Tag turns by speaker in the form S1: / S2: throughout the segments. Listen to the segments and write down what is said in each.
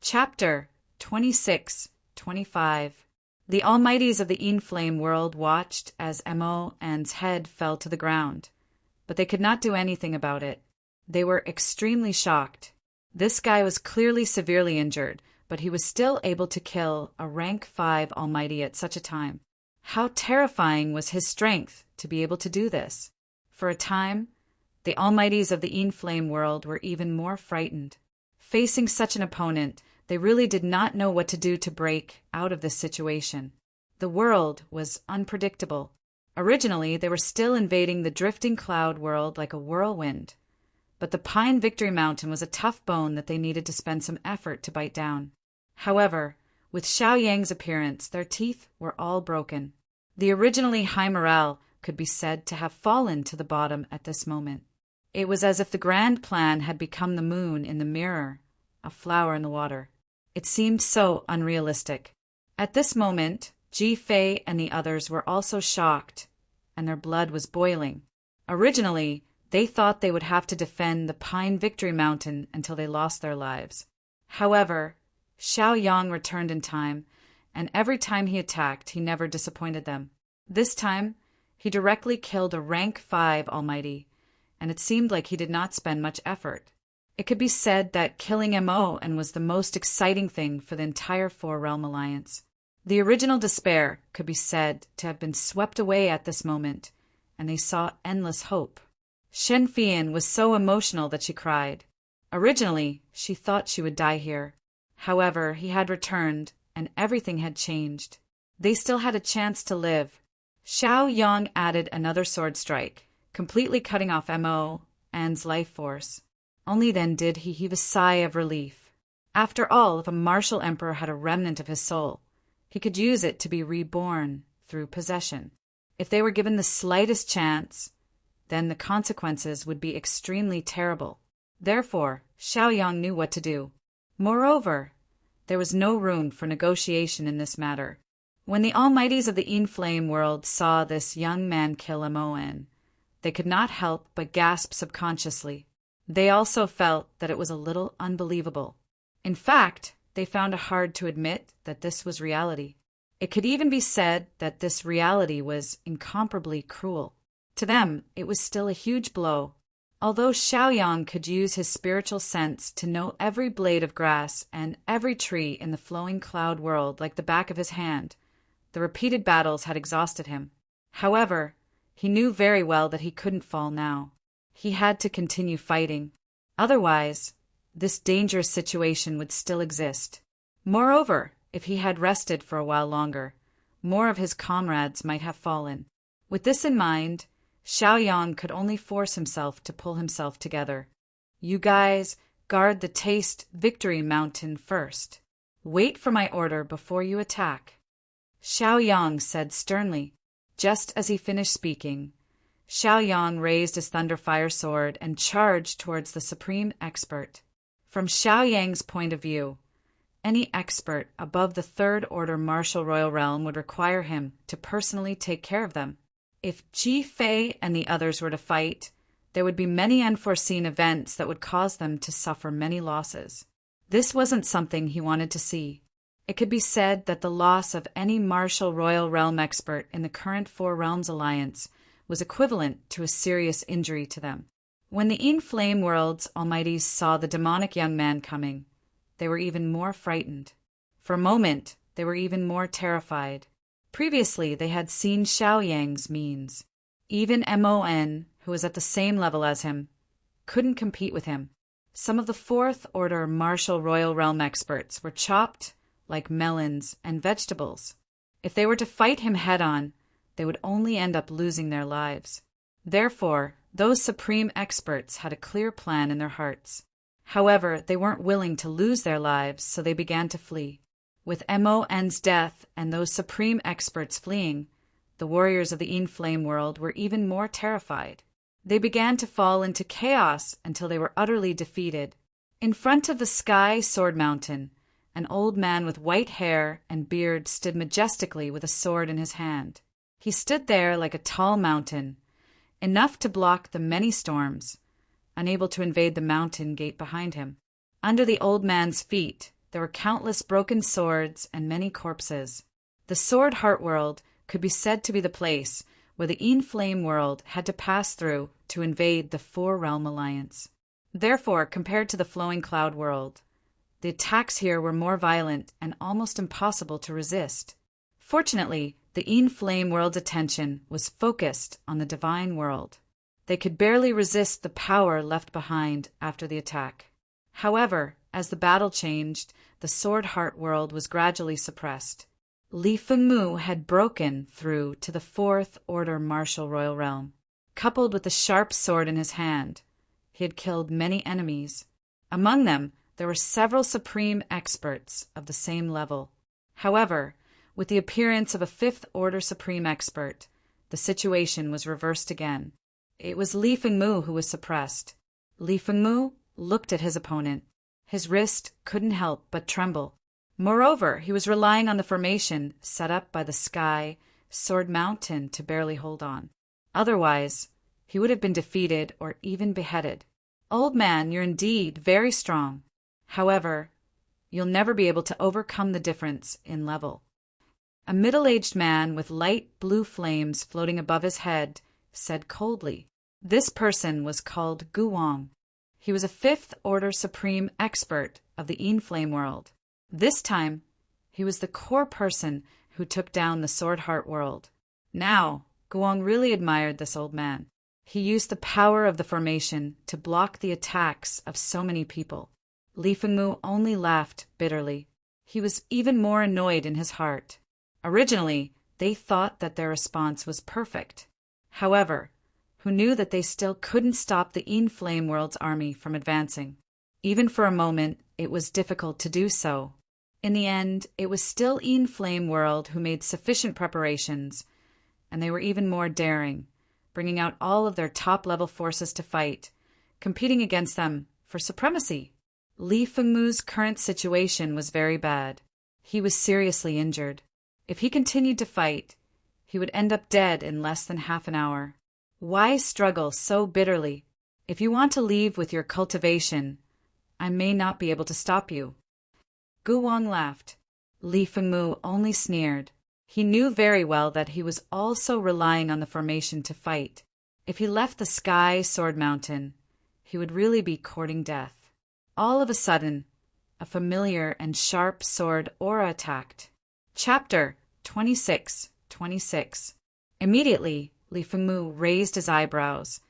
S1: Chapter 26-25. The Almighties of the Enflame world watched as Mo-N's head fell to the ground, but they could not do anything about it. They were extremely shocked. This guy was clearly severely injured, but he was still able to kill a rank 5 Almighty at such a time. How terrifying was his strength to be able to do this. For a time, the Almighties of the Enflame world were even more frightened. Facing such an opponent, they really did not know what to do to break out of this situation. The world was unpredictable. Originally, they were still invading the drifting cloud world like a whirlwind. But the Pine Victory Mountain was a tough bone that they needed to spend some effort to bite down. However, with Xiaoyang's appearance, their teeth were all broken. The originally high morale could be said to have fallen to the bottom at this moment. It was as if the grand plan had become the moon in the mirror, a flower in the water. It seemed so unrealistic. At this moment, Ji Fei and the others were also shocked, and their blood was boiling. Originally, they thought they would have to defend the Pine Victory Mountain until they lost their lives. However, Xiaoyang returned in time, and every time he attacked, he never disappointed them. This time, he directly killed a rank 5 Almighty, and it seemed like he did not spend much effort. It could be said that killing Mo-N was the most exciting thing for the entire Four-Realm Alliance. The original despair could be said to have been swept away at this moment, and they saw endless hope. Shen Fian was so emotional that she cried. Originally, she thought she would die here. However, he had returned, and everything had changed. They still had a chance to live. Xiaoyang added another sword strike, completely cutting off Mo-N's life force. Only then did he heave a sigh of relief. After all, if a martial emperor had a remnant of his soul, he could use it to be reborn through possession. If they were given the slightest chance, then the consequences would be extremely terrible. Therefore, Xiaoyang knew what to do. Moreover, there was no room for negotiation in this matter. When the Almighties of the Enflame world saw this young man kill Mo-N, they could not help but gasp subconsciously. They also felt that it was a little unbelievable. In fact, they found it hard to admit that this was reality. It could even be said that this reality was incomparably cruel. To them, it was still a huge blow. Although Xiaoyang could use his spiritual sense to know every blade of grass and every tree in the flowing cloud world like the back of his hand, the repeated battles had exhausted him. However, he knew very well that he couldn't fall now. He had to continue fighting. Otherwise, this dangerous situation would still exist. Moreover, if he had rested for a while longer, more of his comrades might have fallen. With this in mind, Xiaoyang could only force himself to pull himself together. You guys, guard the Taste Victory Mountain first. Wait for my order before you attack. Xiaoyang said sternly. Just as he finished speaking, Xiaoyang raised his Thunderfire sword and charged towards the Supreme Expert. From Xiaoyang's point of view, any expert above the Third Order Martial Royal Realm would require him to personally take care of them. If Ji Fei and the others were to fight, there would be many unforeseen events that would cause them to suffer many losses. This wasn't something he wanted to see. It could be said that the loss of any Martial Royal Realm expert in the current Four Realms Alliance was equivalent to a serious injury to them. When the Enflame world's Almighties saw the demonic young man coming, they were even more frightened. For a moment, they were even more terrified. Previously, they had seen Xiaoyang's means. Even Mo-N, who was at the same level as him, couldn't compete with him. Some of the Fourth Order Martial Royal Realm experts were chopped like melons and vegetables. If they were to fight him head-on, they would only end up losing their lives. Therefore, those supreme experts had a clear plan in their hearts. However, they weren't willing to lose their lives, so they began to flee. With Mo-N's death and those supreme experts fleeing, the warriors of the Enflame world were even more terrified. They began to fall into chaos until they were utterly defeated. In front of the Sky Sword Mountain, an old man with white hair and beard stood majestically with a sword in his hand. He stood there like a tall mountain, enough to block the many storms, unable to invade the mountain gate behind him. Under the old man's feet, there were countless broken swords and many corpses. The Sword Heart World could be said to be the place where the Flame world had to pass through to invade the Four Realm Alliance. Therefore, compared to the Flowing Cloud world, the attacks here were more violent and almost impossible to resist. Fortunately, the Flame world's attention was focused on the Divine world. They could barely resist the power left behind after the attack. However, as the battle changed, the Sword Heart world was gradually suppressed. Li Fengmu had broken through to the Fourth Order Martial Royal Realm. Coupled with the sharp sword in his hand, he had killed many enemies. Among them, there were several supreme experts of the same level. However, with the appearance of a Fifth Order Supreme Expert, the situation was reversed again. It was Li Fengmu who was suppressed. Li Fengmu looked at his opponent. His wrist couldn't help but tremble. Moreover, he was relying on the formation set up by the Sky Sword Mountain to barely hold on. Otherwise, he would have been defeated or even beheaded. Old man, you're indeed very strong. However, you'll never be able to overcome the difference in level. A middle-aged man with light blue flames floating above his head said coldly. This person was called Guwang. He was a Fifth Order Supreme Expert of the Flame world. This time, he was the core person who took down the Sword Heart world. Now, Guwang really admired this old man. He used the power of the formation to block the attacks of so many people. Li Fengmu only laughed bitterly. He was even more annoyed in his heart. Originally, they thought that their response was perfect. However, who knew that they still couldn't stop the Flame world's army from advancing. Even for a moment, it was difficult to do so. In the end, it was still Flame world who made sufficient preparations, and they were even more daring, bringing out all of their top-level forces to fight, competing against them for supremacy. Li Fengmu's current situation was very bad. He was seriously injured. If he continued to fight, he would end up dead in less than half an hour. Why struggle so bitterly? If you want to leave with your cultivation, I may not be able to stop you. Guwang laughed. Li Fengmu only sneered. He knew very well that he was also relying on the formation to fight. If he left the Sky Sword Mountain, he would really be courting death. All of a sudden, a familiar and sharp sword aura attacked. Chapter 26:26. Immediately, Li Fengmu raised his eyebrows,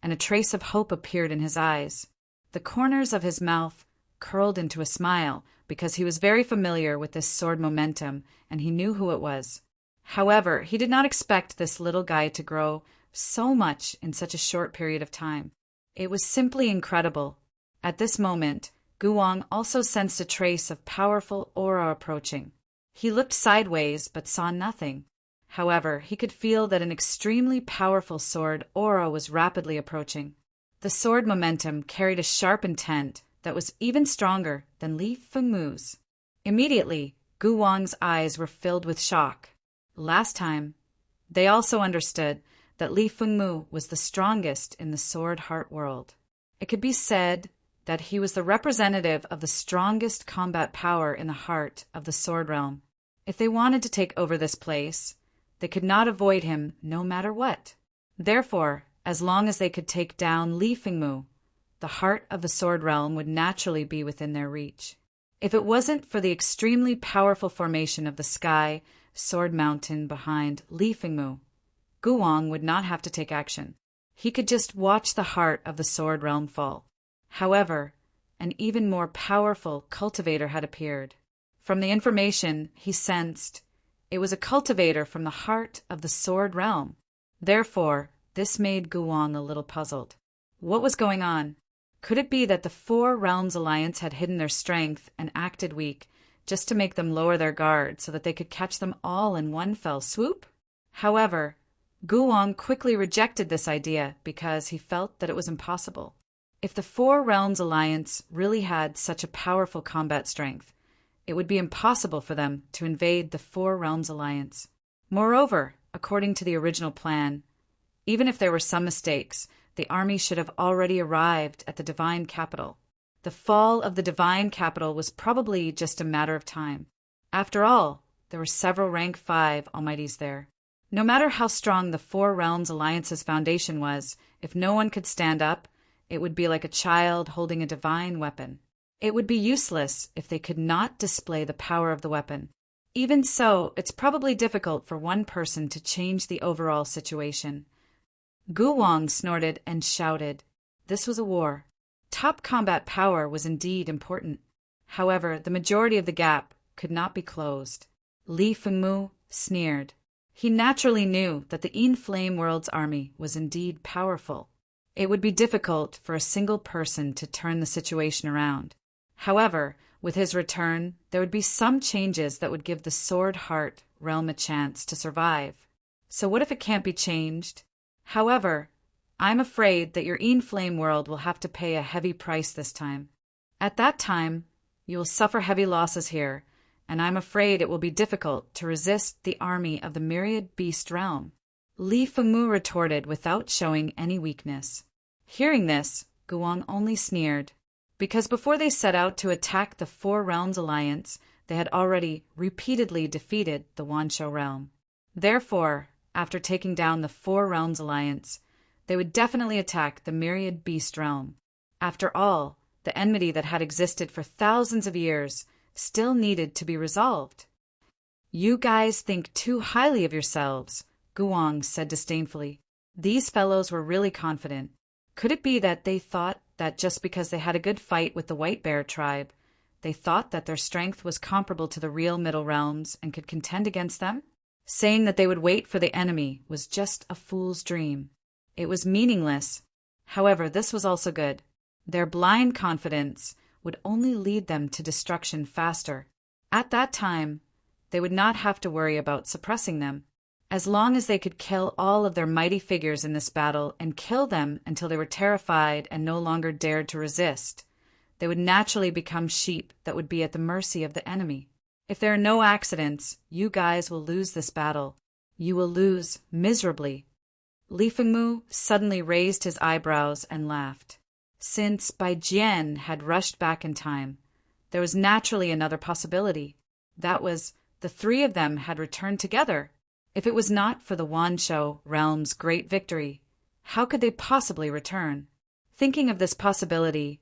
S1: and a trace of hope appeared in his eyes. The corners of his mouth curled into a smile because he was very familiar with this sword momentum and he knew who it was. However, he did not expect this little guy to grow so much in such a short period of time. It was simply incredible. At this moment, Guwang also sensed a trace of powerful aura approaching. He looked sideways but saw nothing. However, he could feel that an extremely powerful sword aura was rapidly approaching. The sword momentum carried a sharp intent that was even stronger than Li Fengmu's. Immediately, Guwang's eyes were filled with shock. Last time, they also understood that Li Fengmu was the strongest in the Sword Heart world. It could be said that he was the representative of the strongest combat power in the heart of the Sword Realm. If they wanted to take over this place, they could not avoid him no matter what. Therefore, as long as they could take down Li Fengmu, the heart of the Sword Realm would naturally be within their reach. If it wasn't for the extremely powerful formation of the Sky Sword Mountain behind Li Fengmu, Guwang would not have to take action. He could just watch the heart of the Sword Realm fall. However, an even more powerful cultivator had appeared. From the information he sensed, it was a cultivator from the heart of the Sword Realm. Therefore, this made Guwang a little puzzled. What was going on? Could it be that the Four Realms Alliance had hidden their strength and acted weak just to make them lower their guard so that they could catch them all in one fell swoop? However, Guwang quickly rejected this idea because he felt that it was impossible. If the Four Realms Alliance really had such a powerful combat strength, it would be impossible for them to invade the Four Realms Alliance. Moreover, according to the original plan, even if there were some mistakes, the army should have already arrived at the divine capital. The fall of the divine capital was probably just a matter of time. After all, there were several rank 5 almighties there. No matter how strong the Four Realms Alliance's foundation was, if no one could stand up, it would be like a child holding a divine weapon. It would be useless if they could not display the power of the weapon. Even so, it's probably difficult for one person to change the overall situation. Gu Wang snorted and shouted. This was a war. Top combat power was indeed important. However, the majority of the gap could not be closed. Li Fengmu sneered. He naturally knew that the In-Flame World's army was indeed powerful. It would be difficult for a single person to turn the situation around. However, with his return, there would be some changes that would give the Sword Heart realm a chance to survive. So what if it can't be changed? However, I'm afraid that your In-Flame World will have to pay a heavy price this time. At that time, you will suffer heavy losses here, and I'm afraid it will be difficult to resist the army of the Myriad Beast Realm. Li Fengmu retorted without showing any weakness. Hearing this, Guang only sneered, because before they set out to attack the Four Realms Alliance, they had already repeatedly defeated the Wanshou realm. Therefore, after taking down the Four Realms Alliance, they would definitely attack the Myriad Beast Realm. After all, the enmity that had existed for thousands of years still needed to be resolved. You guys think too highly of yourselves, Guang said disdainfully. These fellows were really confident. Could it be that they thought that just because they had a good fight with the White Bear tribe, they thought that their strength was comparable to the real Middle Realms and could contend against them? Saying that they would wait for the enemy was just a fool's dream. It was meaningless. However, this was also good. Their blind confidence would only lead them to destruction faster. At that time, they would not have to worry about suppressing them. As long as they could kill all of their mighty figures in this battle and kill them until they were terrified and no longer dared to resist, they would naturally become sheep that would be at the mercy of the enemy. If there are no accidents, you guys will lose this battle. You will lose miserably. Li Fengmu suddenly raised his eyebrows and laughed. Since Bai Jian had rushed back in time, there was naturally another possibility. That was, the three of them had returned together. If it was not for the Wanshou realm's great victory, how could they possibly return? Thinking of this possibility,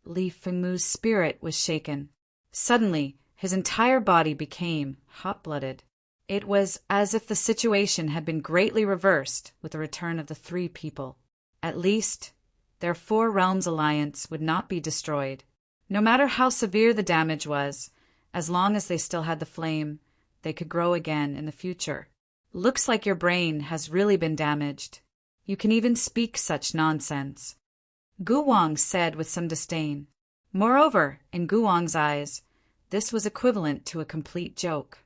S1: Li Fengmu's spirit was shaken. Suddenly, his entire body became hot-blooded. It was as if the situation had been greatly reversed with the return of the three people. At least, their Four Realms Alliance would not be destroyed. No matter how severe the damage was, as long as they still had the flame, they could grow again in the future. Looks like your brain has really been damaged. You can even speak such nonsense. Gu Wang said with some disdain. Moreover, in Gu Wang's eyes, this was equivalent to a complete joke.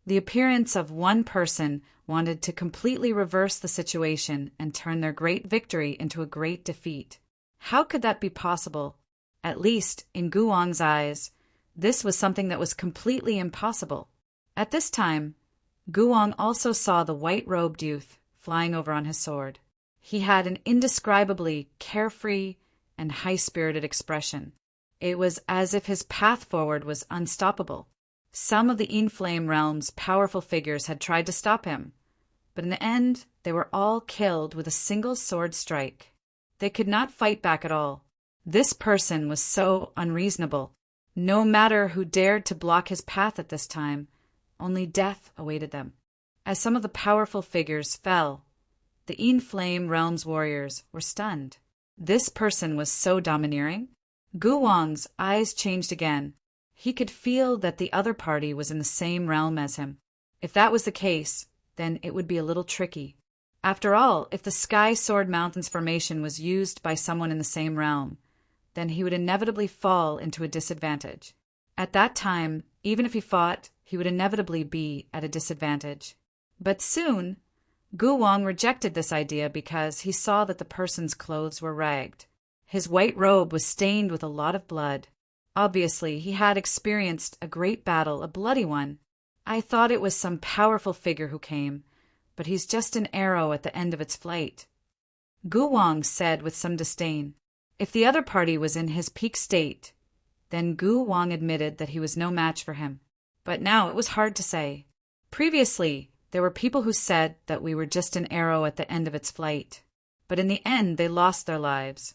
S1: The appearance of one person wanted to completely reverse the situation and turn their great victory into a great defeat. How could that be possible? At least, in Gu Wang's eyes, this was something that was completely impossible. At this time, Gu Wang also saw the white-robed youth flying over on his sword. He had an indescribably carefree and high-spirited expression. It was as if his path forward was unstoppable. Some of the In-Flame Realm's powerful figures had tried to stop him, but in the end, they were all killed with a single sword strike. They could not fight back at all. This person was so unreasonable. No matter who dared to block his path at this time, only death awaited them. As some of the powerful figures fell, the In-Flame Realm's warriors were stunned. This person was so domineering. Gu Wang's eyes changed again. He could feel that the other party was in the same realm as him. If that was the case, then it would be a little tricky. After all, if the Sky Sword Mountain's formation was used by someone in the same realm, then he would inevitably fall into a disadvantage. At that time, even if he fought, he would inevitably be at a disadvantage. But soon, Gu Wang rejected this idea because he saw that the person's clothes were ragged. His white robe was stained with a lot of blood. Obviously, he had experienced a great battle, a bloody one. I thought it was some powerful figure who came, but he's just an arrow at the end of its flight. Gu Wang said with some disdain. If the other party was in his peak state, Then Gu Wang admitted that he was no match for him. But now it was hard to say. Previously, there were people who said that we were just an arrow at the end of its flight. But in the end, they lost their lives.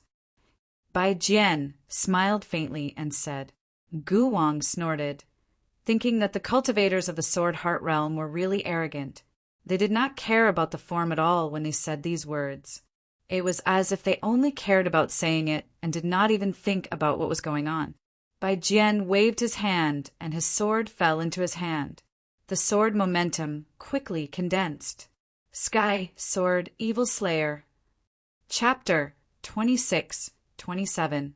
S1: Bai Jian smiled faintly and said. Gu Wang snorted, thinking that the cultivators of the Sword Heart Realm were really arrogant. They did not care about the form at all when they said these words. It was as if they only cared about saying it and did not even think about what was going on. Bai Jian waved his hand, and his sword fell into his hand. The sword momentum quickly condensed. Sky Sword Evil Slayer. Chapter 26-27.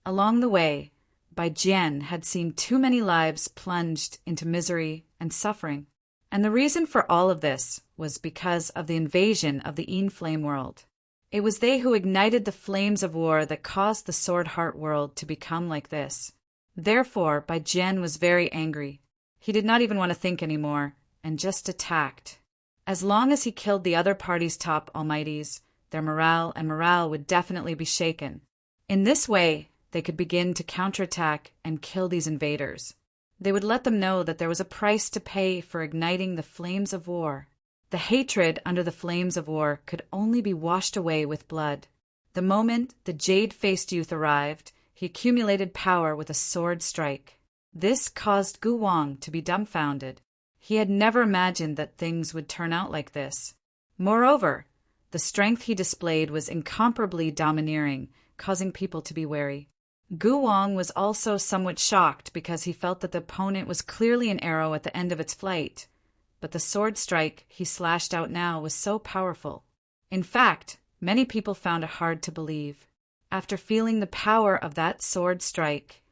S1: Along the way, Bai Jian had seen too many lives plunged into misery and suffering. And the reason for all of this was because of the invasion of the Yin Flame world. It was they who ignited the flames of war that caused the Sword Heart world to become like this. Therefore, Bai Jian was very angry. He did not even want to think anymore, and just attacked. As long as he killed the other party's top almighties, their morale would definitely be shaken. In this way, they could begin to counterattack and kill these invaders. They would let them know that there was a price to pay for igniting the flames of war. The hatred under the flames of war could only be washed away with blood. The moment the jade-faced youth arrived, he accumulated power with a sword strike. This caused Gu Wang to be dumbfounded. He had never imagined that things would turn out like this. Moreover, the strength he displayed was incomparably domineering, causing people to be wary. Gu Wang was also somewhat shocked because he felt that the opponent was clearly an arrow at the end of its flight. But the sword strike he slashed out now was so powerful. In fact, many people found it hard to believe. After feeling the power of that sword strike,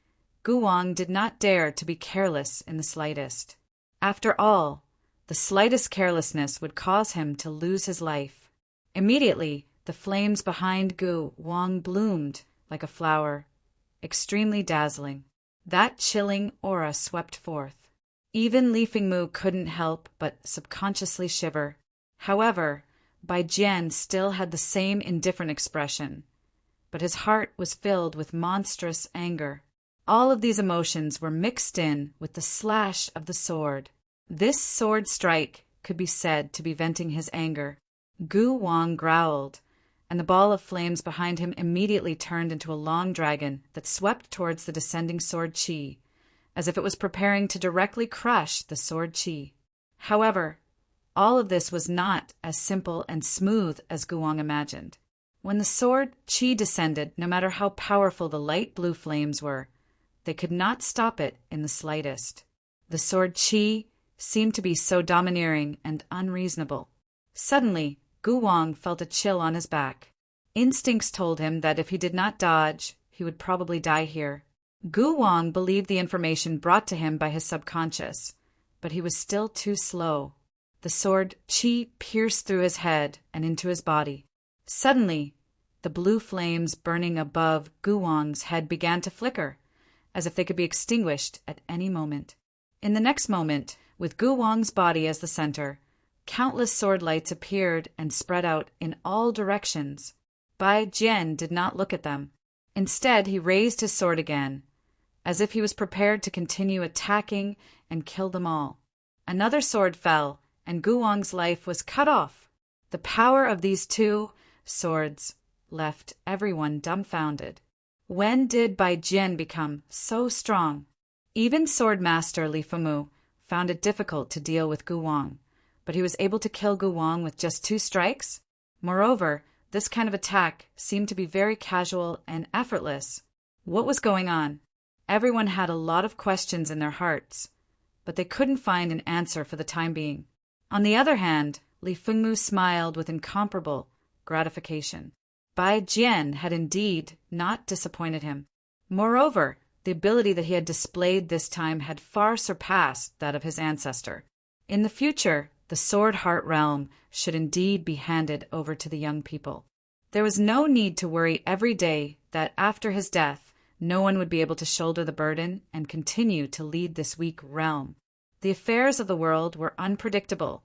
S1: Gu Wang did not dare to be careless in the slightest. After all, the slightest carelessness would cause him to lose his life. Immediately, the flames behind Gu Wang bloomed like a flower, extremely dazzling. That chilling aura swept forth. Even Li Fengmu couldn't help but subconsciously shiver. However, Bai Jian still had the same indifferent expression, but his heart was filled with monstrous anger. All of these emotions were mixed in with the slash of the sword. This sword strike could be said to be venting his anger. Gu Wang growled, and the ball of flames behind him immediately turned into a long dragon that swept towards the descending sword chi, as if it was preparing to directly crush the sword chi. However, all of this was not as simple and smooth as Gu Wang imagined. When the sword chi descended, no matter how powerful the light blue flames were, they could not stop it in the slightest. The sword chi seemed to be so domineering and unreasonable. Suddenly, Gu Wang felt a chill on his back. Instincts told him that if he did not dodge, he would probably die here. Gu Wang believed the information brought to him by his subconscious, but he was still too slow. The sword chi pierced through his head and into his body. Suddenly, the blue flames burning above Gu Wang's head began to flicker, as if they could be extinguished at any moment. In the next moment, with Gu Wang's body as the center, countless sword lights appeared and spread out in all directions. Bai Jian did not look at them. Instead, he raised his sword again, as if he was prepared to continue attacking and kill them all. Another sword fell, and Gu Wang's life was cut off. The power of these two swords left everyone dumbfounded. When did Bai Jian become so strong? Even Sword Master Li Fengmu found it difficult to deal with Gu Wang, but he was able to kill Gu Wang with just 2 strikes. Moreover, this kind of attack seemed to be very casual and effortless. What was going on? Everyone had a lot of questions in their hearts, but they couldn't find an answer for the time being. On the other hand, Li Fengmu smiled with incomparable gratification. Bai Jian had indeed not disappointed him. Moreover, the ability that he had displayed this time had far surpassed that of his ancestor. In the future, the Sword Heart Realm should indeed be handed over to the young people. There was no need to worry every day that after his death, no one would be able to shoulder the burden and continue to lead this weak realm. The affairs of the world were unpredictable,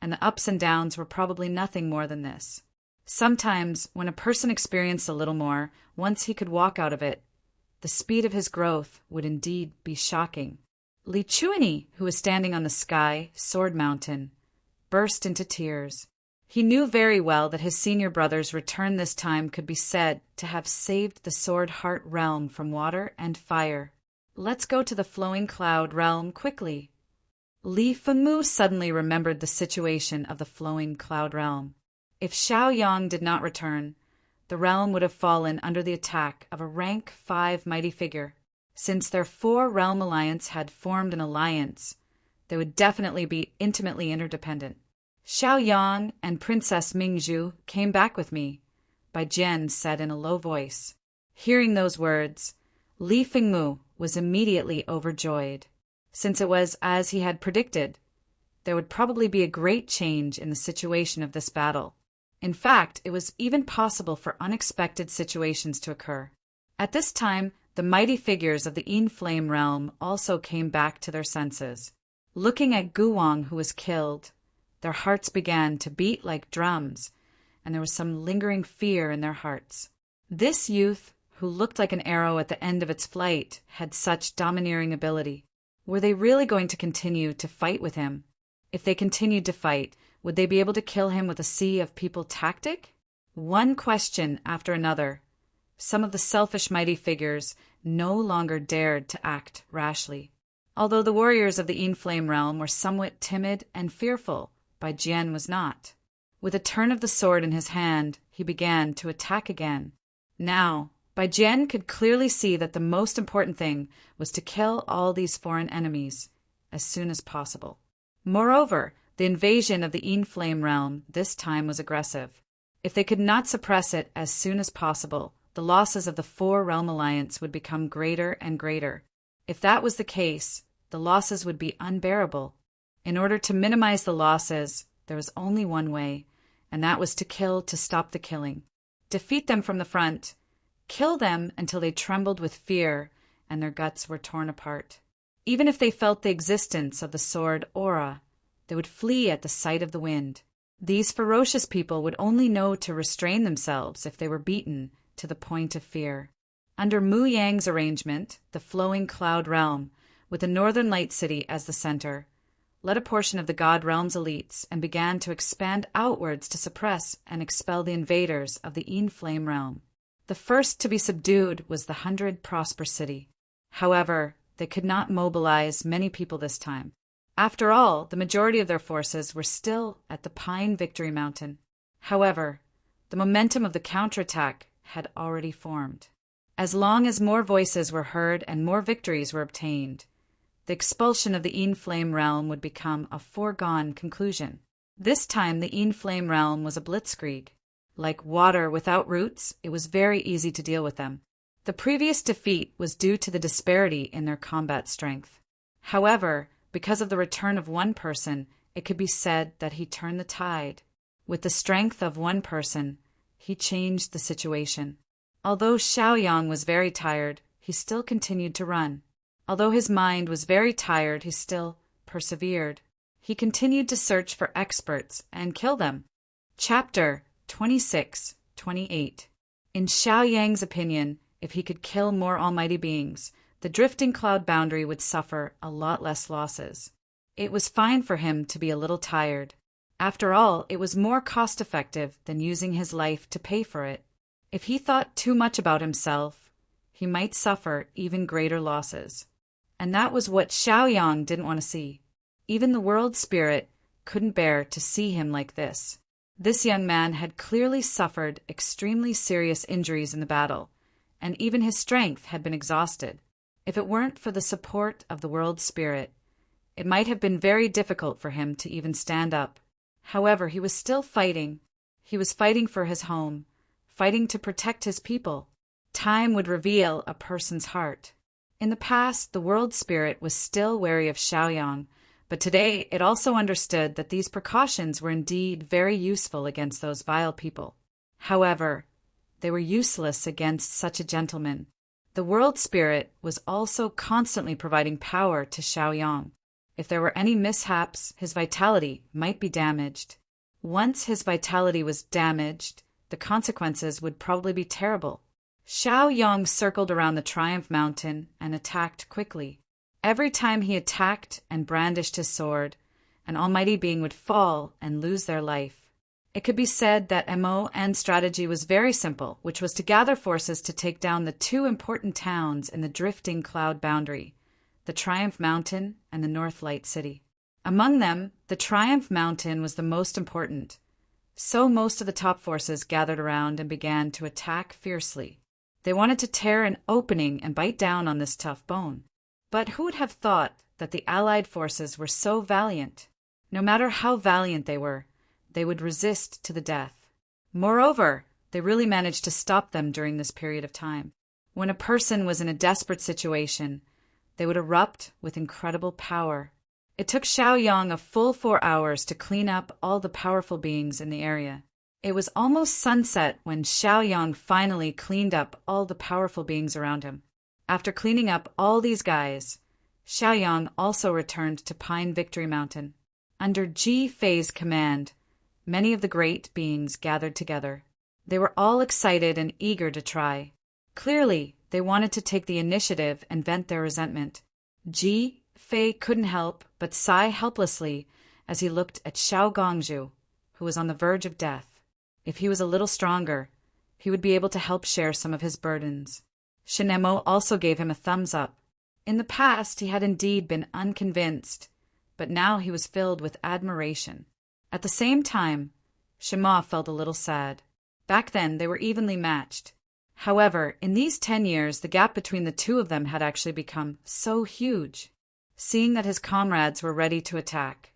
S1: and the ups and downs were probably nothing more than this. Sometimes, when a person experienced a little more, once he could walk out of it, the speed of his growth would indeed be shocking. Li Chuanyi, who was standing on the sky sword mountain, burst into tears. He knew very well that his senior brother's return this time could be said to have saved the Sword Heart realm from water and fire. Let's go to the Flowing Cloud realm quickly. Li Fengmu suddenly remembered the situation of the Flowing Cloud realm. If Xiaoyang did not return, the realm would have fallen under the attack of a rank 5 mighty figure. Since their 4-realm alliance had formed an alliance, they would definitely be intimately interdependent. Xiaoyang and Princess Mingzhu came back with me, Bai Jian said in a low voice. Hearing those words, Li Fengmu was immediately overjoyed. Since it was as he had predicted, there would probably be a great change in the situation of this battle. In fact, it was even possible for unexpected situations to occur. At this time, the mighty figures of the Yin Flame realm also came back to their senses. Looking at Guwang, who was killed, their hearts began to beat like drums, and there was some lingering fear in their hearts. This youth, who looked like an arrow at the end of its flight, had such domineering ability. Were they really going to continue to fight with him? If they continued to fight, would they be able to kill him with a sea of people tactic? One question after another. Some of the selfish mighty figures no longer dared to act rashly. Although the warriors of the Yin Flame realm were somewhat timid and fearful, Bai Jian was not. With a turn of the sword in his hand, he began to attack again. Now, Bai Jian could clearly see that the most important thing was to kill all these foreign enemies as soon as possible. Moreover, the invasion of the Yin Flame realm this time was aggressive. If they could not suppress it as soon as possible, the losses of the 4-realm alliance would become greater and greater. If that was the case, the losses would be unbearable. In order to minimize the losses, there was only one way, and that was to kill to stop the killing. Defeat them from the front. Kill them until they trembled with fear and their guts were torn apart. Even if they felt the existence of the sword aura, they would flee at the sight of the wind. These ferocious people would only know to restrain themselves if they were beaten to the point of fear. Under Mu Yang's arrangement, the Flowing Cloud realm, with the Northern Light City as the center, led a portion of the God realm's elites and began to expand outwards to suppress and expel the invaders of the Yin Flame realm. The first to be subdued was the 100 Prosper City. However, they could not mobilize many people this time. After all, the majority of their forces were still at the Pine Victory Mountain. However, the momentum of the counterattack had already formed. As long as more voices were heard and more victories were obtained, the expulsion of the Yin Flame realm would become a foregone conclusion. This time the Yin Flame realm was a blitzkrieg. Like water without roots, it was very easy to deal with them. The previous defeat was due to the disparity in their combat strength. However, because of the return of one person, it could be said that he turned the tide. With the strength of one person, he changed the situation. Although Xiaoyang was very tired, he still continued to run. Although his mind was very tired, he still persevered. He continued to search for experts and kill them. Chapter 26-28. In Xiaoyang's opinion, if he could kill more almighty beings, the drifting cloud boundary would suffer a lot less losses. It was fine for him to be a little tired. After all, it was more cost-effective than using his life to pay for it. If he thought too much about himself, he might suffer even greater losses. And that was what Xiaoyang didn't want to see. Even the world spirit couldn't bear to see him like this. This young man had clearly suffered extremely serious injuries in the battle, and even his strength had been exhausted. If it weren't for the support of the world spirit, it might have been very difficult for him to even stand up. However, he was still fighting. He was fighting for his home, fighting to protect his people. Time would reveal a person's heart. In the past, the world spirit was still wary of Xiaoyang, but today it also understood that these precautions were indeed very useful against those vile people. However, they were useless against such a gentleman. The world spirit was also constantly providing power to Xiaoyang. If there were any mishaps, his vitality might be damaged. Once his vitality was damaged, the consequences would probably be terrible. Xiao Yong circled around the Triumph Mountain and attacked quickly. Every time he attacked and brandished his sword, an almighty being would fall and lose their life. It could be said that MO and strategy was very simple, which was to gather forces to take down the two important towns in the drifting cloud boundary, the Triumph Mountain and the North Light City. Among them, the Triumph Mountain was the most important, so most of the top forces gathered around and began to attack fiercely. They wanted to tear an opening and bite down on this tough bone. But who would have thought that the Allied forces were so valiant? No matter how valiant they were, they would resist to the death. Moreover, they really managed to stop them during this period of time. When a person was in a desperate situation, they would erupt with incredible power. It took Xiao Yong a full 4 hours to clean up all the powerful beings in the area. It was almost sunset when Xiao Yong finally cleaned up all the powerful beings around him. After cleaning up all these guys, Xiao Yong also returned to Pine Victory Mountain. Under Ji Fei's command, many of the great beings gathered together. They were all excited and eager to try. Clearly, they wanted to take the initiative and vent their resentment. Ji Fei couldn't help but sigh helplessly as he looked at Xiao Gongzhu, who was on the verge of death. If he was a little stronger, he would be able to help share some of his burdens. Shinemo also gave him a thumbs up. In the past, he had indeed been unconvinced, but now he was filled with admiration. At the same time, Shima felt a little sad. Back then, they were evenly matched. However, in these 10 years, the gap between the two of them had actually become so huge. Seeing that his comrades were ready to attack,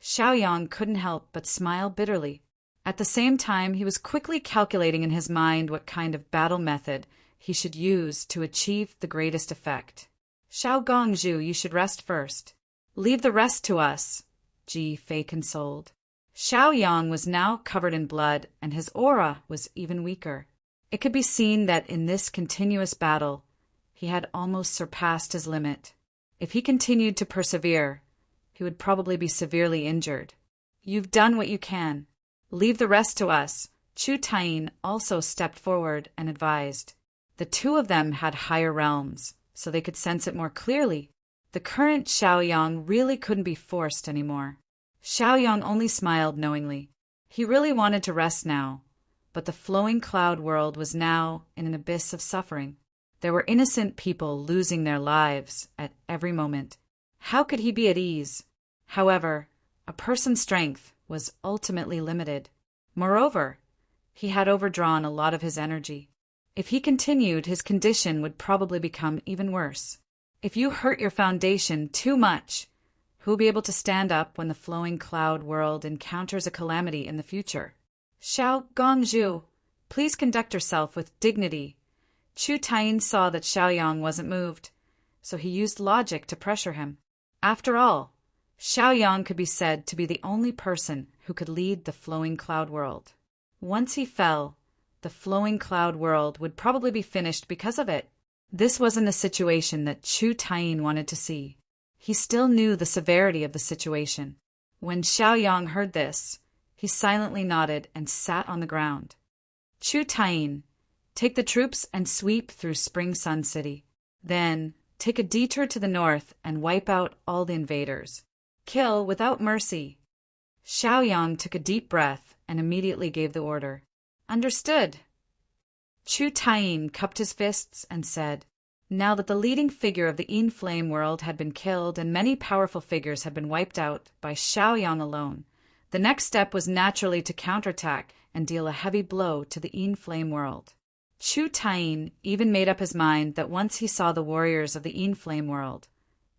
S1: Xiao Yong couldn't help but smile bitterly. At the same time, he was quickly calculating in his mind what kind of battle method he should use to achieve the greatest effect. Xiao Gongzhu, you should rest first. Leave the rest to us, Ji Fei consoled. Xiao Yong was now covered in blood, and his aura was even weaker. It could be seen that in this continuous battle, he had almost surpassed his limit. If he continued to persevere, he would probably be severely injured. You've done what you can. Leave the rest to us. Chu Tain also stepped forward and advised. The two of them had higher realms, so they could sense it more clearly. The current Xiao Yong really couldn't be forced anymore. Xiao Yong only smiled knowingly. He really wanted to rest now, but the flowing cloud world was now in an abyss of suffering. There were innocent people losing their lives at every moment. How could he be at ease? However, a person's strength was ultimately limited. Moreover, he had overdrawn a lot of his energy. If he continued, his condition would probably become even worse. If you hurt your foundation too much, who will be able to stand up when the flowing cloud world encounters a calamity in the future? Xiao Gongzhu, please conduct yourself with dignity. Chu Tain saw that Xiao Yong wasn't moved, so he used logic to pressure him. After all, Xiao Yong could be said to be the only person who could lead the flowing cloud world. Once he fell, the flowing cloud world would probably be finished because of it. This wasn't a situation that Chu Tain wanted to see. He still knew the severity of the situation. When Xiao Yong heard this, he silently nodded and sat on the ground. Chu Tain, take the troops and sweep through Spring Sun City. Then, take a detour to the north and wipe out all the invaders. Kill without mercy. Xiao Yong took a deep breath and immediately gave the order. Understood. Chu Tain cupped his fists and said, now that the leading figure of the In-Flame world had been killed and many powerful figures had been wiped out by Xiao Yong alone, the next step was naturally to counterattack and deal a heavy blow to the In-Flame world. Chu Tain even made up his mind that once he saw the warriors of the In-Flame world,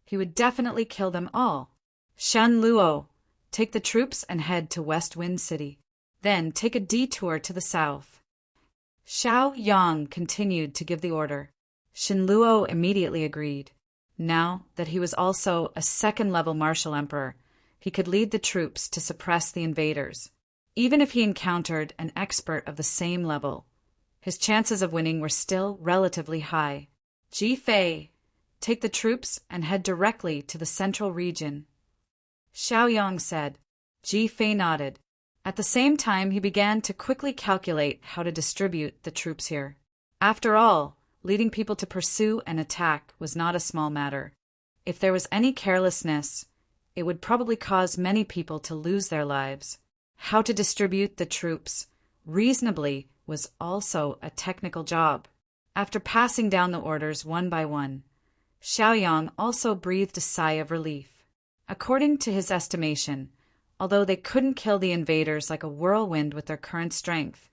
S1: he would definitely kill them all. Shen Luo, take the troops and head to West Wind City. Then take a detour to the south. Xiao Yong continued to give the order. Shen Luo immediately agreed. Now that he was also a second-level martial emperor, he could lead the troops to suppress the invaders. Even if he encountered an expert of the same level, his chances of winning were still relatively high. Ji Fei, take the troops and head directly to the central region. Xiao Yong said. Ji Fei nodded. At the same time, he began to quickly calculate how to distribute the troops here. After all, leading people to pursue and attack was not a small matter. If there was any carelessness, it would probably cause many people to lose their lives. How to distribute the troops reasonably was also a technical job. After passing down the orders one by one, Xiaoyang also breathed a sigh of relief. According to his estimation, although they couldn't kill the invaders like a whirlwind with their current strength,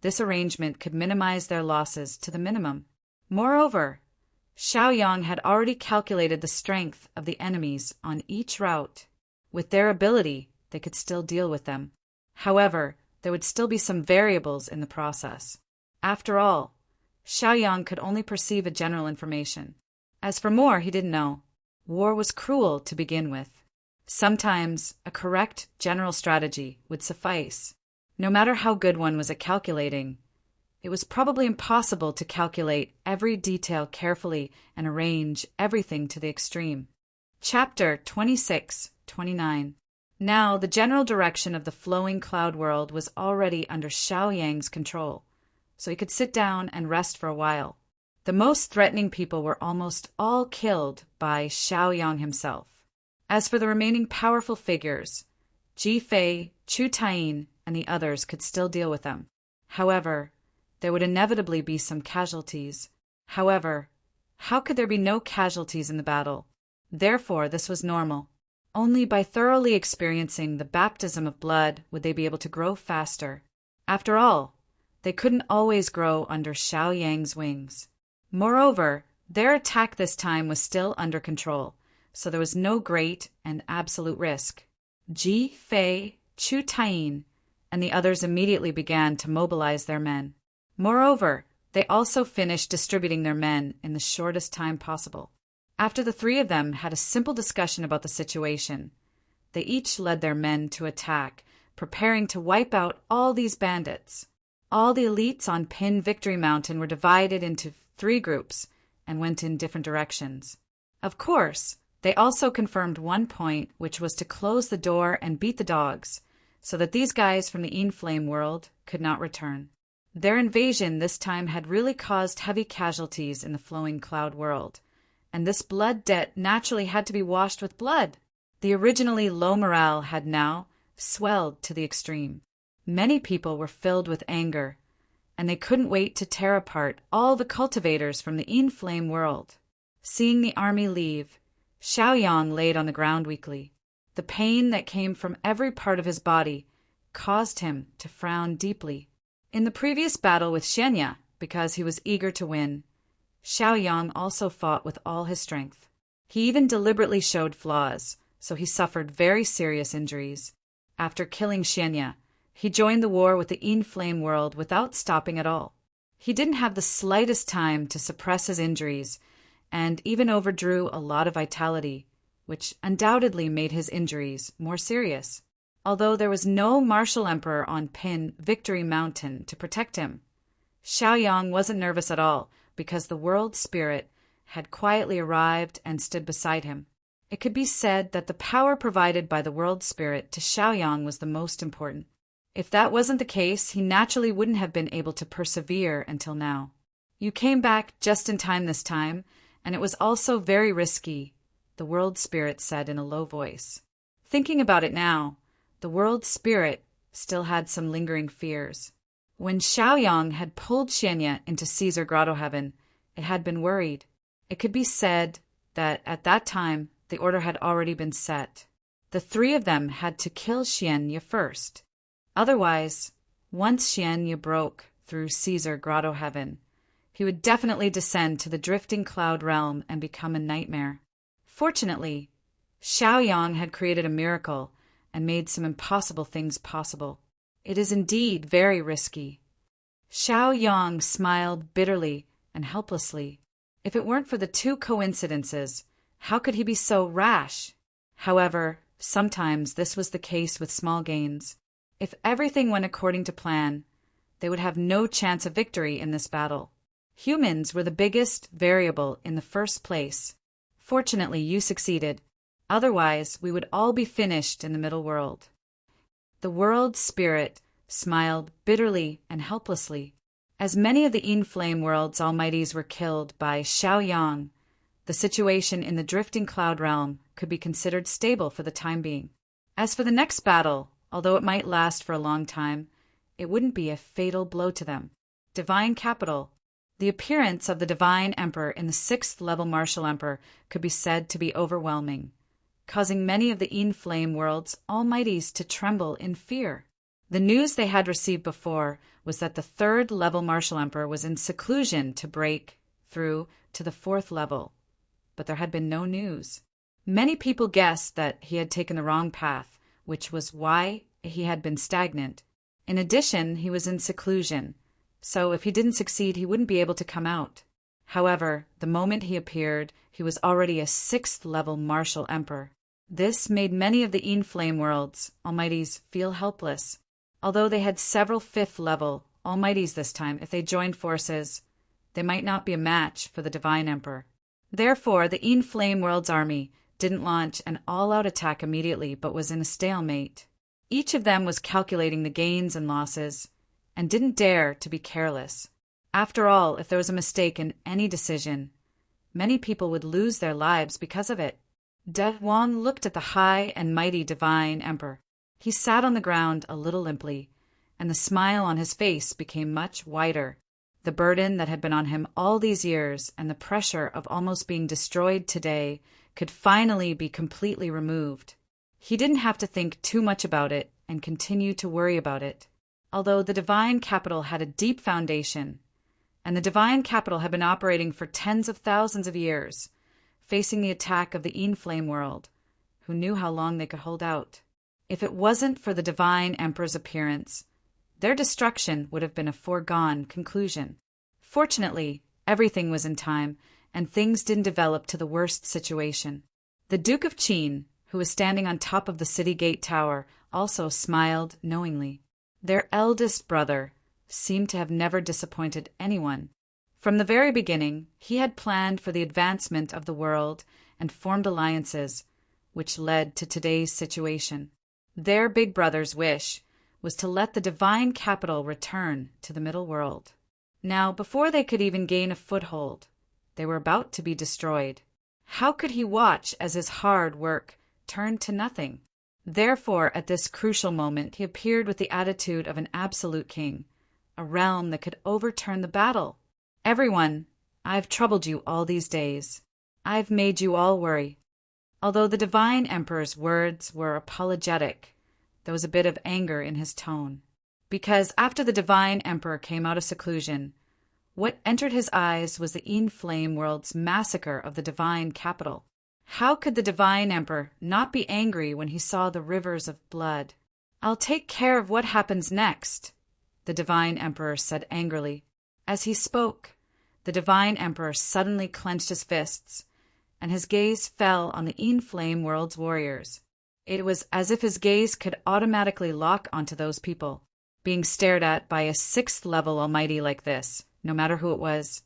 S1: this arrangement could minimize their losses to the minimum. Moreover, Xiaoyang had already calculated the strength of the enemies on each route. With their ability, they could still deal with them. However, there would still be some variables in the process. After all, Xiaoyang could only perceive a general information. As for more, he didn't know. War was cruel to begin with. Sometimes a correct general strategy would suffice. No matter how good one was at calculating, it was probably impossible to calculate every detail carefully and arrange everything to the extreme. Chapter 26-29. Now, the general direction of the flowing cloud world was already under Xiaoyang's control, so he could sit down and rest for a while. The most threatening people were almost all killed by Xiaoyang himself. As for the remaining powerful figures, Ji Fei, Chu Taiyin, and the others could still deal with them. However, there would inevitably be some casualties. However, how could there be no casualties in the battle? Therefore, this was normal. Only by thoroughly experiencing the baptism of blood would they be able to grow faster. After all, they couldn't always grow under Xiaoyang's wings. Moreover, their attack this time was still under control, so there was no great and absolute risk. Ji Fei, Chu Taiyin, and the others immediately began to mobilize their men. Moreover, they also finished distributing their men in the shortest time possible. After the three of them had a simple discussion about the situation, they each led their men to attack, preparing to wipe out all these bandits. All the elites on Pin Victory Mountain were divided into 3 groups and went in different directions. Of course, they also confirmed one point, which was to close the door and beat the dogs, so that these guys from the Inflame world could not return. Their invasion this time had really caused heavy casualties in the flowing cloud world, and this blood debt naturally had to be washed with blood. The originally low morale had now swelled to the extreme. Many people were filled with anger, and they couldn't wait to tear apart all the cultivators from the Inflame world. Seeing the army leave, Xiaoyang laid on the ground weakly. The pain that came from every part of his body caused him to frown deeply. In the previous battle with Xianya, because he was eager to win, Xiaoyang also fought with all his strength. He even deliberately showed flaws, so he suffered very serious injuries. After killing Xianya, he joined the war with the Inflame world without stopping at all. He didn't have the slightest time to suppress his injuries, and even overdrew a lot of vitality, which undoubtedly made his injuries more serious. Although there was no martial emperor on Pin Victory Mountain to protect him, Xiaoyang wasn't nervous at all because the world spirit had quietly arrived and stood beside him. It could be said that the power provided by the world spirit to Xiaoyang was the most important. If that wasn't the case, he naturally wouldn't have been able to persevere until now. You came back just in time this time, and it was also very risky, the world spirit said in a low voice. Thinking about it now, the world spirit still had some lingering fears. When Xiaoyang had pulled Xianya into Caesar Grotto Heaven, it had been worried. It could be said that at that time the order had already been set. The 3 of them had to kill Xianya first. Otherwise, once Xianya broke through Caesar Grotto Heaven, he would definitely descend to the drifting cloud realm and become a nightmare. Fortunately, Xiaoyang had created a miracle and made some impossible things possible. It is indeed very risky. Xiaoyang smiled bitterly and helplessly. If it weren't for the 2 coincidences, how could he be so rash? However, sometimes this was the case with small gains. If everything went according to plan, they would have no chance of victory in this battle. Humans were the biggest variable in the first place. Fortunately, you succeeded. Otherwise, we would all be finished in the middle world. The world spirit smiled bitterly and helplessly. As many of the Inflame World's almighties were killed by Xiaoyang, the situation in the drifting cloud realm could be considered stable for the time being. As for the next battle, although it might last for a long time, it wouldn't be a fatal blow to them. Divine Capital. The appearance of the Divine Emperor in the 6th level Martial Emperor could be said to be overwhelming, causing many of the Inflame World's almighties to tremble in fear. The news they had received before was that the 3rd level Martial Emperor was in seclusion to break through to the 4th level, but there had been no news. Many people guessed that he had taken the wrong path, which was why he had been stagnant. In addition, he was in seclusion, so if he didn't succeed, he wouldn't be able to come out. However, the moment he appeared, he was already a 6th level Martial Emperor. This made many of the Inflame World's almighties feel helpless. Although they had several 5th level almighties this time, if they joined forces, they might not be a match for the Divine Emperor. Therefore, the Inflame World's army didn't launch an all-out attack immediately, but was in a stalemate. Each of them was calculating the gains and losses, and didn't dare to be careless. After all, if there was a mistake in any decision, many people would lose their lives because of it. Danwu looked at the high and mighty Divine Emperor. He sat on the ground a little limply, and the smile on his face became much wider. The burden that had been on him all these years and the pressure of almost being destroyed today could finally be completely removed. He didn't have to think too much about it and continue to worry about it. Although the Divine Capital had a deep foundation, and the Divine Capital had been operating for tens of thousands of years, facing the attack of the Inflame World, who knew how long they could hold out. If it wasn't for the Divine Emperor's appearance, their destruction would have been a foregone conclusion. Fortunately, everything was in time, and things didn't develop to the worst situation. The Duke of Qin, who was standing on top of the city gate tower, also smiled knowingly. Their eldest brother seemed to have never disappointed anyone. From the very beginning, he had planned for the advancement of the world and formed alliances, which led to today's situation. Their big brother's wish was to let the Divine Capital return to the middle world. Now, before they could even gain a foothold, they were about to be destroyed. How could he watch as his hard work turned to nothing? Therefore, at this crucial moment, he appeared with the attitude of an absolute king, a realm that could overturn the battle. Everyone, I've troubled you all these days. I've made you all worry. Although the Divine Emperor's words were apologetic, there was a bit of anger in his tone. Because after the Divine Emperor came out of seclusion, what entered his eyes was the Inflame World's massacre of the Divine Capital. How could the Divine Emperor not be angry when he saw the rivers of blood? I'll take care of what happens next, the Divine Emperor said angrily. As he spoke, the Divine Emperor suddenly clenched his fists, and his gaze fell on the Inflame World's warriors. It was as if his gaze could automatically lock onto those people. Being stared at by a 6th level almighty like this, no matter who it was,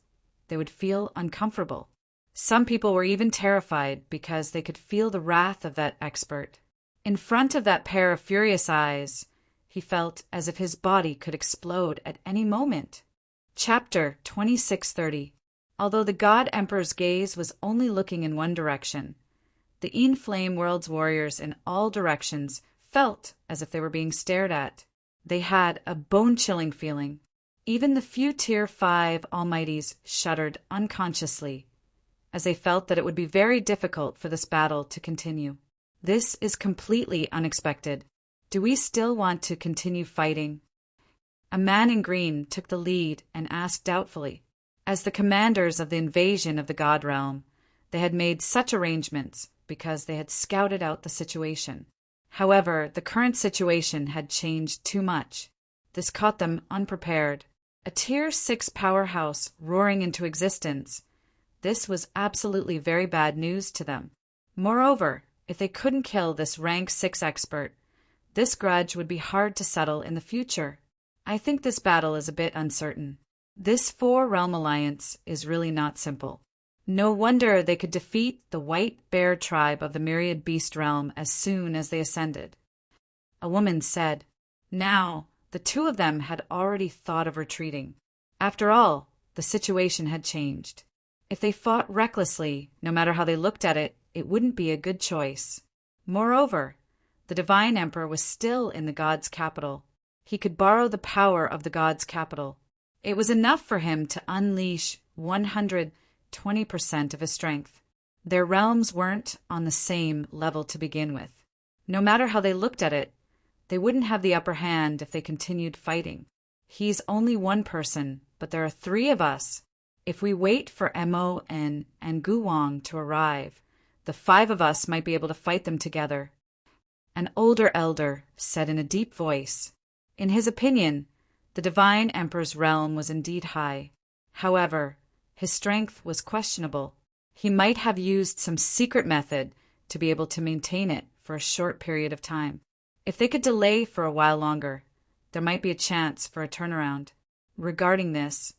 S1: they would feel uncomfortable. Some people were even terrified because they could feel the wrath of that expert. In front of that pair of furious eyes, he felt as if his body could explode at any moment. Chapter 2630. Although the God Emperor's gaze was only looking in one direction, the Inflame World's warriors in all directions felt as if they were being stared at. They had a bone-chilling feeling. Even the few Tier 5 almighties shuddered unconsciously, as they felt that it would be very difficult for this battle to continue. This is completely unexpected. Do we still want to continue fighting? A man in green took the lead and asked doubtfully. As the commanders of the invasion of the God Realm, they had made such arrangements because they had scouted out the situation. However, the current situation had changed too much. This caught them unprepared. A Tier 6 powerhouse roaring into existence. This was absolutely very bad news to them. Moreover, if they couldn't kill this rank 6 expert, this grudge would be hard to settle in the future. I think this battle is a bit uncertain. This 4-realm alliance is really not simple. No wonder they could defeat the White Bear tribe of the Myriad Beast realm as soon as they ascended. A woman said. Now, the two of them had already thought of retreating. After all, the situation had changed. If they fought recklessly, no matter how they looked at it, it wouldn't be a good choice. Moreover, the Divine Emperor was still in the god's capital. He could borrow the power of the god's capital. It was enough for him to unleash 120% of his strength. Their realms weren't on the same level to begin with. No matter how they looked at it, they wouldn't have the upper hand if they continued fighting. He's only one person, but there are three of us. If we wait for Mo and Guwang to arrive, the five of us might be able to fight them together. An older elder said in a deep voice. In his opinion, the Divine Emperor's realm was indeed high. However, his strength was questionable. He might have used some secret method to be able to maintain it for a short period of time. If they could delay for a while longer, there might be a chance for a turnaround. Regarding this,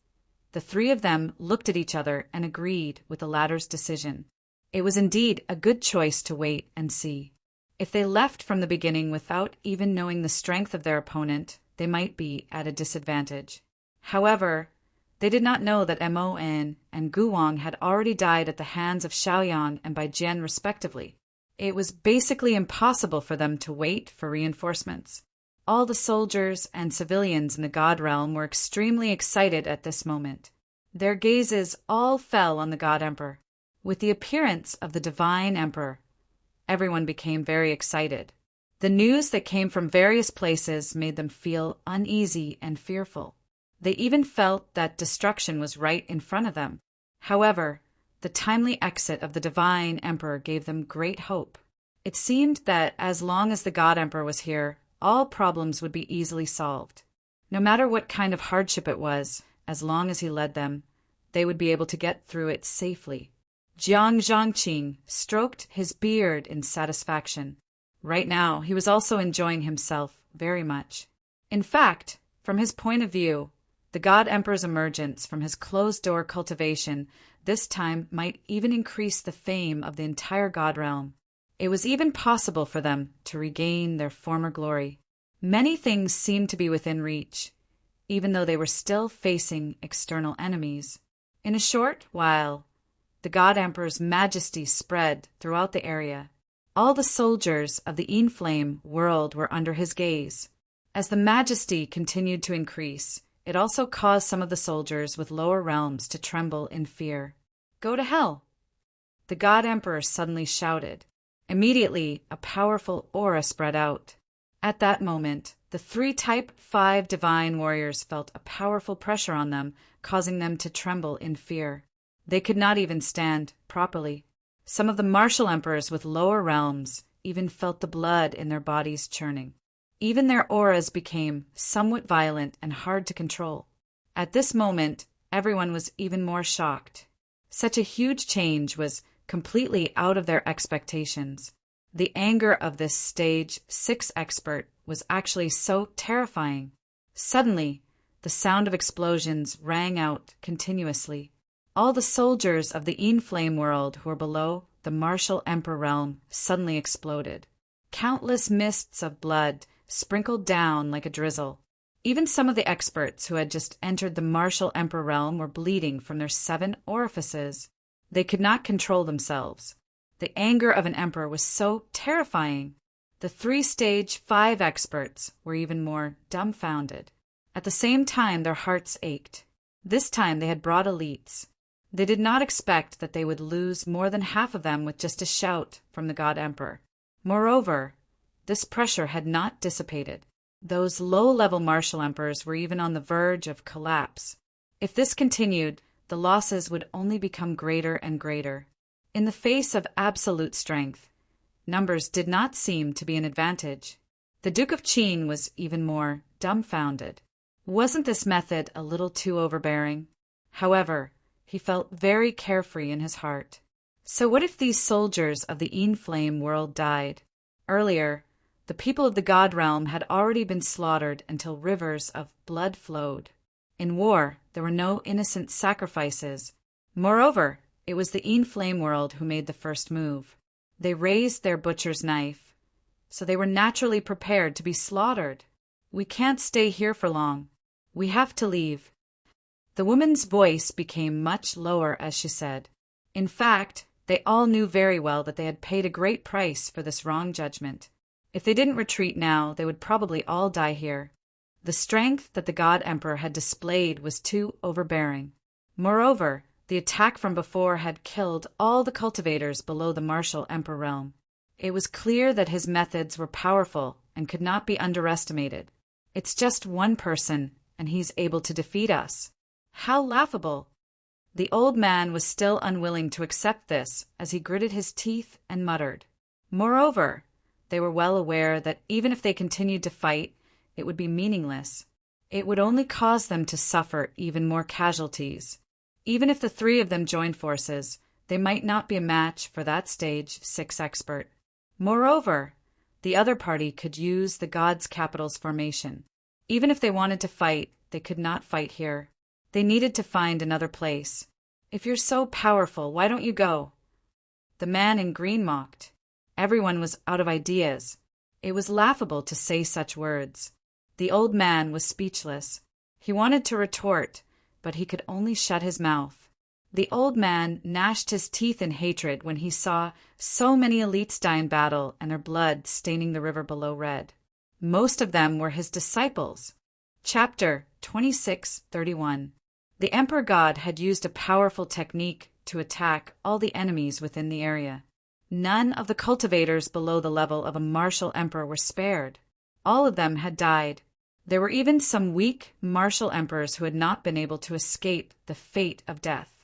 S1: the three of them looked at each other and agreed with the latter's decision. It was indeed a good choice to wait and see. If they left from the beginning without even knowing the strength of their opponent, they might be at a disadvantage. However, they did not know that Mon and Guwang had already died at the hands of Xiaoyang and Bai Jian respectively. It was basically impossible for them to wait for reinforcements. All the soldiers and civilians in the God realm were extremely excited at this moment. Their gazes all fell on the God Emperor. With the appearance of the Divine Emperor, everyone became very excited. The news that came from various places made them feel uneasy and fearful. They even felt that destruction was right in front of them. However, the timely exit of the Divine Emperor gave them great hope. It seemed that as long as the God Emperor was here, all problems would be easily solved. No matter what kind of hardship it was, as long as he led them, they would be able to get through it safely. Jiang Zhangqing stroked his beard in satisfaction. Right now, he was also enjoying himself very much. In fact, from his point of view, the God Emperor's emergence from his closed-door cultivation this time might even increase the fame of the entire God realm. It was even possible for them to regain their former glory. Many things seemed to be within reach, even though they were still facing external enemies. In a short while, the God Emperor's majesty spread throughout the area. All the soldiers of the Inflame world were under his gaze. As the majesty continued to increase, it also caused some of the soldiers with lower realms to tremble in fear. "Go to hell!" The God Emperor suddenly shouted. Immediately, a powerful aura spread out. At that moment, the three Type 5 divine warriors felt a powerful pressure on them, causing them to tremble in fear. They could not even stand properly. Some of the martial emperors with lower realms even felt the blood in their bodies churning. Even their auras became somewhat violent and hard to control. At this moment, everyone was even more shocked. Such a huge change was completely out of their expectations. The anger of this Stage 6 expert was actually so terrifying. Suddenly, the sound of explosions rang out continuously. All the soldiers of the Inflame world who were below the Martial Emperor realm suddenly exploded. Countless mists of blood sprinkled down like a drizzle. Even some of the experts who had just entered the Martial Emperor realm were bleeding from their 7 orifices. They could not control themselves. The anger of an emperor was so terrifying. The 3 Stage 5 experts were even more dumbfounded. At the same time, their hearts ached. This time they had brought elites. They did not expect that they would lose more than half of them with just a shout from the God Emperor. Moreover, this pressure had not dissipated. Those low-level martial emperors were even on the verge of collapse. If this continued, the losses would only become greater and greater. In the face of absolute strength, numbers did not seem to be an advantage. The Duke of Qin was even more dumbfounded. Wasn't this method a little too overbearing? However, he felt very carefree in his heart. So what if these soldiers of the Inflame world died? Earlier, the people of the God realm had already been slaughtered until rivers of blood flowed. In war, there were no innocent sacrifices. Moreover, it was the Inflame world who made the first move. They raised their butcher's knife, so they were naturally prepared to be slaughtered. "We can't stay here for long. We have to leave." The woman's voice became much lower as she said, "In fact, they all knew very well that they had paid a great price for this wrong judgment. If they didn't retreat now, they would probably all die here." The strength that the God Emperor had displayed was too overbearing. Moreover, the attack from before had killed all the cultivators below the martial Emperor realm. It was clear that his methods were powerful and could not be underestimated. "It's just one person, and he's able to defeat us. How laughable!" The old man was still unwilling to accept this as he gritted his teeth and muttered. Moreover, they were well aware that even if they continued to fight, it would be meaningless. It would only cause them to suffer even more casualties. Even if the three of them joined forces, they might not be a match for that stage 6 expert. Moreover, the other party could use the God's capital's formation. Even if they wanted to fight, they could not fight here. They needed to find another place. "If you're so powerful, why don't you go?" The man in green mocked. Everyone was out of ideas. It was laughable to say such words. The old man was speechless. He wanted to retort, but he could only shut his mouth. The old man gnashed his teeth in hatred when he saw so many elites die in battle and their blood staining the river below red. Most of them were his disciples. Chapter 26:31. The Emperor God had used a powerful technique to attack all the enemies within the area. None of the cultivators below the level of a martial emperor were spared. All of them had died. There were even some weak martial emperors who had not been able to escape the fate of death.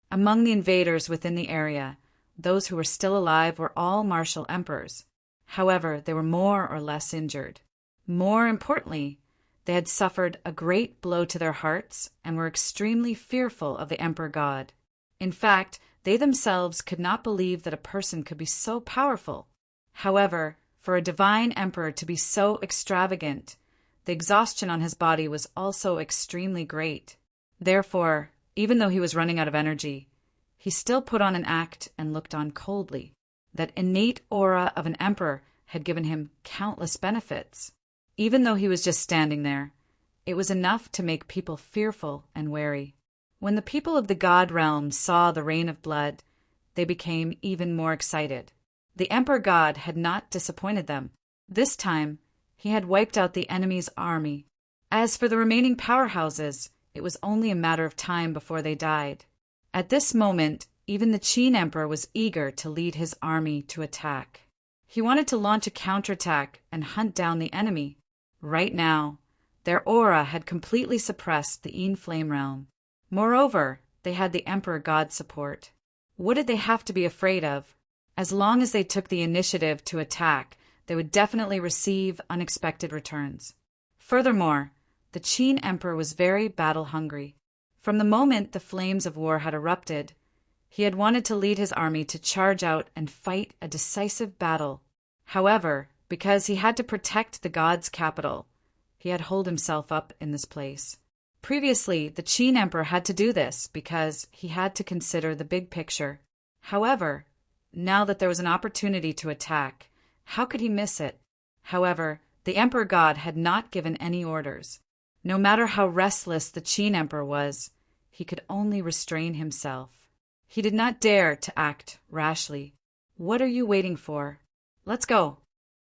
S1: Among the invaders within the area, those who were still alive were all martial emperors. However, they were more or less injured. More importantly, they had suffered a great blow to their hearts and were extremely fearful of the Emperor God. In fact, they themselves could not believe that a person could be so powerful. However, for a divine emperor to be so extravagant, the exhaustion on his body was also extremely great. Therefore, even though he was running out of energy, he still put on an act and looked on coldly. That innate aura of an emperor had given him countless benefits. Even though he was just standing there, it was enough to make people fearful and wary. When the people of the God realm saw the rain of blood, they became even more excited. The Emperor God had not disappointed them. This time, he had wiped out the enemy's army. As for the remaining powerhouses, it was only a matter of time before they died. At this moment, even the Qin Emperor was eager to lead his army to attack. He wanted to launch a counterattack and hunt down the enemy. Right now, their aura had completely suppressed the Yin Flame realm. Moreover, they had the Emperor God's support. What did they have to be afraid of? As long as they took the initiative to attack, they would definitely receive unexpected returns. Furthermore, the Qin Emperor was very battle-hungry. From the moment the flames of war had erupted, he had wanted to lead his army to charge out and fight a decisive battle. However, because he had to protect the God's capital, he had holed himself up in this place. Previously, the Qin Emperor had to do this because he had to consider the big picture. However, now that there was an opportunity to attack, how could he miss it? However, the Emperor God had not given any orders. No matter how restless the Qin Emperor was, he could only restrain himself. He did not dare to act rashly. "What are you waiting for? Let's go."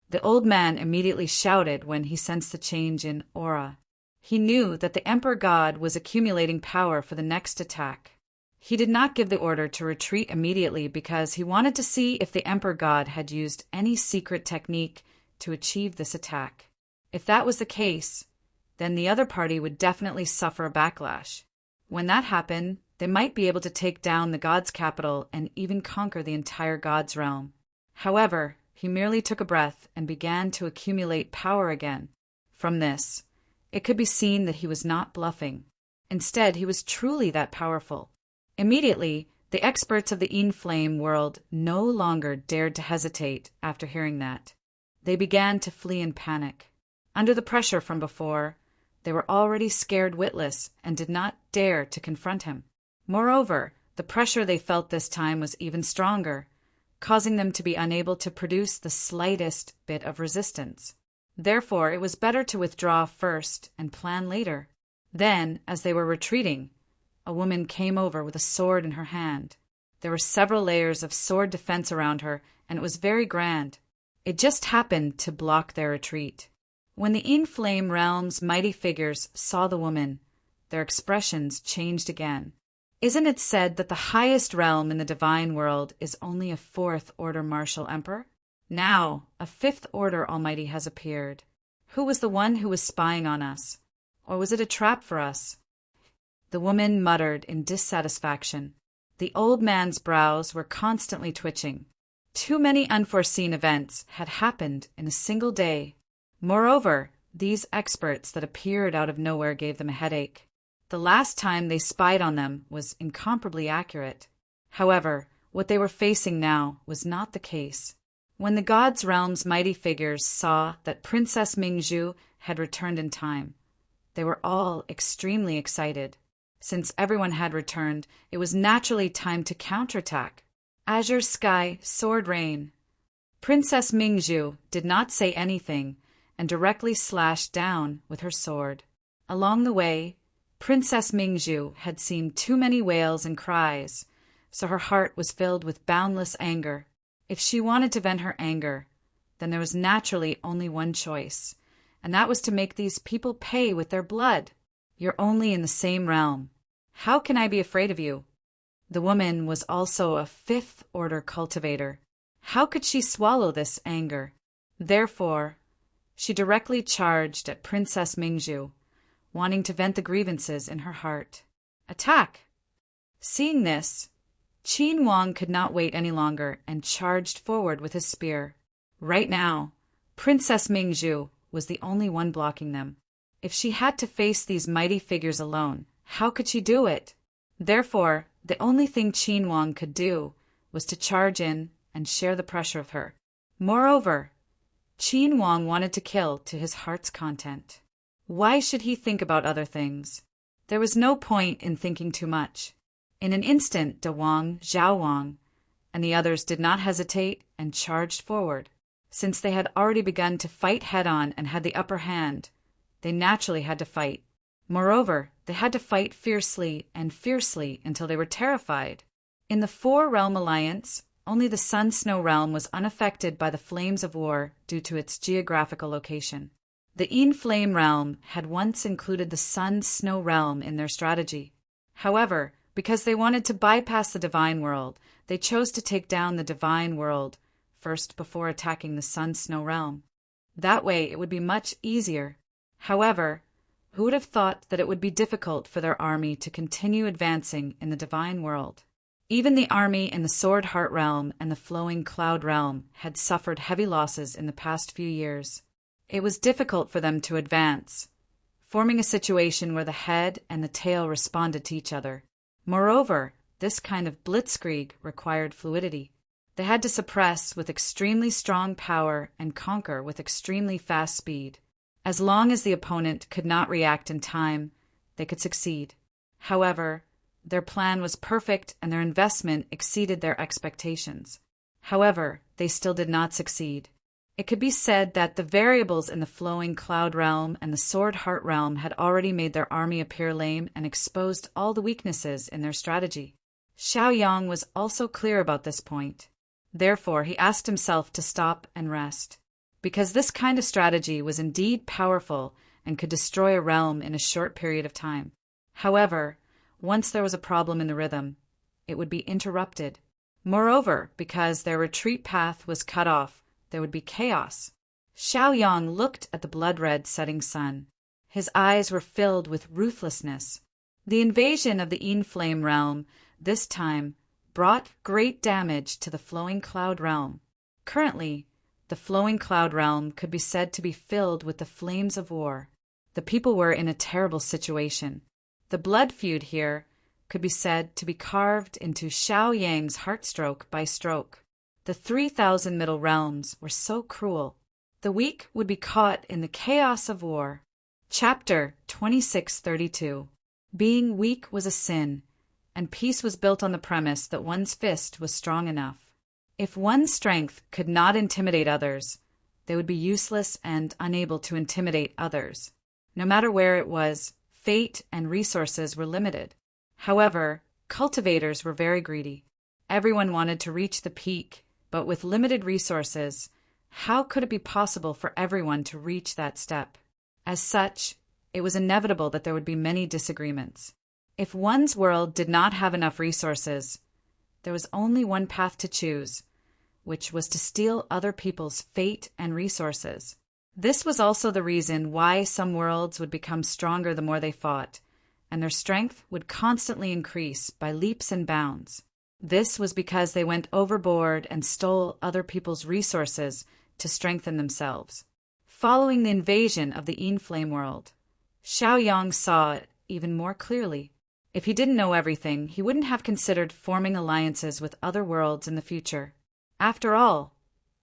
S1: The old man immediately shouted when he sensed the change in aura. He knew that the Emperor God was accumulating power for the next attack. He did not give the order to retreat immediately because he wanted to see if the Emperor God had used any secret technique to achieve this attack. If that was the case, then the other party would definitely suffer a backlash. When that happened, they might be able to take down the God's capital and even conquer the entire God's realm. However, he merely took a breath and began to accumulate power again. From this, it could be seen that he was not bluffing. Instead, he was truly that powerful. Immediately, the experts of the Yin Flame world no longer dared to hesitate after hearing that. They began to flee in panic. Under the pressure from before, they were already scared witless and did not dare to confront him. Moreover, the pressure they felt this time was even stronger, causing them to be unable to produce the slightest bit of resistance. Therefore, it was better to withdraw first and plan later. Then, as they were retreating, a woman came over with a sword in her hand. There were several layers of sword defense around her, and it was very grand. It just happened to block their retreat. When the in-flame realm's mighty figures saw the woman, their expressions changed again. Isn't it said that the highest realm in the divine world is only a fourth-order martial emperor? Now, a fifth-order almighty has appeared. Who was the one who was spying on us? Or was it a trap for us? The woman muttered in dissatisfaction. The old man's brows were constantly twitching. Too many unforeseen events had happened in a single day. Moreover, these experts that appeared out of nowhere gave them a headache. The last time they spied on them was incomparably accurate. However, what they were facing now was not the case. When the God's realm's mighty figures saw that Princess Mingzhu had returned in time, they were all extremely excited. Since everyone had returned, it was naturally time to counterattack. Azure sky, sword rain. Princess Mingzhu did not say anything and directly slashed down with her sword. Along the way, Princess Mingzhu had seen too many wails and cries, so her heart was filled with boundless anger. If she wanted to vent her anger, then there was naturally only one choice, and that was to make these people pay with their blood. You're only in the same realm. How can I be afraid of you? The woman was also a fifth-order cultivator. How could she swallow this anger? Therefore, she directly charged at Princess Mingzhu, wanting to vent the grievances in her heart. Attack! Seeing this, Qin Wang could not wait any longer and charged forward with his spear. Right now, Princess Mingzhu was the only one blocking them. If she had to face these mighty figures alone, how could she do it? Therefore, the only thing Qin Wang could do was to charge in and share the pressure of her. Moreover, Qin Wang wanted to kill to his heart's content. Why should he think about other things? There was no point in thinking too much. In an instant, De Wang, Zhao Wang, and the others did not hesitate and charged forward. Since they had already begun to fight head-on and had the upper hand, they naturally had to fight. Moreover, they had to fight fiercely and fiercely until they were terrified. In the four-realm alliance, only the Sun-Snow realm was unaffected by the flames of war due to its geographical location. The In-Flame realm had once included the Sun-Snow realm in their strategy. However, because they wanted to bypass the divine world, they chose to take down the divine world first before attacking the Sun-Snow realm. That way it would be much easier. However, who would have thought that it would be difficult for their army to continue advancing in the divine world? Even the army in the Sword Heart realm and the Flowing Cloud realm had suffered heavy losses in the past few years. It was difficult for them to advance, forming a situation where the head and the tail responded to each other. Moreover, this kind of blitzkrieg required fluidity. They had to suppress with extremely strong power and conquer with extremely fast speed. As long as the opponent could not react in time, they could succeed. However, their plan was perfect and their investment exceeded their expectations. However, they still did not succeed. It could be said that the variables in the Flowing Cloud realm and the Sword Heart realm had already made their army appear lame and exposed all the weaknesses in their strategy. Xiao Yang was also clear about this point. Therefore, he asked himself to stop and rest. Because this kind of strategy was indeed powerful and could destroy a realm in a short period of time. However, once there was a problem in the rhythm, it would be interrupted. Moreover, because their retreat path was cut off, there would be chaos. Xiao Yang looked at the blood-red setting sun. His eyes were filled with ruthlessness. The invasion of the In-Flame realm, this time, brought great damage to the Flowing Cloud realm. Currently, the Flowing Cloud realm could be said to be filled with the flames of war. The people were in a terrible situation. The blood feud here could be said to be carved into Xiao Yang's heart stroke by stroke. The 3,000 middle realms were so cruel. The weak would be caught in the chaos of war. Chapter 2632. Being weak was a sin, and peace was built on the premise that one's fist was strong enough. If one's strength could not intimidate others, they would be useless and unable to intimidate others. No matter where it was, fate and resources were limited. However, cultivators were very greedy. Everyone wanted to reach the peak, but with limited resources, how could it be possible for everyone to reach that step? As such, it was inevitable that there would be many disagreements. If one's world did not have enough resources, there was only one path to choose, which was to steal other people's fate and resources. This was also the reason why some worlds would become stronger the more they fought, and their strength would constantly increase by leaps and bounds. This was because they went overboard and stole other people's resources to strengthen themselves. Following the invasion of the Flame world, Xiaoyang saw it even more clearly. If he didn't know everything, he wouldn't have considered forming alliances with other worlds in the future. After all,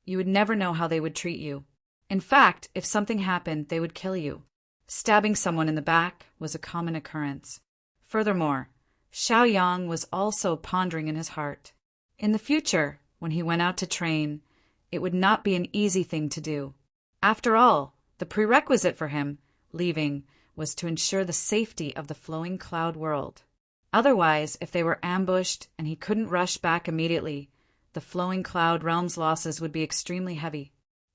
S1: you would never know how they would treat you. In fact, if something happened, they would kill you. Stabbing someone in the back was a common occurrence. Furthermore, Xiaoyang was also pondering in his heart. In the future, when he went out to train, it would not be an easy thing to do. After all, the prerequisite for him leaving was to ensure the safety of the flowing cloud world. Otherwise, if they were ambushed and he couldn't rush back immediately, the flowing cloud realm's losses would be extremely heavy.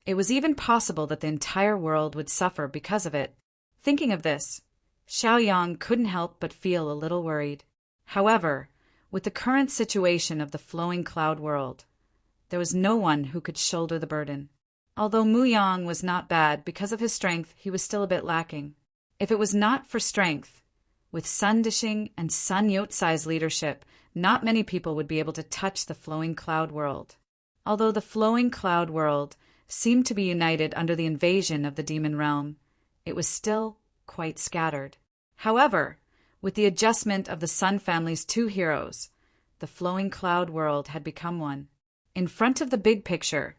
S1: It was even possible that the entire world would suffer because of it. Thinking of this, Xiaoyang couldn't help but feel a little worried. However, with the current situation of the flowing cloud world, there was no one who could shoulder the burden. Although Mu Yang was not bad, because of his strength, he was still a bit lacking. If it was not for strength, with Sun Dishing and Sun Yotsai's leadership, not many people would be able to touch the flowing cloud world. Although the flowing cloud world seemed to be united under the invasion of the demon realm, it was still quite scattered. However, with the adjustment of the Sun family's two heroes, the flowing cloud world had become one. In front of the big picture,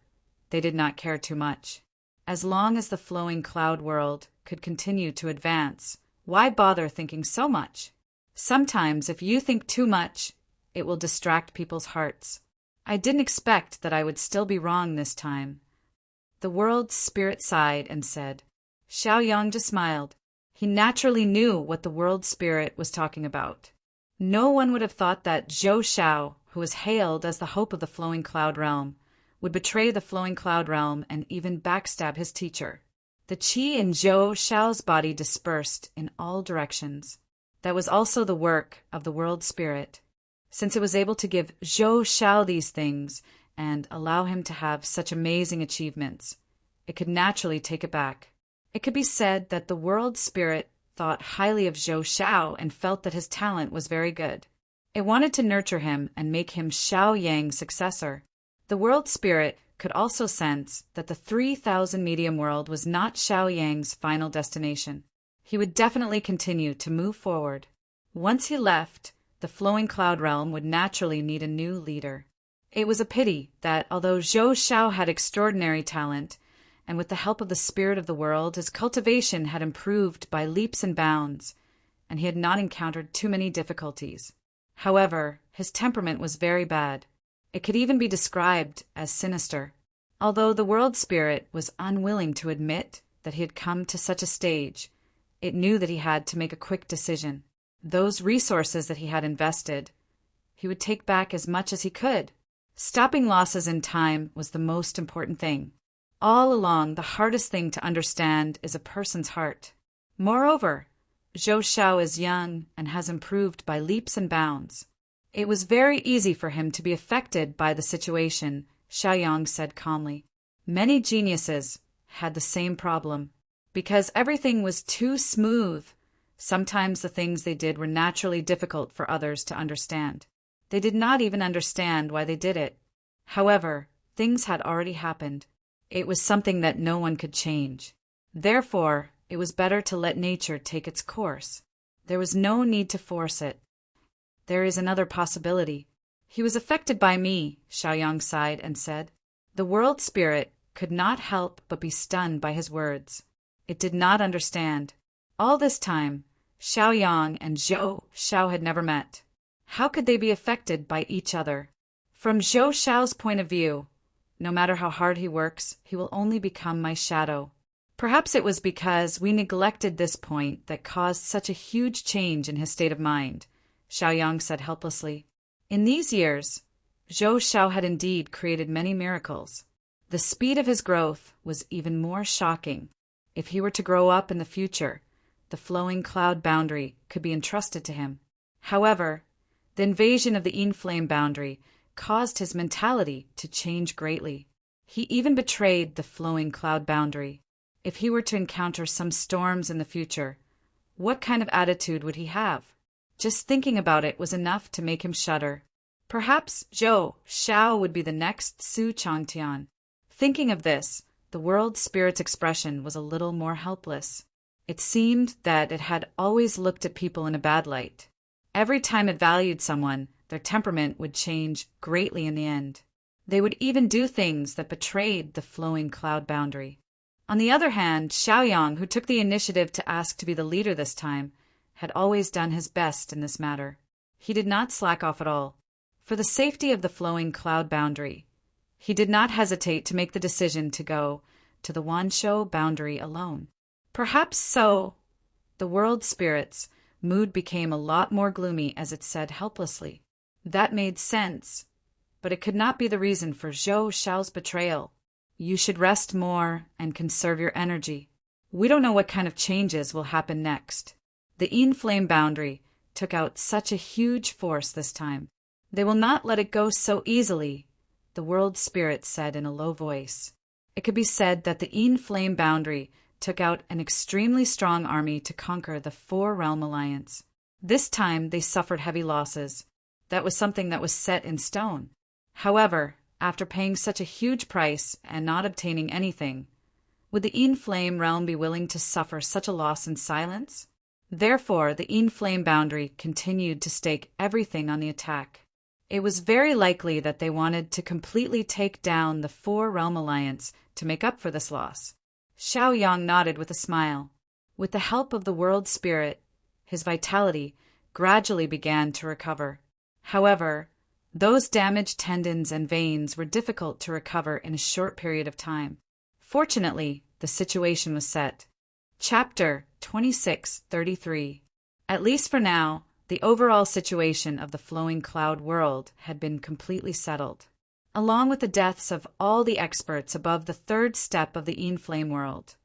S1: they did not care too much. As long as the flowing cloud world could continue to advance, why bother thinking so much? Sometimes, if you think too much, it will distract people's hearts. I didn't expect that I would still be wrong this time. The world's spirit sighed and said. Xiaoyang just smiled. He naturally knew what the world spirit was talking about. No one would have thought that Zhou Xiao, who was hailed as the hope of the flowing cloud realm, would betray the flowing cloud realm and even backstab his teacher. The qi in Zhou Xiao's body dispersed in all directions. That was also the work of the world spirit. Since it was able to give Zhou Xiao these things and allow him to have such amazing achievements, it could naturally take it back. It could be said that the world spirit thought highly of Zhou Xiao and felt that his talent was very good. It wanted to nurture him and make him Xiaoyang's successor. The world spirit could also sense that the 3,000 medium world was not Xiaoyang's final destination. He would definitely continue to move forward. Once he left, the flowing cloud realm would naturally need a new leader. It was a pity that, although Zhou Xiao had extraordinary talent, and with the help of the spirit of the world, his cultivation had improved by leaps and bounds, and he had not encountered too many difficulties. However, his temperament was very bad. It could even be described as sinister. Although the world spirit was unwilling to admit that he had come to such a stage, it knew that he had to make a quick decision. Those resources that he had invested, he would take back as much as he could. Stopping losses in time was the most important thing. All along, the hardest thing to understand is a person's heart. Moreover, Zhou Xiao is young and has improved by leaps and bounds. It was very easy for him to be affected by the situation, Xiaoyang said calmly. Many geniuses had the same problem. Because everything was too smooth, sometimes the things they did were naturally difficult for others to understand. They did not even understand why they did it. However, things had already happened. It was something that no one could change. Therefore, it was better to let nature take its course. There was no need to force it. There is another possibility. He was affected by me, Xiaoyang sighed and said. The world spirit could not help but be stunned by his words. It did not understand. All this time, Xiaoyang and Zhou Xiao had never met. How could they be affected by each other? From Zhou Xiao's point of view, no matter how hard he works, he will only become my shadow. Perhaps it was because we neglected this point that caused such a huge change in his state of mind, Xiaoyang said helplessly. In these years, Zhou Xiao had indeed created many miracles. The speed of his growth was even more shocking. If he were to grow up in the future, the flowing cloud boundary could be entrusted to him. However, the invasion of the Yin Flame boundary caused his mentality to change greatly. He even betrayed the flowing cloud boundary. If he were to encounter some storms in the future, what kind of attitude would he have? Just thinking about it was enough to make him shudder. Perhaps Zhou Xiao would be the next Su Changtian. Thinking of this, the world spirit's expression was a little more helpless. It seemed that it had always looked at people in a bad light. Every time it valued someone, their temperament would change greatly in the end. They would even do things that betrayed the flowing cloud boundary. On the other hand, Xiaoyang, who took the initiative to ask to be the leader this time, had always done his best in this matter. He did not slack off at all. For the safety of the flowing cloud boundary, he did not hesitate to make the decision to go to the Wanshou boundary alone. Perhaps so. The world spirit's mood became a lot more gloomy as it said helplessly. That made sense, but it could not be the reason for Zhou Xiao's betrayal. You should rest more and conserve your energy. We don't know what kind of changes will happen next. The Yin Flame boundary took out such a huge force this time. They will not let it go so easily, the world spirit said in a low voice. It could be said that the Yin Flame boundary took out an extremely strong army to conquer the Four-Realm Alliance. This time they suffered heavy losses. That was something that was set in stone. However, after paying such a huge price and not obtaining anything, would the Yin Flame realm be willing to suffer such a loss in silence? Therefore, the Yin Flame boundary continued to stake everything on the attack. It was very likely that they wanted to completely take down the Four-Realm Alliance to make up for this loss. Xiaoyang nodded with a smile. With the help of the world spirit, his vitality gradually began to recover. However, those damaged tendons and veins were difficult to recover in a short period of time. Fortunately, the situation was set. Chapter 26:33. At least for now, the overall situation of the flowing cloud world had been completely settled. Along with the deaths of all the experts above the third step of the Yin Flame world,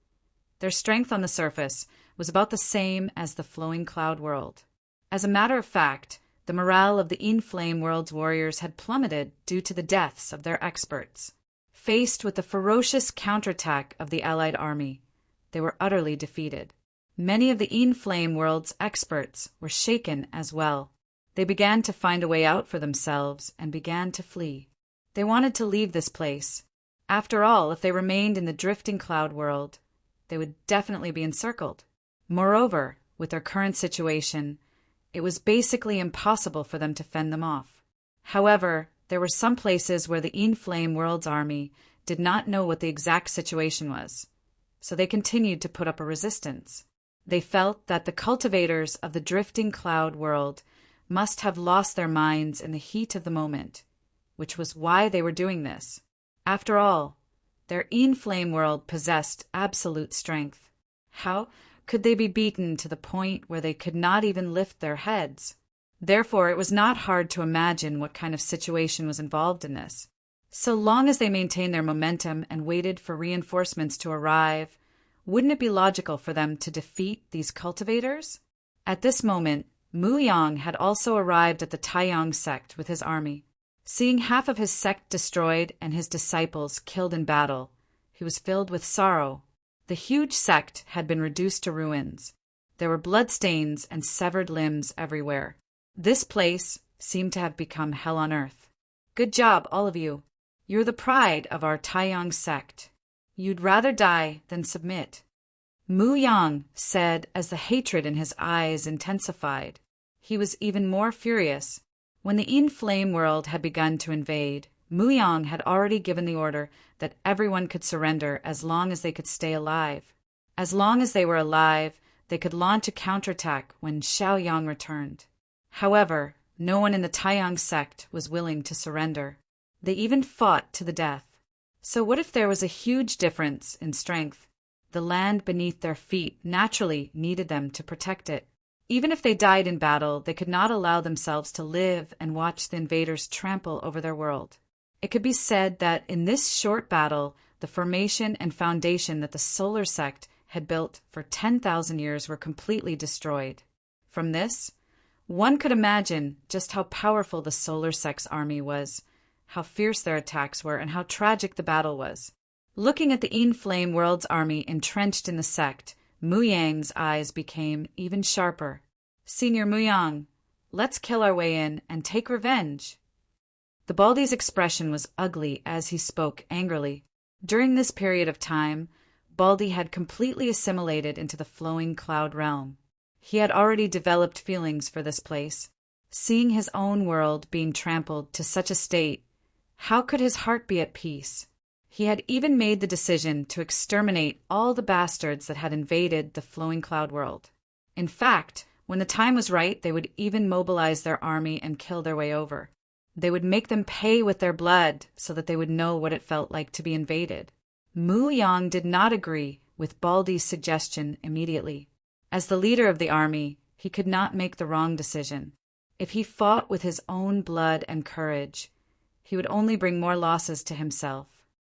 S1: their strength on the surface was about the same as the flowing cloud world. As a matter of fact, the morale of the Yin Flame world's warriors had plummeted due to the deaths of their experts. Faced with the ferocious counterattack of the allied army, they were utterly defeated. Many of the Yin Flame world's experts were shaken as well. They began to find a way out for themselves and began to flee. They wanted to leave this place. After all, if they remained in the drifting cloud world, they would definitely be encircled. Moreover, with their current situation, it was basically impossible for them to fend them off. However, there were some places where the Yin Flame world's army did not know what the exact situation was, so they continued to put up a resistance. They felt that the cultivators of the drifting cloud world must have lost their minds in the heat of the moment, which was why they were doing this. After all, their Yin Flame world possessed absolute strength. How could they be beaten to the point where they could not even lift their heads? Therefore, it was not hard to imagine what kind of situation was involved in this. So long as they maintained their momentum and waited for reinforcements to arrive, wouldn't it be logical for them to defeat these cultivators? At this moment, Mu Yang had also arrived at the Taiyang sect with his army. Seeing half of his sect destroyed and his disciples killed in battle, he was filled with sorrow. The huge sect had been reduced to ruins. There were bloodstains and severed limbs everywhere. This place seemed to have become hell on earth. Good job, all of you. You're the pride of our Taiyang sect. You'd rather die than submit. Mu Yang said as the hatred in his eyes intensified. He was even more furious. When the Yin Flame world had begun to invade, Mu Yang had already given the order that everyone could surrender as long as they could stay alive. As long as they were alive, they could launch a counterattack when Xiaoyang returned. However, no one in the Taiyang sect was willing to surrender. They even fought to the death. So what if there was a huge difference in strength? The land beneath their feet naturally needed them to protect it. Even if they died in battle, they could not allow themselves to live and watch the invaders trample over their world. It could be said that in this short battle, the formation and foundation that the solar sect had built for 10,000 years were completely destroyed. From this, one could imagine just how powerful the solar sect's army was, how fierce their attacks were, and how tragic the battle was. Looking at the Inflame World's army entrenched in the sect, Mu Yang's eyes became even sharper. "Senior Mu Yang, let's kill our way in and take revenge." The Baldy's expression was ugly as he spoke angrily. During this period of time, Baldy had completely assimilated into the flowing cloud realm. He had already developed feelings for this place. Seeing his own world being trampled to such a state, how could his heart be at peace? He had even made the decision to exterminate all the bastards that had invaded the flowing cloud world. In fact, when the time was right, they would even mobilize their army and kill their way over. They would make them pay with their blood so that they would know what it felt like to be invaded. Mu Yang did not agree with Baldy's suggestion immediately. As the leader of the army, he could not make the wrong decision. If he fought with his own blood and courage, he would only bring more losses to himself.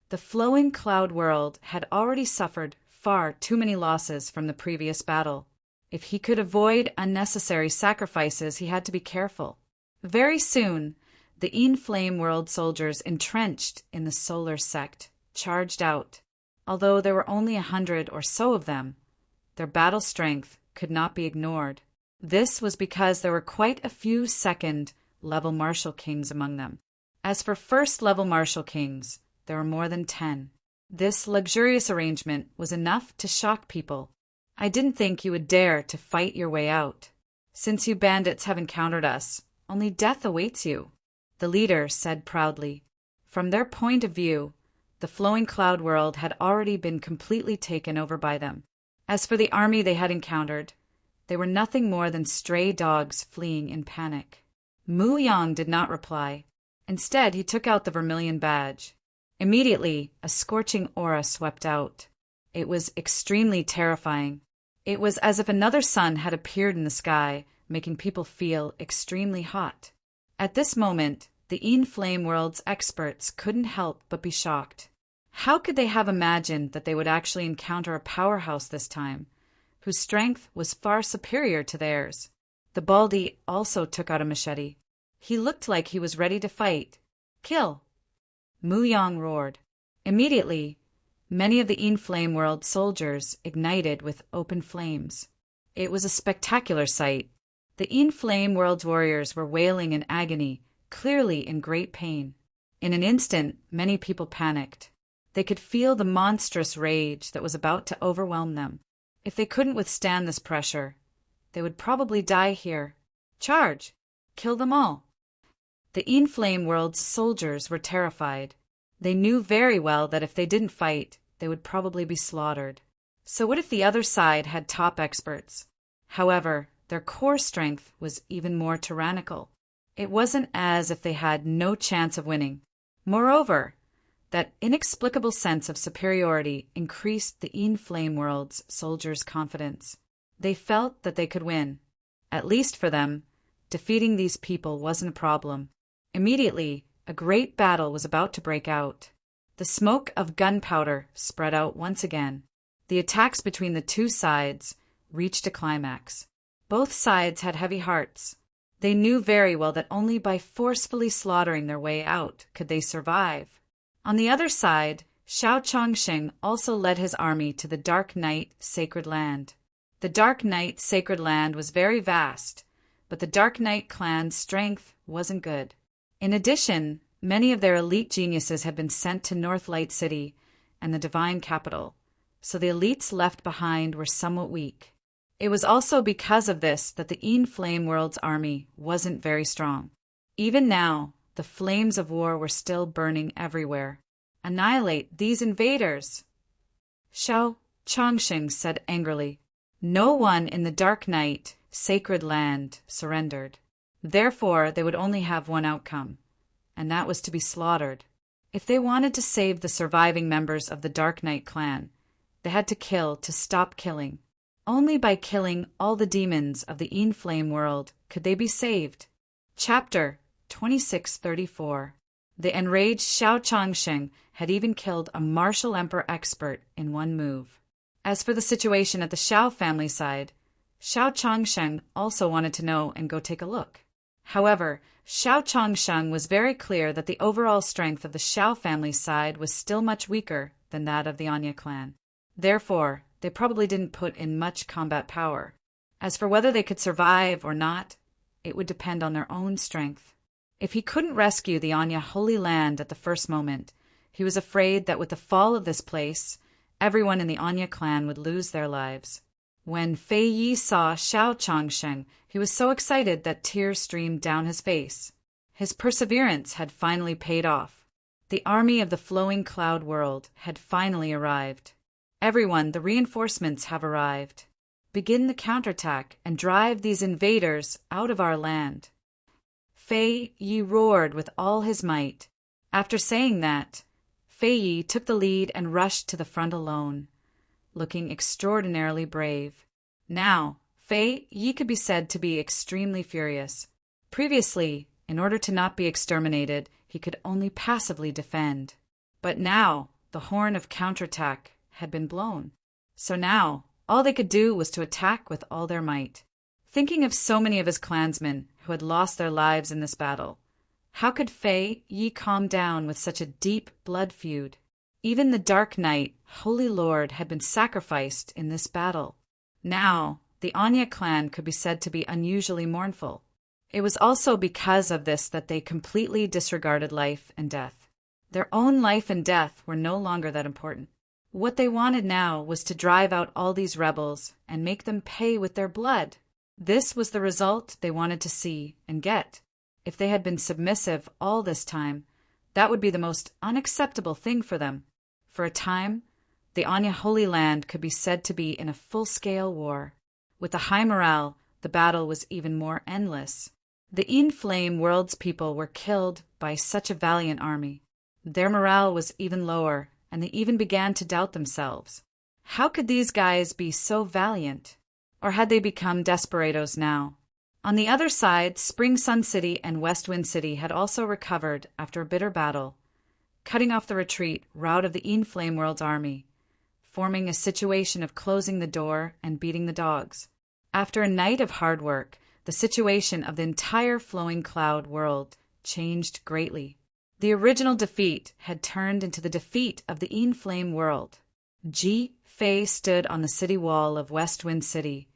S1: The flowing cloud world had already suffered far too many losses from the previous battle. If he could avoid unnecessary sacrifices, he had to be careful. Very soon, the Inflame World soldiers entrenched in the solar sect charged out. Although there were only 100 or so of them, their battle strength could not be ignored. This was because there were quite a few second-level martial kings among them. As for first-level martial kings, there were more than 10. This luxurious arrangement was enough to shock people. "I didn't think you would dare to fight your way out. Since you bandits have encountered us, only death awaits you," the leader said proudly. From their point of view, the flowing cloud world had already been completely taken over by them. As for the army they had encountered, they were nothing more than stray dogs fleeing in panic. Mu Yang did not reply. Instead, he took out the vermilion badge. Immediately, a scorching aura swept out. It was extremely terrifying. It was as if another sun had appeared in the sky, making people feel extremely hot. At this moment, the Inflame World's experts couldn't help but be shocked. How could they have imagined that they would actually encounter a powerhouse this time, whose strength was far superior to theirs? The Baldy also took out a machete. He looked like he was ready to fight. "Kill!" Mu Yang roared. Immediately, many of the Inflame World soldiers ignited with open flames. It was a spectacular sight. The Inflame World's warriors were wailing in agony, clearly in great pain. In an instant, many people panicked. They could feel the monstrous rage that was about to overwhelm them. If they couldn't withstand this pressure, they would probably die here. "Charge! Kill them all!" The Inflame World's soldiers were terrified. They knew very well that if they didn't fight, they would probably be slaughtered. So what if the other side had top experts? However, their core strength was even more tyrannical. It wasn't as if they had no chance of winning. Moreover, that inexplicable sense of superiority increased the Inflame World's soldiers' confidence. They felt that they could win. At least for them, defeating these people wasn't a problem. Immediately, a great battle was about to break out. The smoke of gunpowder spread out once again. The attacks between the two sides reached a climax. Both sides had heavy hearts. They knew very well that only by forcefully slaughtering their way out could they survive. On the other side, Xiao Chongsheng also led his army to the Dark Night Sacred Land. The Dark Night Sacred Land was very vast, but the Dark Knight clan's strength wasn't good. In addition, many of their elite geniuses had been sent to North Light City and the Divine Capital, so the elites left behind were somewhat weak. It was also because of this that the Inflame World's army wasn't very strong. Even now, the flames of war were still burning everywhere. "Annihilate these invaders!" Xiao Chongsheng said angrily. No one in the Dark Night Sacred Land surrendered. Therefore, they would only have one outcome, and that was to be slaughtered. If they wanted to save the surviving members of the Dark Knight clan, they had to kill to stop killing. Only by killing all the demons of the in-flame world could they be saved. Chapter 2634. The enraged Xiao Changsheng had even killed a martial emperor expert in one move. As for the situation at the Xiao family side, Xiao Changsheng also wanted to know and go take a look. However, Xiao Changsheng was very clear that the overall strength of the Xiao family side was still much weaker than that of the Anya clan. Therefore, they probably didn't put in much combat power. As for whether they could survive or not, it would depend on their own strength. If he couldn't rescue the Anya Holy Land at the first moment, he was afraid that with the fall of this place, everyone in the Anya clan would lose their lives. When Fei Yi saw Xiao Changsheng, he was so excited that tears streamed down his face. His perseverance had finally paid off. The army of the flowing cloud world had finally arrived. Everyone, the reinforcements have arrived. Begin the counterattack and drive these invaders out of our land. Fei Yi roared with all his might. After saying that, Fei Yi took the lead and rushed to the front alone, looking extraordinarily brave. Now, Fei Yi could be said to be extremely furious. Previously, in order to not be exterminated, he could only passively defend. But now, the horn of counterattack had been blown. So now, all they could do was to attack with all their might. Thinking of so many of his clansmen who had lost their lives in this battle, how could Fei Yi calm down with such a deep blood feud? Even the Dark Knight, Holy Lord, had been sacrificed in this battle. Now, the Anya clan could be said to be unusually mournful. It was also because of this that they completely disregarded life and death. Their own life and death were no longer that important. What they wanted now was to drive out all these rebels and make them pay with their blood. This was the result they wanted to see and get. If they had been submissive all this time, that would be the most unacceptable thing for them. For a time, the Anya Holy Land could be said to be in a full-scale war. With a high morale, the battle was even more endless. The in-flame world's people were killed by such a valiant army. Their morale was even lower, and they even began to doubt themselves. How could these guys be so valiant? Or had they become desperados now? On the other side, Spring Sun City and West Wind City had also recovered after a bitter battle, cutting off the retreat route of the in-flame world's army, forming a situation of closing the door and beating the dogs. After a night of hard work, the situation of the entire flowing cloud world changed greatly. The original defeat had turned into the defeat of the in-flame world. Ji Fei stood on the city wall of West Wind City,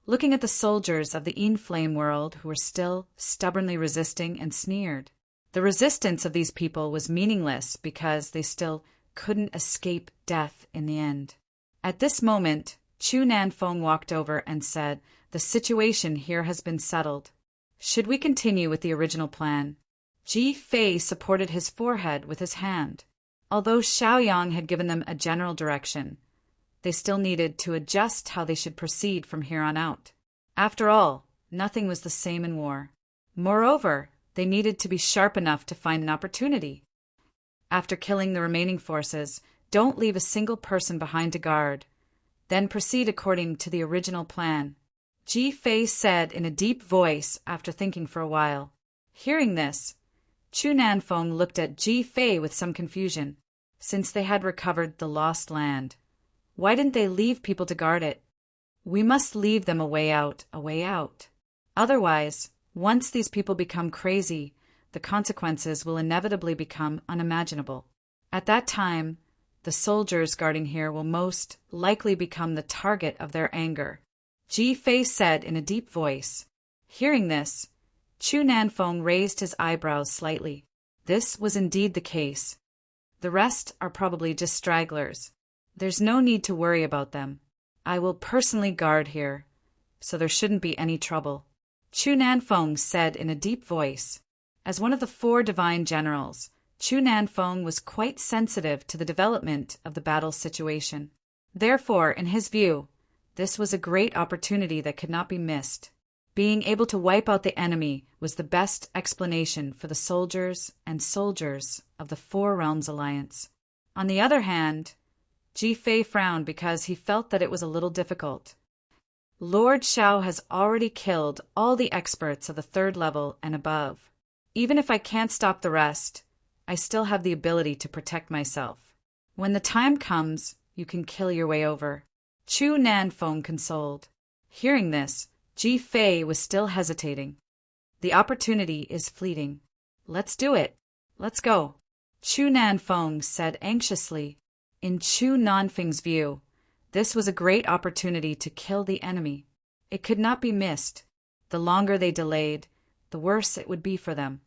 S1: looking at the soldiers of the in-flame world who were still stubbornly resisting, and sneered. The resistance of these people was meaningless because they still couldn't escape death in the end. At this moment, Chu Nanfeng walked over and said, "The situation here has been settled. Should we continue with the original plan?" Ji Fei supported his forehead with his hand. Although Xiaoyang had given them a general direction, they still needed to adjust how they should proceed from here on out. After all, nothing was the same in war. Moreover, they needed to be sharp enough to find an opportunity. After killing the remaining forces, don't leave a single person behind to guard. Then proceed according to the original plan, Ji Fei said in a deep voice after thinking for a while. Hearing this, Chu Nanfeng looked at Ji Fei with some confusion. Since they had recovered the lost land, why didn't they leave people to guard it? We must leave them a way out, a way out. Otherwise, once these people become crazy, the consequences will inevitably become unimaginable. At that time, the soldiers guarding here will most likely become the target of their anger, Ji Fei said in a deep voice. Hearing this, Chu Nanfeng raised his eyebrows slightly. This was indeed the case. The rest are probably just stragglers. There's no need to worry about them. I will personally guard here, so there shouldn't be any trouble, Chu Nanfeng said in a deep voice. As one of the 4 divine generals, Chu Nanfeng was quite sensitive to the development of the battle situation. Therefore, in his view, this was a great opportunity that could not be missed. Being able to wipe out the enemy was the best explanation for the soldiers of the 4 Realms Alliance. On the other hand, Ji Fei frowned because he felt that it was a little difficult. Lord Xiao has already killed all the experts of the 3rd level and above. Even if I can't stop the rest, I still have the ability to protect myself. When the time comes, you can kill your way over. Chu Nanfeng consoled. Hearing this, Ji Fei was still hesitating. The opportunity is fleeting. Let's do it. Let's go. Chu Nanfeng said anxiously. In Chu Nanfeng's view, this was a great opportunity to kill the enemy. It could not be missed. The longer they delayed, the worse it would be for them.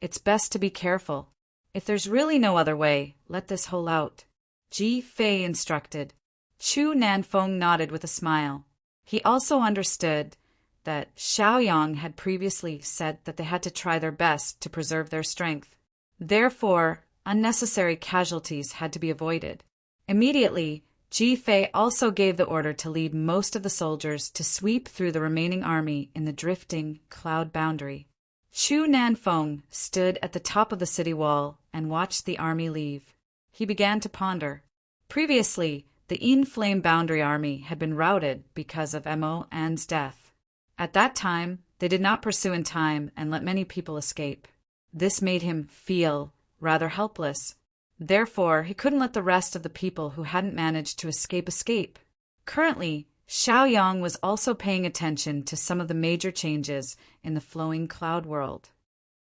S1: It's best to be careful. If there's really no other way, let this hole out. Ji Fei instructed. Chu Nanfeng nodded with a smile. He also understood that Xiaoyang had previously said that they had to try their best to preserve their strength. Therefore, unnecessary casualties had to be avoided. Immediately, Ji Fei also gave the order to lead most of the soldiers to sweep through the remaining army in the drifting cloud boundary. Chu Nanfeng stood at the top of the city wall and watched the army leave. He began to ponder. Previously, the In-Flame Boundary Army had been routed because of Mo An's death. At that time, they did not pursue in time and let many people escape. This made him feel rather helpless. Therefore, he couldn't let the rest of the people who hadn't managed to escape. Currently, Xiaoyang was also paying attention to some of the major changes in the flowing cloud world.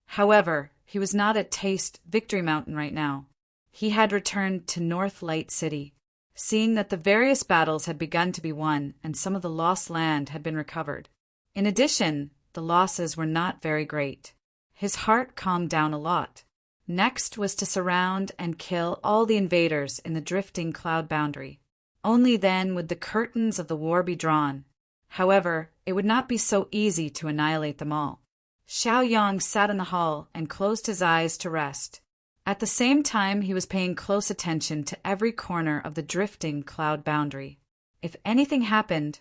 S1: However, he was not at Taste Victory Mountain right now. He had returned to North Light City, seeing that the various battles had begun to be won and some of the lost land had been recovered. In addition, the losses were not very great. His heart calmed down a lot. Next was to surround and kill all the invaders in the drifting cloud boundary. Only then would the curtains of the war be drawn. However, it would not be so easy to annihilate them all. Xiaoyang sat in the hall and closed his eyes to rest. At the same time, he was paying close attention to every corner of the drifting cloud boundary. If anything happened,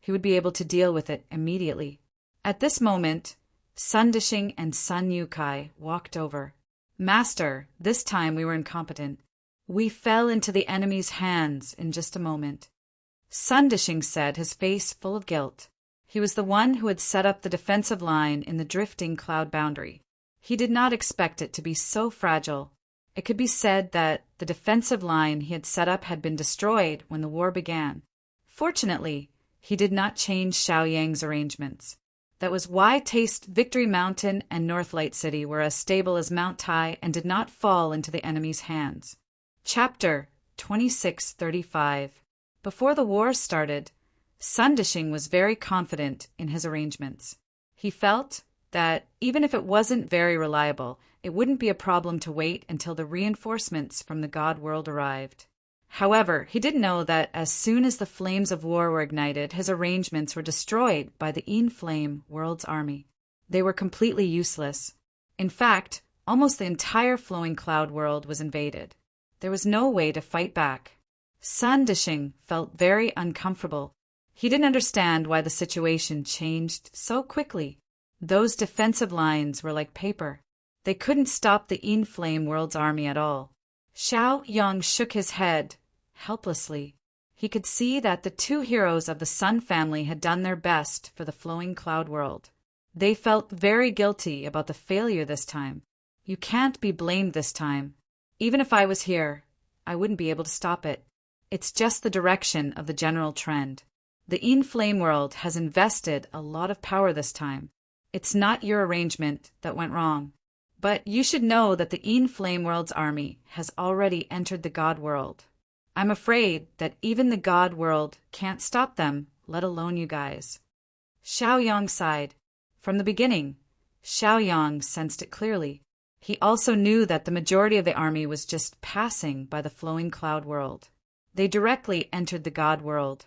S1: he would be able to deal with it immediately. At this moment, Sun Dishing and Sun Yukai walked over. Master, this time we were incompetent. We fell into the enemy's hands in just a moment. Sun Dishing said, his face full of guilt. He was the one who had set up the defensive line in the drifting cloud boundary. He did not expect it to be so fragile. It could be said that the defensive line he had set up had been destroyed when the war began. Fortunately, he did not change Xiaoyang's arrangements. That was why Taste Victory Mountain and North Light City were as stable as Mount Tai and did not fall into the enemy's hands. Chapter 2635. Before the war started, Sun Dishing was very confident in his arrangements. He felt that even if it wasn't very reliable, it wouldn't be a problem to wait until the reinforcements from the God World arrived. However, he didn't know that as soon as the flames of war were ignited, his arrangements were destroyed by the In-Flame World's army. They were completely useless. In fact, almost the entire flowing cloud world was invaded. There was no way to fight back. Sun Dishing felt very uncomfortable. He didn't understand why the situation changed so quickly. Those defensive lines were like paper. They couldn't stop the In-Flame World's army at all. Xiaoyang shook his head helplessly. He could see that the two heroes of the Sun family had done their best for the flowing cloud world. They felt very guilty about the failure this time. You can't be blamed this time. Even if I was here, I wouldn't be able to stop it. It's just the direction of the general trend. The In-Flame World has invested a lot of power this time. It's not your arrangement that went wrong. But you should know that the In-Flame World's army has already entered the God World. I'm afraid that even the God World can't stop them, let alone you guys. Xiaoyang sighed. From the beginning, Xiaoyang sensed it clearly. He also knew that the majority of the army was just passing by the flowing cloud world. They directly entered the God World.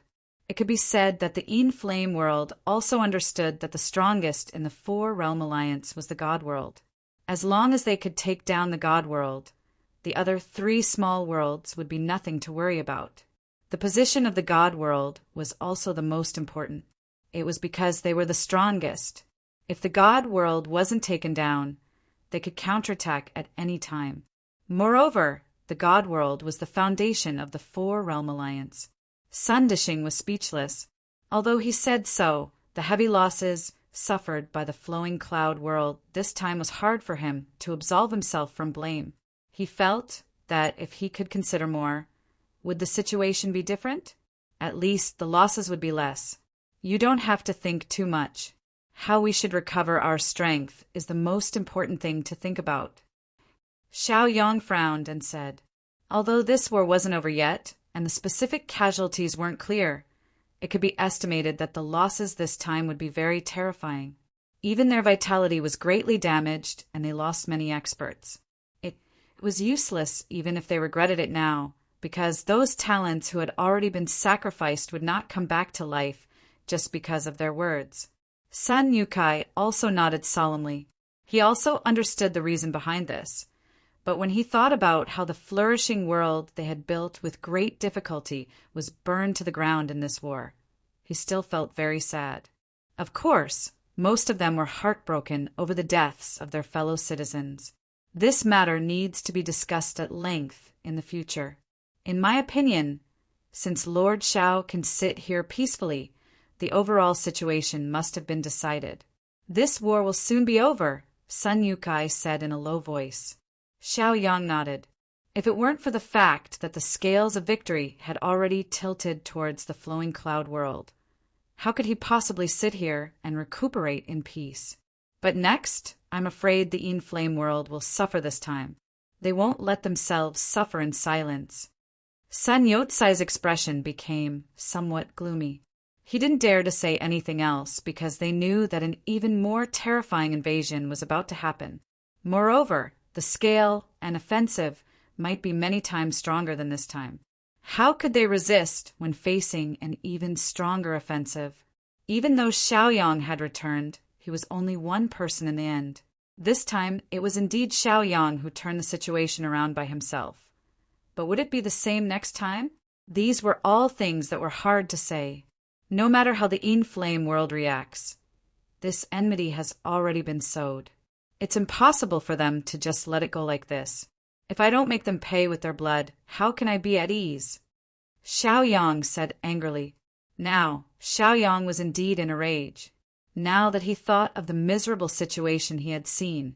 S1: It could be said that the In-Flame World also understood that the strongest in the Four-Realm Alliance was the God World. As long as they could take down the God World, the other three small worlds would be nothing to worry about. The position of the God World was also the most important. It was because they were the strongest. If the God World wasn't taken down, they could counterattack at any time. Moreover, the God World was the foundation of the Four-Realm Alliance. Sun Dishing was speechless. Although he said so, the heavy losses suffered by the flowing cloud world this time was hard for him to absolve himself from blame. He felt that if he could consider more, would the situation be different? At least the losses would be less. You don't have to think too much. How we should recover our strength is the most important thing to think about. Xiao Yang frowned and said, although this war wasn't over yet, and the specific casualties weren't clear, it could be estimated that the losses this time would be very terrifying. Even their vitality was greatly damaged, and they lost many experts. It was useless even if they regretted it now, because those talents who had already been sacrificed would not come back to life just because of their words. Sun Yukai also nodded solemnly. He also understood the reason behind this. But when he thought about how the flourishing world they had built with great difficulty was burned to the ground in this war, he still felt very sad. Of course, most of them were heartbroken over the deaths of their fellow citizens. This matter needs to be discussed at length in the future. In my opinion, since Lord Xiao can sit here peacefully, the overall situation must have been decided. This war will soon be over, Sun Yukai said in a low voice. Xiao Yang nodded. If it weren't for the fact that the scales of victory had already tilted towards the flowing cloud world, how could he possibly sit here and recuperate in peace? But next, I'm afraid the in-flame world will suffer this time. They won't let themselves suffer in silence. Sun Yotsai's expression became somewhat gloomy. He didn't dare to say anything else because they knew that an even more terrifying invasion was about to happen. Moreover, the scale and offensive might be many times stronger than this time. How could they resist when facing an even stronger offensive? Even though Xiaoyang had returned, he was only one person in the end. This time, it was indeed Xiaoyang who turned the situation around by himself. But would it be the same next time? These were all things that were hard to say. No matter how the in-flame world reacts, this enmity has already been sowed. It's impossible for them to just let it go like this. If I don't make them pay with their blood, how can I be at ease? Xiaoyang said angrily. Now, Xiaoyang was indeed in a rage. Now that he thought of the miserable situation he had seen,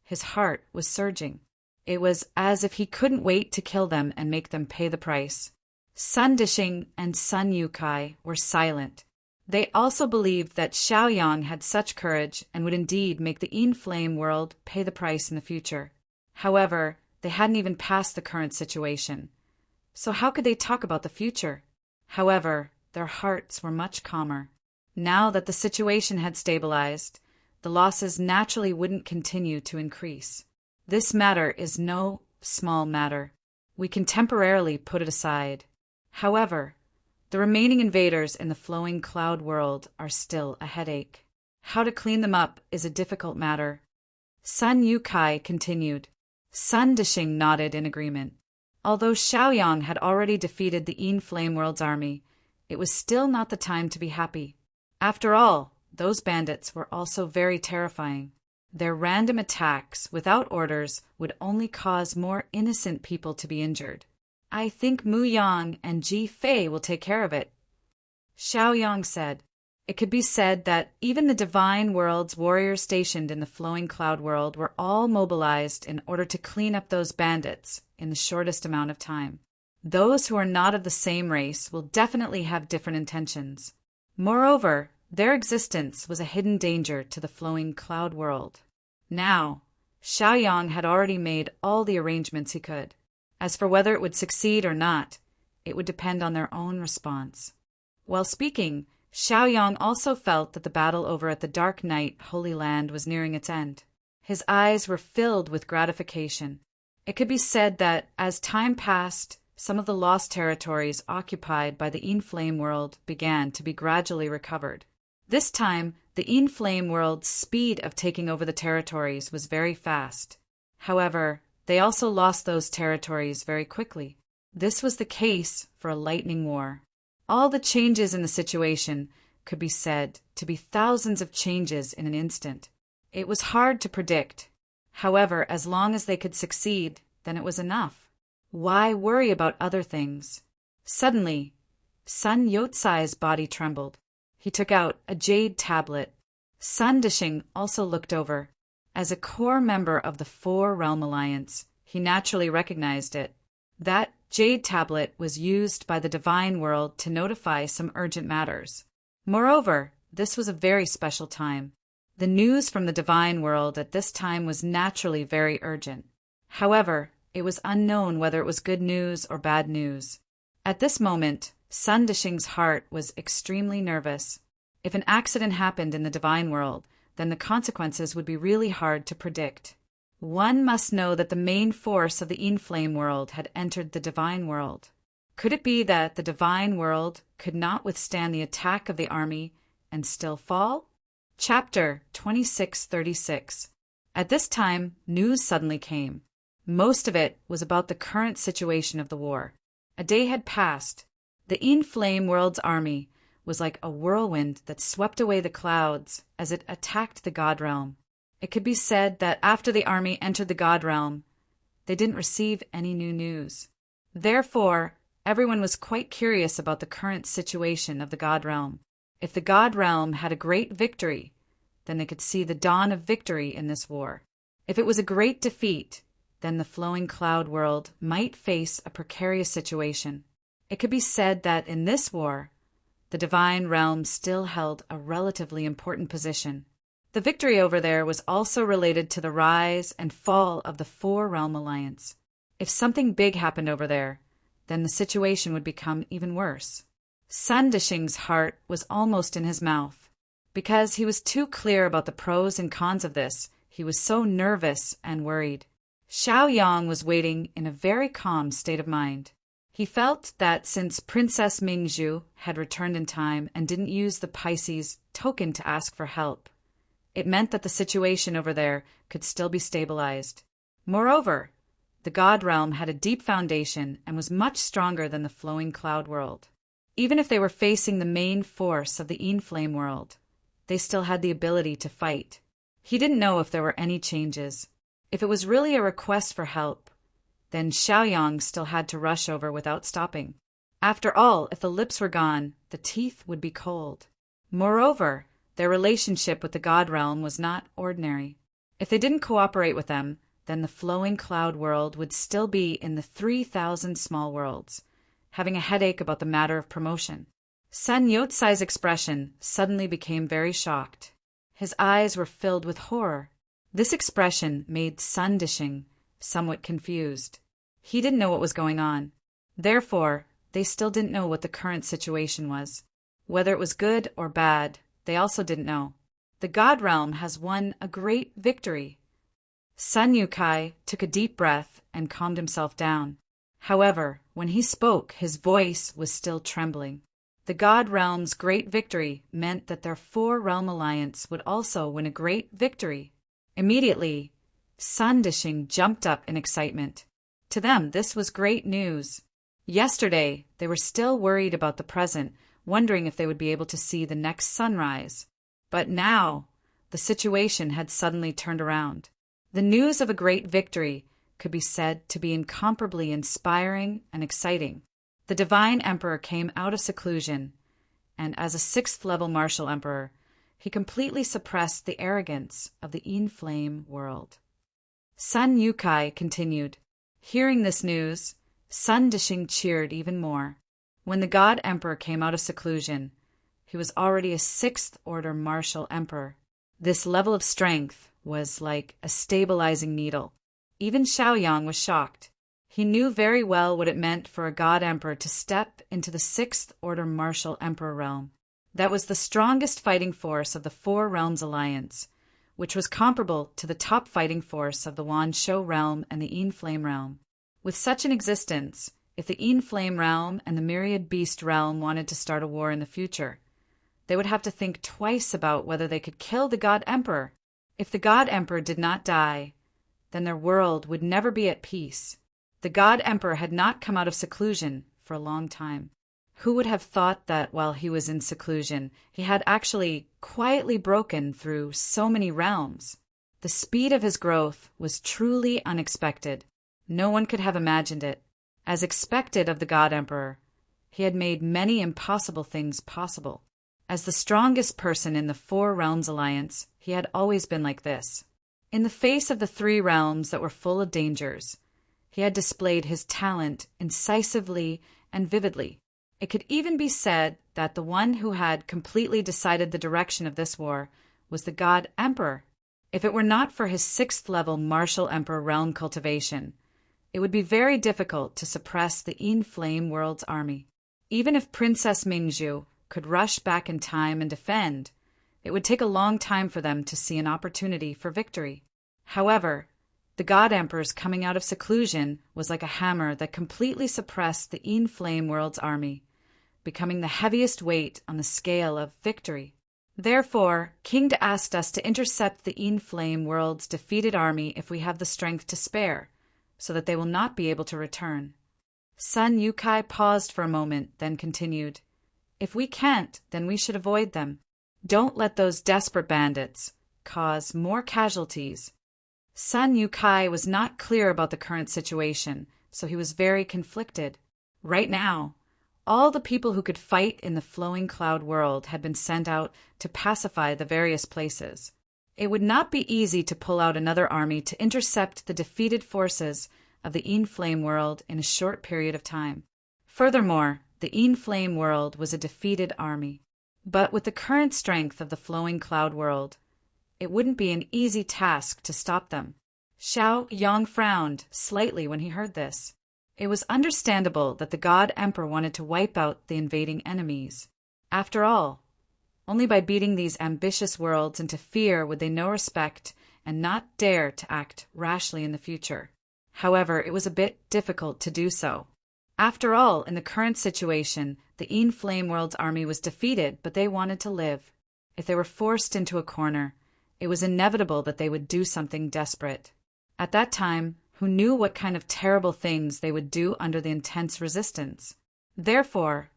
S1: his heart was surging. It was as if he couldn't wait to kill them and make them pay the price. Sun Dishing and Sun Yukai were silent. They also believed that Xiaoyang had such courage and would indeed make the in-flame world pay the price in the future. However, they hadn't even passed the current situation. So how could they talk about the future? However, their hearts were much calmer. Now that the situation had stabilized, the losses naturally wouldn't continue to increase. This matter is no small matter. We can temporarily put it aside. However, the remaining invaders in the flowing cloud world are still a headache. How to clean them up is a difficult matter. Sun Yukai continued. Sun Dishing nodded in agreement. Although Xiaoyang had already defeated the in-flame world's army, it was still not the time to be happy. After all, those bandits were also very terrifying. Their random attacks without orders would only cause more innocent people to be injured. I think Mu Yang and Ji Fei will take care of it, Xiaoyang said. It could be said that even the divine world's warriors stationed in the flowing cloud world were all mobilized in order to clean up those bandits in the shortest amount of time. Those who are not of the same race will definitely have different intentions. Moreover, their existence was a hidden danger to the flowing cloud world. Now, Xiaoyang had already made all the arrangements he could. As for whether it would succeed or not, it would depend on their own response. While speaking, Xiaoyang also felt that the battle over at the Dark Night Holy Land was nearing its end. His eyes were filled with gratification. It could be said that, as time passed, some of the lost territories occupied by the in-flame world began to be gradually recovered. This time, the in-flame world's speed of taking over the territories was very fast. However, they also lost those territories very quickly. This was the case for a lightning war. All the changes in the situation could be said to be thousands of changes in an instant. It was hard to predict. However, as long as they could succeed, then it was enough. Why worry about other things? Suddenly, Sun Yotsai's body trembled. He took out a jade tablet. Sun Dishing also looked over. As a core member of the Four Realm Alliance, he naturally recognized it. That jade tablet was used by the divine world to notify some urgent matters. Moreover, this was a very special time. The news from the divine world at this time was naturally very urgent. However, it was unknown whether it was good news or bad news. At this moment, Sun Dishing's heart was extremely nervous. If an accident happened in the divine world, then the consequences would be really hard to predict. One must know that the main force of the Inflame world had entered the divine world. Could it be that the divine world could not withstand the attack of the army and still fall? Chapter 2636. At this time, news suddenly came. Most of it was about the current situation of the war. A day had passed. The Inflame world's army was like a whirlwind that swept away the clouds as it attacked the God Realm. It could be said that after the army entered the God Realm, they didn't receive any new news. Therefore, everyone was quite curious about the current situation of the God Realm. If the God Realm had a great victory, then they could see the dawn of victory in this war. If it was a great defeat, then the flowing cloud world might face a precarious situation. It could be said that in this war, the divine realm still held a relatively important position. The victory over there was also related to the rise and fall of the Four Realm Alliance. If something big happened over there, then the situation would become even worse. Sun Dishing's heart was almost in his mouth. Because he was too clear about the pros and cons of this, he was so nervous and worried. Xiaoyang was waiting in a very calm state of mind. He felt that since Princess Mingzhu had returned in time and didn't use the Pisces token to ask for help, it meant that the situation over there could still be stabilized. Moreover, the God Realm had a deep foundation and was much stronger than the flowing cloud world. Even if they were facing the main force of the Inflame world, they still had the ability to fight. He didn't know if there were any changes. If it was really a request for help, then Xiaoyang still had to rush over without stopping. After all, if the lips were gone, the teeth would be cold. Moreover, their relationship with the God Realm was not ordinary. If they didn't cooperate with them, then the flowing cloud world would still be in the 3,000 small worlds, having a headache about the matter of promotion. Sun Yotsai's expression suddenly became very shocked. His eyes were filled with horror. This expression made Sun Dishing somewhat confused. He didn't know what was going on. Therefore, they still didn't know what the current situation was. Whether it was good or bad, they also didn't know. The God Realm has won a great victory. Sun Yukai took a deep breath and calmed himself down. However, when he spoke, his voice was still trembling. The God Realm's great victory meant that their Four Realm Alliance would also win a great victory. Immediately, Sun Dishing jumped up in excitement. To them, this was great news. Yesterday, they were still worried about the present, wondering if they would be able to see the next sunrise. But now, the situation had suddenly turned around. The news of a great victory could be said to be incomparably inspiring and exciting. The Divine Emperor came out of seclusion, and as a 6th-level martial emperor, he completely suppressed the arrogance of the Inflame world. Sun Yukai continued. Hearing this news, Sun Dishing cheered even more. When the God Emperor came out of seclusion, he was already a 6th-order martial emperor. This level of strength was like a stabilizing needle. Even Xiaoyang was shocked. He knew very well what it meant for a God Emperor to step into the 6th-order martial emperor realm. That was the strongest fighting force of the Four Realms Alliance, which was comparable to the top fighting force of the Wanshou realm and the Inflame realm. With such an existence, if the Inflame realm and the Myriad Beast realm wanted to start a war in the future, they would have to think twice about whether they could kill the God Emperor. If the God Emperor did not die, then their world would never be at peace. The God Emperor had not come out of seclusion for a long time. Who would have thought that while he was in seclusion, he had actually quietly broken through so many realms? The speed of his growth was truly unexpected. No one could have imagined it. As expected of the God Emperor, he had made many impossible things possible. As the strongest person in the Four Realms Alliance, he had always been like this. In the face of the three realms that were full of dangers, he had displayed his talent incisively and vividly. It could even be said that the one who had completely decided the direction of this war was the God Emperor. If it were not for his 6th-level Martial Emperor realm cultivation, it would be very difficult to suppress the In-Flame World's army. Even if Princess Mingzhu could rush back in time and defend, it would take a long time for them to see an opportunity for victory. However, the God Emperor's coming out of seclusion was like a hammer that completely suppressed the In-Flame World's army, becoming the heaviest weight on the scale of victory. Therefore, King Da asked us to intercept the In-Flame World's defeated army if we have the strength to spare, so that they will not be able to return. Sun Yukai paused for a moment, then continued, "If we can't, then we should avoid them. Don't let those desperate bandits cause more casualties." Sun Yukai was not clear about the current situation, so he was very conflicted. Right now, all the people who could fight in the Flowing Cloud world had been sent out to pacify the various places. It would not be easy to pull out another army to intercept the defeated forces of the In-Flame world in a short period of time. Furthermore, the In-Flame world was a defeated army. But with the current strength of the Flowing Cloud world, it wouldn't be an easy task to stop them. Xiao Yang frowned slightly when he heard this. It was understandable that the God Emperor wanted to wipe out the invading enemies. After all, only by beating these ambitious worlds into fear would they know respect and not dare to act rashly in the future. However, it was a bit difficult to do so. After all, in the current situation, the In-Flame world's army was defeated, but they wanted to live. If they were forced into a corner, it was inevitable that they would do something desperate. At that time, who knew what kind of terrible things they would do under the intense resistance? Therefore,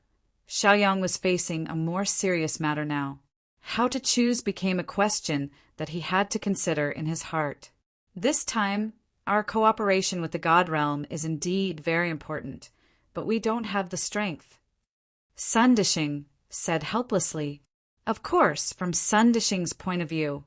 S1: Xiaoyang was facing a more serious matter now. How to choose became a question that he had to consider in his heart. This time, our cooperation with the God Realm is indeed very important, but we don't have the strength. Sun Dishing said helplessly. Of course, from Sun Dishing's point of view,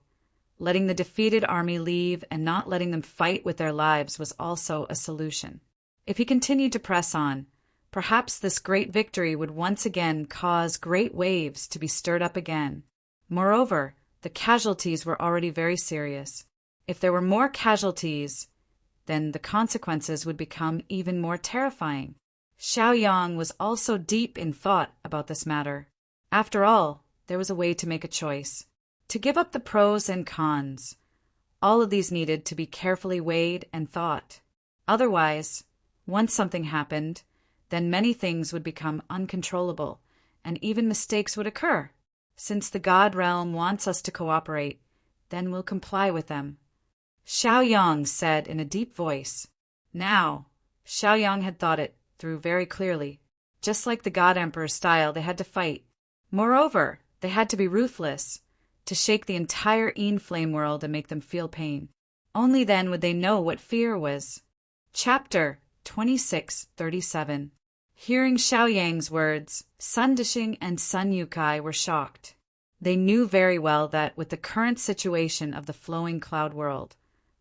S1: letting the defeated army leave and not letting them fight with their lives was also a solution. If he continued to press on, perhaps this great victory would once again cause great waves to be stirred up again. Moreover, the casualties were already very serious. If there were more casualties, then the consequences would become even more terrifying. Xiaoyang was also deep in thought about this matter. After all, there was a way to make a choice. To give up the pros and cons. All of these needed to be carefully weighed and thought. Otherwise, once something happened, then many things would become uncontrollable, and even mistakes would occur. Since the God Realm wants us to cooperate, then we'll comply with them. Xiaoyang said in a deep voice. Now, Xiaoyang had thought it through very clearly. Just like the God Emperor's style, they had to fight. Moreover, they had to be ruthless, to shake the entire In-Flame world and make them feel pain. Only then would they know what fear was. Chapter 2637. Hearing Xiaoyang's words, Sun Dishing and Sun Yukai were shocked. They knew very well that with the current situation of the Flowing Cloud world,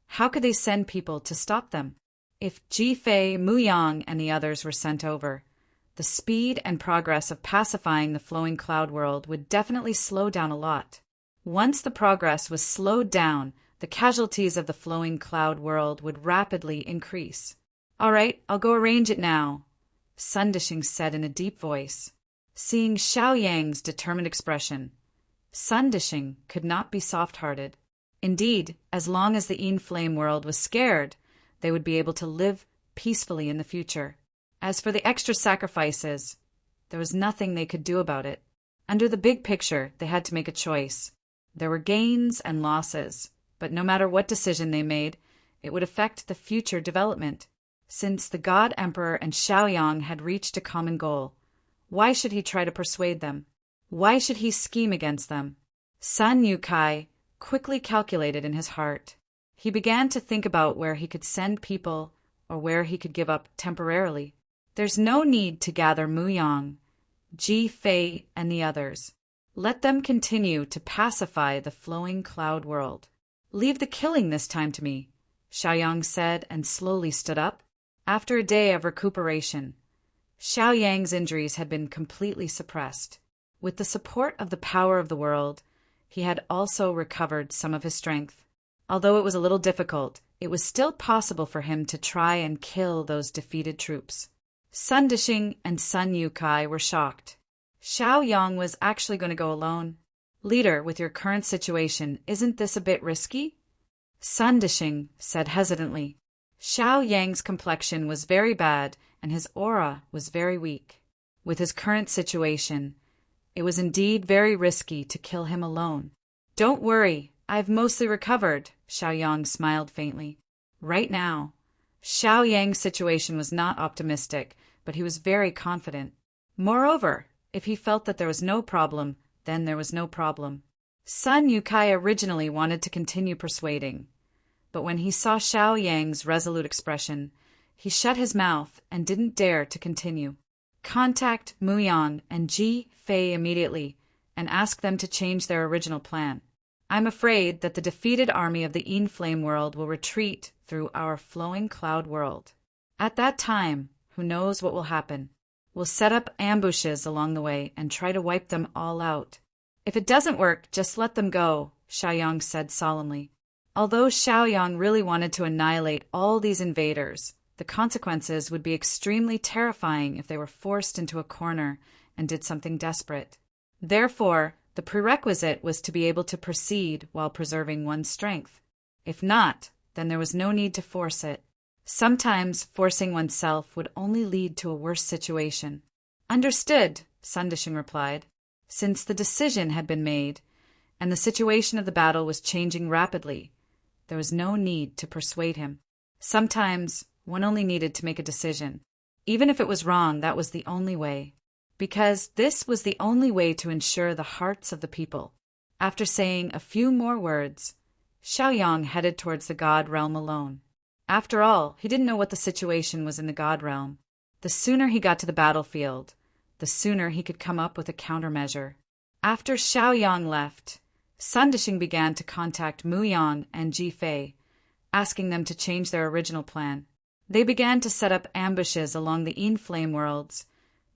S1: how could they send people to stop them? If Jifei, Muyang, and the others were sent over, the speed and progress of pacifying the Flowing Cloud world would definitely slow down a lot. Once the progress was slowed down, the casualties of the Flowing Cloud world would rapidly increase. All right, I'll go arrange it now, Sun Dishing said in a deep voice. Seeing Xiaoyang's determined expression, Sun Dishing could not be soft-hearted. Indeed, as long as the In-Flame world was scared, they would be able to live peacefully in the future. As for the extra sacrifices, there was nothing they could do about it. Under the big picture, they had to make a choice. There were gains and losses, but no matter what decision they made, it would affect the future development. Since the God Emperor and Xiaoyang had reached a common goal, why should he try to persuade them? Why should he scheme against them? Sun Yukai quickly calculated in his heart. He began to think about where he could send people or where he could give up temporarily. There's no need to gather Muyang, Ji Fei, and the others. Let them continue to pacify the flowing cloud world. Leave the killing this time to me, Xiaoyang said and slowly stood up. After a day of recuperation, Xiaoyang's injuries had been completely suppressed. With the support of the power of the world, he had also recovered some of his strength. Although it was a little difficult, it was still possible for him to try and kill those defeated troops. Sun Dishing and Sun Yukai were shocked. Xiaoyang was actually going to go alone. Leader, with your current situation, isn't this a bit risky? Sun Dishing said hesitantly. Xiaoyang's complexion was very bad and his aura was very weak. With his current situation, it was indeed very risky to kill him alone. Don't worry, I've mostly recovered, Xiaoyang smiled faintly. Right now, Xiaoyang's situation was not optimistic, but he was very confident. Moreover, if he felt that there was no problem, then there was no problem. Sun Yukai originally wanted to continue persuading, but when he saw Xiaoyang's resolute expression, he shut his mouth and didn't dare to continue. Contact Muyan and Ji Fei immediately and ask them to change their original plan. I'm afraid that the defeated army of the Inflame world will retreat through our flowing cloud world. At that time, who knows what will happen? We'll set up ambushes along the way and try to wipe them all out. If it doesn't work, just let them go, Xiaoyang said solemnly. Although Xiaoyang really wanted to annihilate all these invaders, the consequences would be extremely terrifying if they were forced into a corner and did something desperate. Therefore, the prerequisite was to be able to proceed while preserving one's strength. If not, then there was no need to force it. Sometimes forcing oneself would only lead to a worse situation. Understood, Sun Dishing replied. Since the decision had been made, and the situation of the battle was changing rapidly, there was no need to persuade him. Sometimes one only needed to make a decision. Even if it was wrong, that was the only way. Because this was the only way to ensure the hearts of the people. After saying a few more words, Xiaoyang headed towards the God Realm alone. After all, he didn't know what the situation was in the God Realm. The sooner he got to the battlefield, the sooner he could come up with a countermeasure. After Xiaoyang left, Sun Dishing began to contact Muyan and Ji Fei, asking them to change their original plan. They began to set up ambushes along the Inflame world's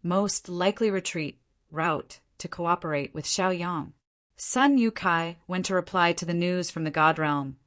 S1: most likely retreat route to cooperate with Xiaoyang. Sun Yukai went to reply to the news from the God Realm,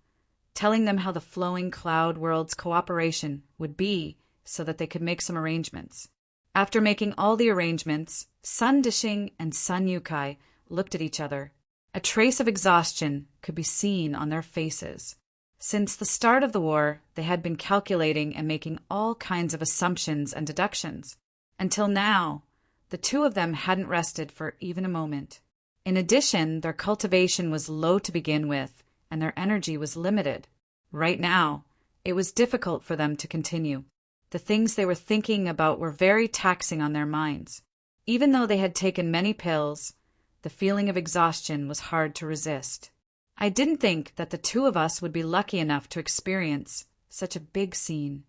S1: telling them how the flowing cloud world's cooperation would be so that they could make some arrangements. After making all the arrangements, Sun Dishing and Sun Yukai looked at each other. A trace of exhaustion could be seen on their faces. Since the start of the war, they had been calculating and making all kinds of assumptions and deductions. Until now, the two of them hadn't rested for even a moment. In addition, their cultivation was low to begin with, and their energy was limited. Right now, it was difficult for them to continue. The things they were thinking about were very taxing on their minds. Even though they had taken many pills, the feeling of exhaustion was hard to resist. I didn't think that the two of us would be lucky enough to experience such a big scene,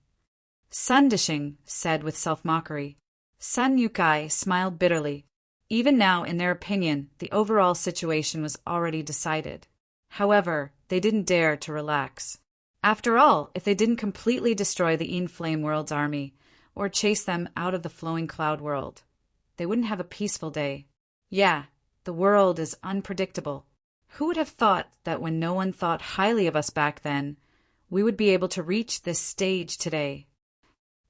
S1: Sun Dishing said with self-mockery. Sun Yukai smiled bitterly. Even now, in their opinion, the overall situation was already decided. However, they didn't dare to relax. After all, if they didn't completely destroy the Inflame world's army, or chase them out of the flowing cloud world, they wouldn't have a peaceful day. Yeah, the world is unpredictable. Who would have thought that when no one thought highly of us back then, we would be able to reach this stage today?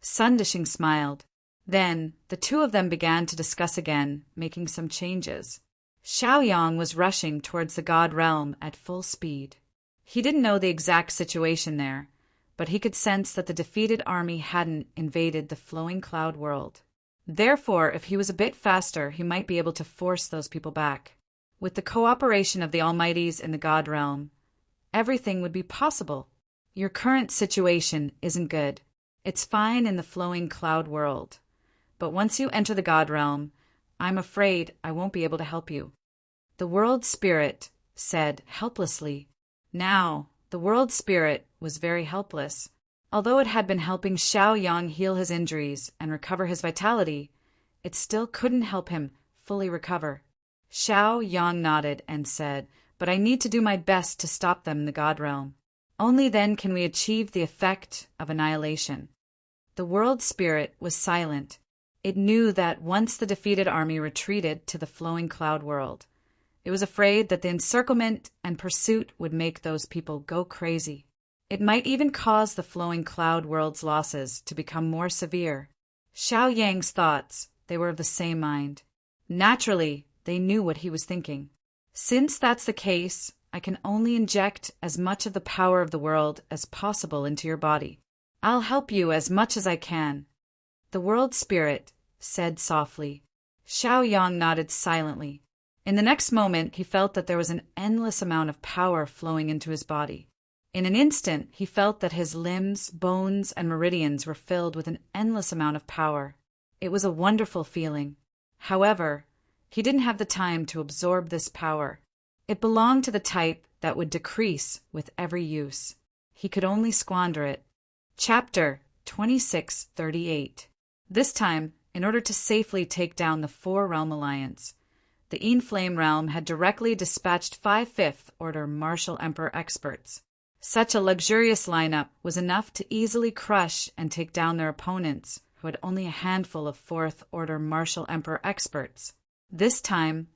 S1: Sun Dishing smiled. Then, the two of them began to discuss again, making some changes. Xiaoyang was rushing towards the God Realm at full speed. He didn't know the exact situation there, but he could sense that the defeated army hadn't invaded the flowing cloud world. Therefore, if he was a bit faster, he might be able to force those people back. With the cooperation of the Almighties in the God Realm, everything would be possible. Your current situation isn't good. It's fine in the flowing cloud world. But once you enter the God Realm, I'm afraid I won't be able to help you. The World Spirit said helplessly. Now, the World Spirit was very helpless. Although it had been helping Xiaoyang heal his injuries and recover his vitality, it still couldn't help him fully recover. Xiao Yang nodded and said, "But I need to do my best to stop them in the God realm. Only then can we achieve the effect of annihilation." The world spirit was silent. It knew that once the defeated army retreated to the flowing cloud world, it was afraid that the encirclement and pursuit would make those people go crazy. It might even cause the flowing cloud world's losses to become more severe. Xiao Yang's thoughts, they were of the same mind. Naturally, they knew what he was thinking. Since that's the case, I can only inject as much of the power of the world as possible into your body. I'll help you as much as I can. The world spirit said softly. Xiao Yang nodded silently. In the next moment, he felt that there was an endless amount of power flowing into his body. In an instant, he felt that his limbs, bones, and meridians were filled with an endless amount of power. It was a wonderful feeling. However, he didn't have the time to absorb this power. It belonged to the type that would decrease with every use. He could only squander it. Chapter 2638. This time, in order to safely take down the Four-Realm Alliance, the Enflame Realm had directly dispatched 5 Fifth-Order Martial Emperor experts. Such a luxurious lineup was enough to easily crush and take down their opponents, who had only a handful of Fourth-Order Martial Emperor experts. This time,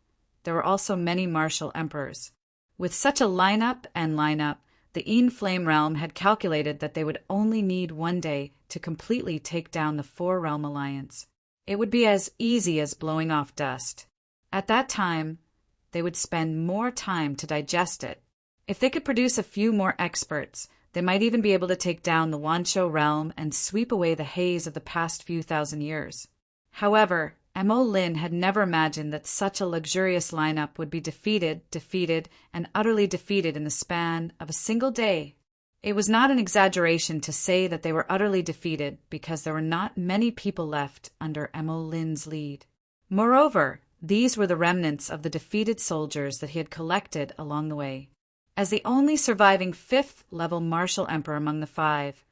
S1: there were also many Martial Emperors. With such a lineup, the Enflame Realm had calculated that they would only need 1 day to completely take down the Four-Realm Alliance. It would be as easy as blowing off dust. At that time, they would spend more time to digest it. If they could produce a few more experts, they might even be able to take down the Wanshou realm and sweep away the haze of the past few thousand years. However, Mo Lin had never imagined that such a luxurious lineup would be defeated, and utterly defeated in the span of a single day. It was not an exaggeration to say that they were utterly defeated because there were not many people left under Mo Lin's lead. Moreover, these were the remnants of the defeated soldiers that he had collected along the way. As the only surviving 5th-level martial emperor among the 5,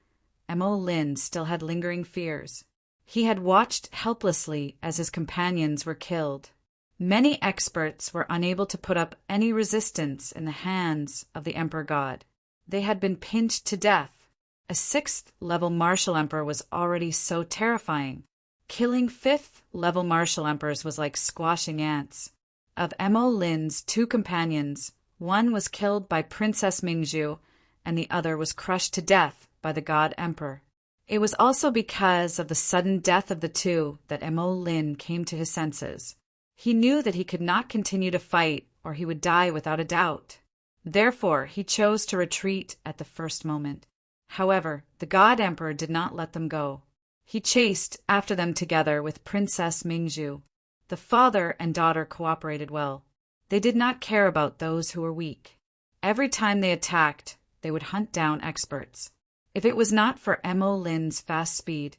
S1: Mo Lin still had lingering fears. He had watched helplessly as his companions were killed. Many experts were unable to put up any resistance in the hands of the Emperor God. They had been pinched to death. A 6th-level martial emperor was already so terrifying. Killing 5th-level martial emperors was like squashing ants. Of Mo Lin's 2 companions, one was killed by Princess Mingzhu, and the other was crushed to death by the God Emperor. It was also because of the sudden death of the 2 that Mo Lin came to his senses. He knew that he could not continue to fight, or he would die without a doubt. Therefore, he chose to retreat at the first moment. However, the God Emperor did not let them go. He chased after them together with Princess Mingzhu. The father and daughter cooperated well. They did not care about those who were weak. Every time they attacked, they would hunt down experts. If it was not for Mo Lin's fast speed,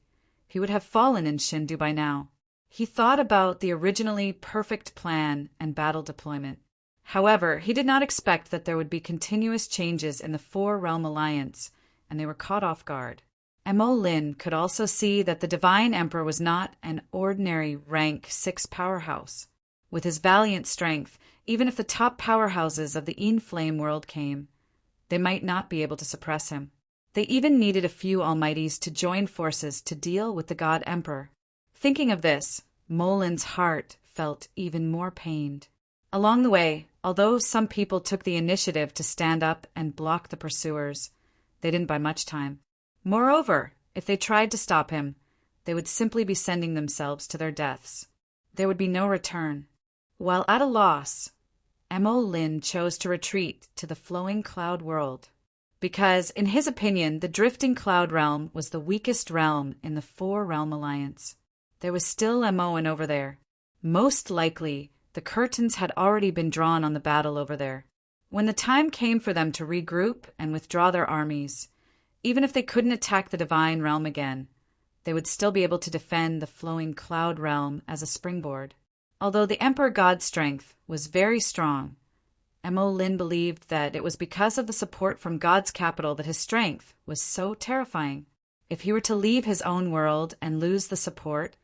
S1: he would have fallen in Shindu by now. He thought about the originally perfect plan and battle deployment. However, he did not expect that there would be continuous changes in the Four-Realm Alliance, and they were caught off guard. Mo Lin could also see that the Divine Emperor was not an ordinary rank 6 powerhouse. With his valiant strength, even if the top powerhouses of the Enflame world came, they might not be able to suppress him. They even needed a few almighties to join forces to deal with the God Emperor. Thinking of this, Mo Lin's heart felt even more pained. Along the way, although some people took the initiative to stand up and block the pursuers, they didn't buy much time. Moreover, if they tried to stop him, they would simply be sending themselves to their deaths. There would be no return. While at a loss, Mo Lin chose to retreat to the flowing cloud world, because, in his opinion, the drifting cloud realm was the weakest realm in the Four-Realm Alliance. There was still Moen over there. Most likely, the curtains had already been drawn on the battle over there. When the time came for them to regroup and withdraw their armies, even if they couldn't attack the Divine Realm again, they would still be able to defend the flowing cloud realm as a springboard. Although the Emperor God's strength was very strong, Mo Lin believed that it was because of the support from God's capital that his strength was so terrifying. If he were to leave his own world and lose the support,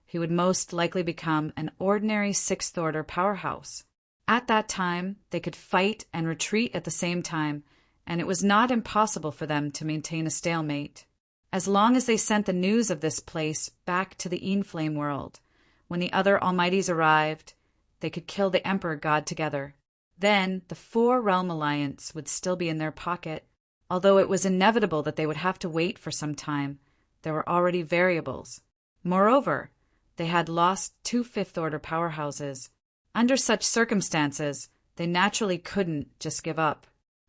S1: he would most likely become an ordinary 6th-order powerhouse. At that time, they could fight and retreat at the same time, and it was not impossible for them to maintain a stalemate. As long as they sent the news of this place back to the Enflame world, when the other Almighties arrived, they could kill the Emperor God together. Then the Four-Realm Alliance would still be in their pocket. Although it was inevitable that they would have to wait for some time, there were already variables. Moreover, they had lost 2 fifth-order powerhouses. Under such circumstances, they naturally couldn't just give up.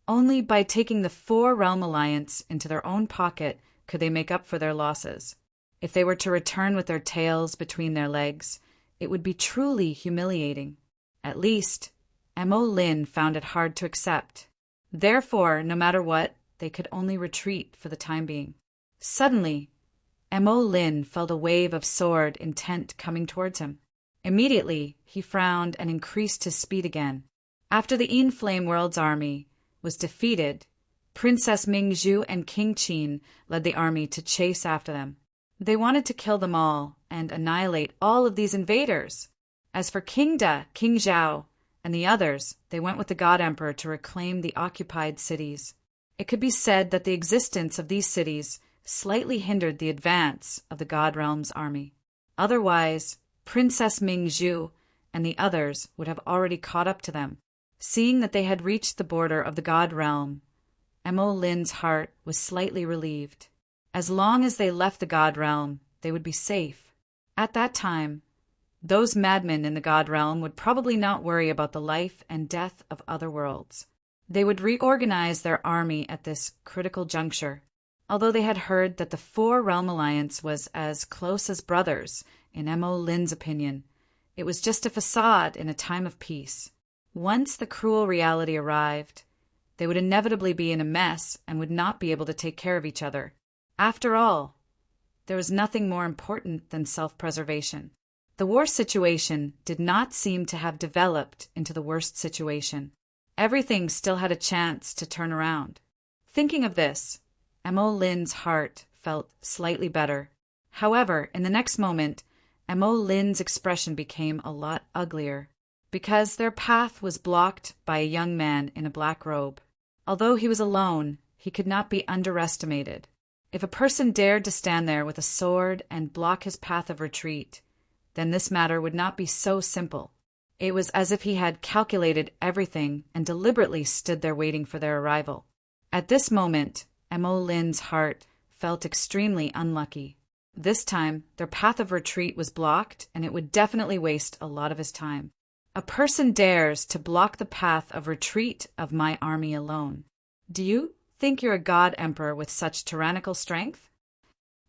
S1: Only by taking the Four-Realm Alliance into their own pocket could they make up for their losses. If they were to return with their tails between their legs, it would be truly humiliating. At least, Mo Lin found it hard to accept. Therefore, no matter what, they could only retreat for the time being. Suddenly, Mo Lin felt a wave of sword intent coming towards him. Immediately, he frowned and increased his speed again. After the Enflame World's army was defeated, Princess Mingzhu and King Qin led the army to chase after them. They wanted to kill them all and annihilate all of these invaders. As for King Da, King Zhao, and the others, they went with the God Emperor to reclaim the occupied cities. It could be said that the existence of these cities slightly hindered the advance of the God Realm's army. Otherwise, Princess Mingzhu and the others would have already caught up to them. Seeing that they had reached the border of the God Realm, Mo Lin's heart was slightly relieved. As long as they left the God Realm, they would be safe. At that time, those madmen in the God Realm would probably not worry about the life and death of other worlds. They would reorganize their army at this critical juncture. Although they had heard that the Four-Realm Alliance was as close as brothers, in Mo Lin's opinion, it was just a facade in a time of peace. Once the cruel reality arrived, they would inevitably be in a mess and would not be able to take care of each other. After all, there was nothing more important than self-preservation. The war situation did not seem to have developed into the worst situation. Everything still had a chance to turn around. Thinking of this, Mo Lin's heart felt slightly better. However, in the next moment, Mo Lin's expression became a lot uglier, because their path was blocked by a young man in a black robe. Although he was alone, he could not be underestimated. If a person dared to stand there with a sword and block his path of retreat, then this matter would not be so simple. It was as if he had calculated everything and deliberately stood there waiting for their arrival. At this moment, Mo Lin's heart felt extremely unlucky. This time, their path of retreat was blocked, and it would definitely waste a lot of his time. A person dares to block the path of retreat of my army alone. Do you think you're a God Emperor with such tyrannical strength?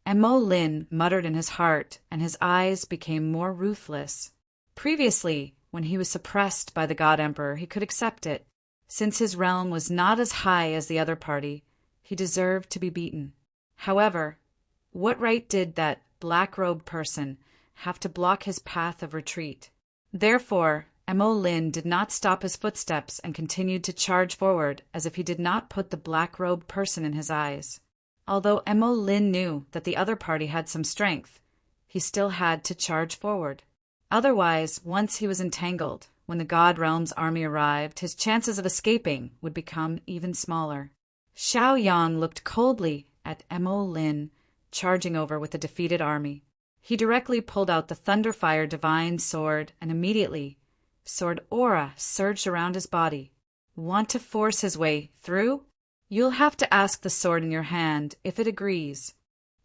S1: Mo Lin muttered in his heart, and his eyes became more ruthless. Previously, when he was suppressed by the God Emperor, he could accept it. Since his realm was not as high as the other party, he deserved to be beaten. However, what right did that black-robed person have to block his path of retreat? Therefore, Mo Lin did not stop his footsteps and continued to charge forward as if he did not put the black-robed person in his eyes. Although Mo Lin knew that the other party had some strength, he still had to charge forward. Otherwise, once he was entangled, when the God Realm's army arrived, his chances of escaping would become even smaller. Xiao Yang looked coldly at Mo Lin charging over with the defeated army. He directly pulled out the Thunderfire Divine Sword, and immediately, sword aura surged around his body. Want to force his way through? You'll have to ask the sword in your hand if it agrees.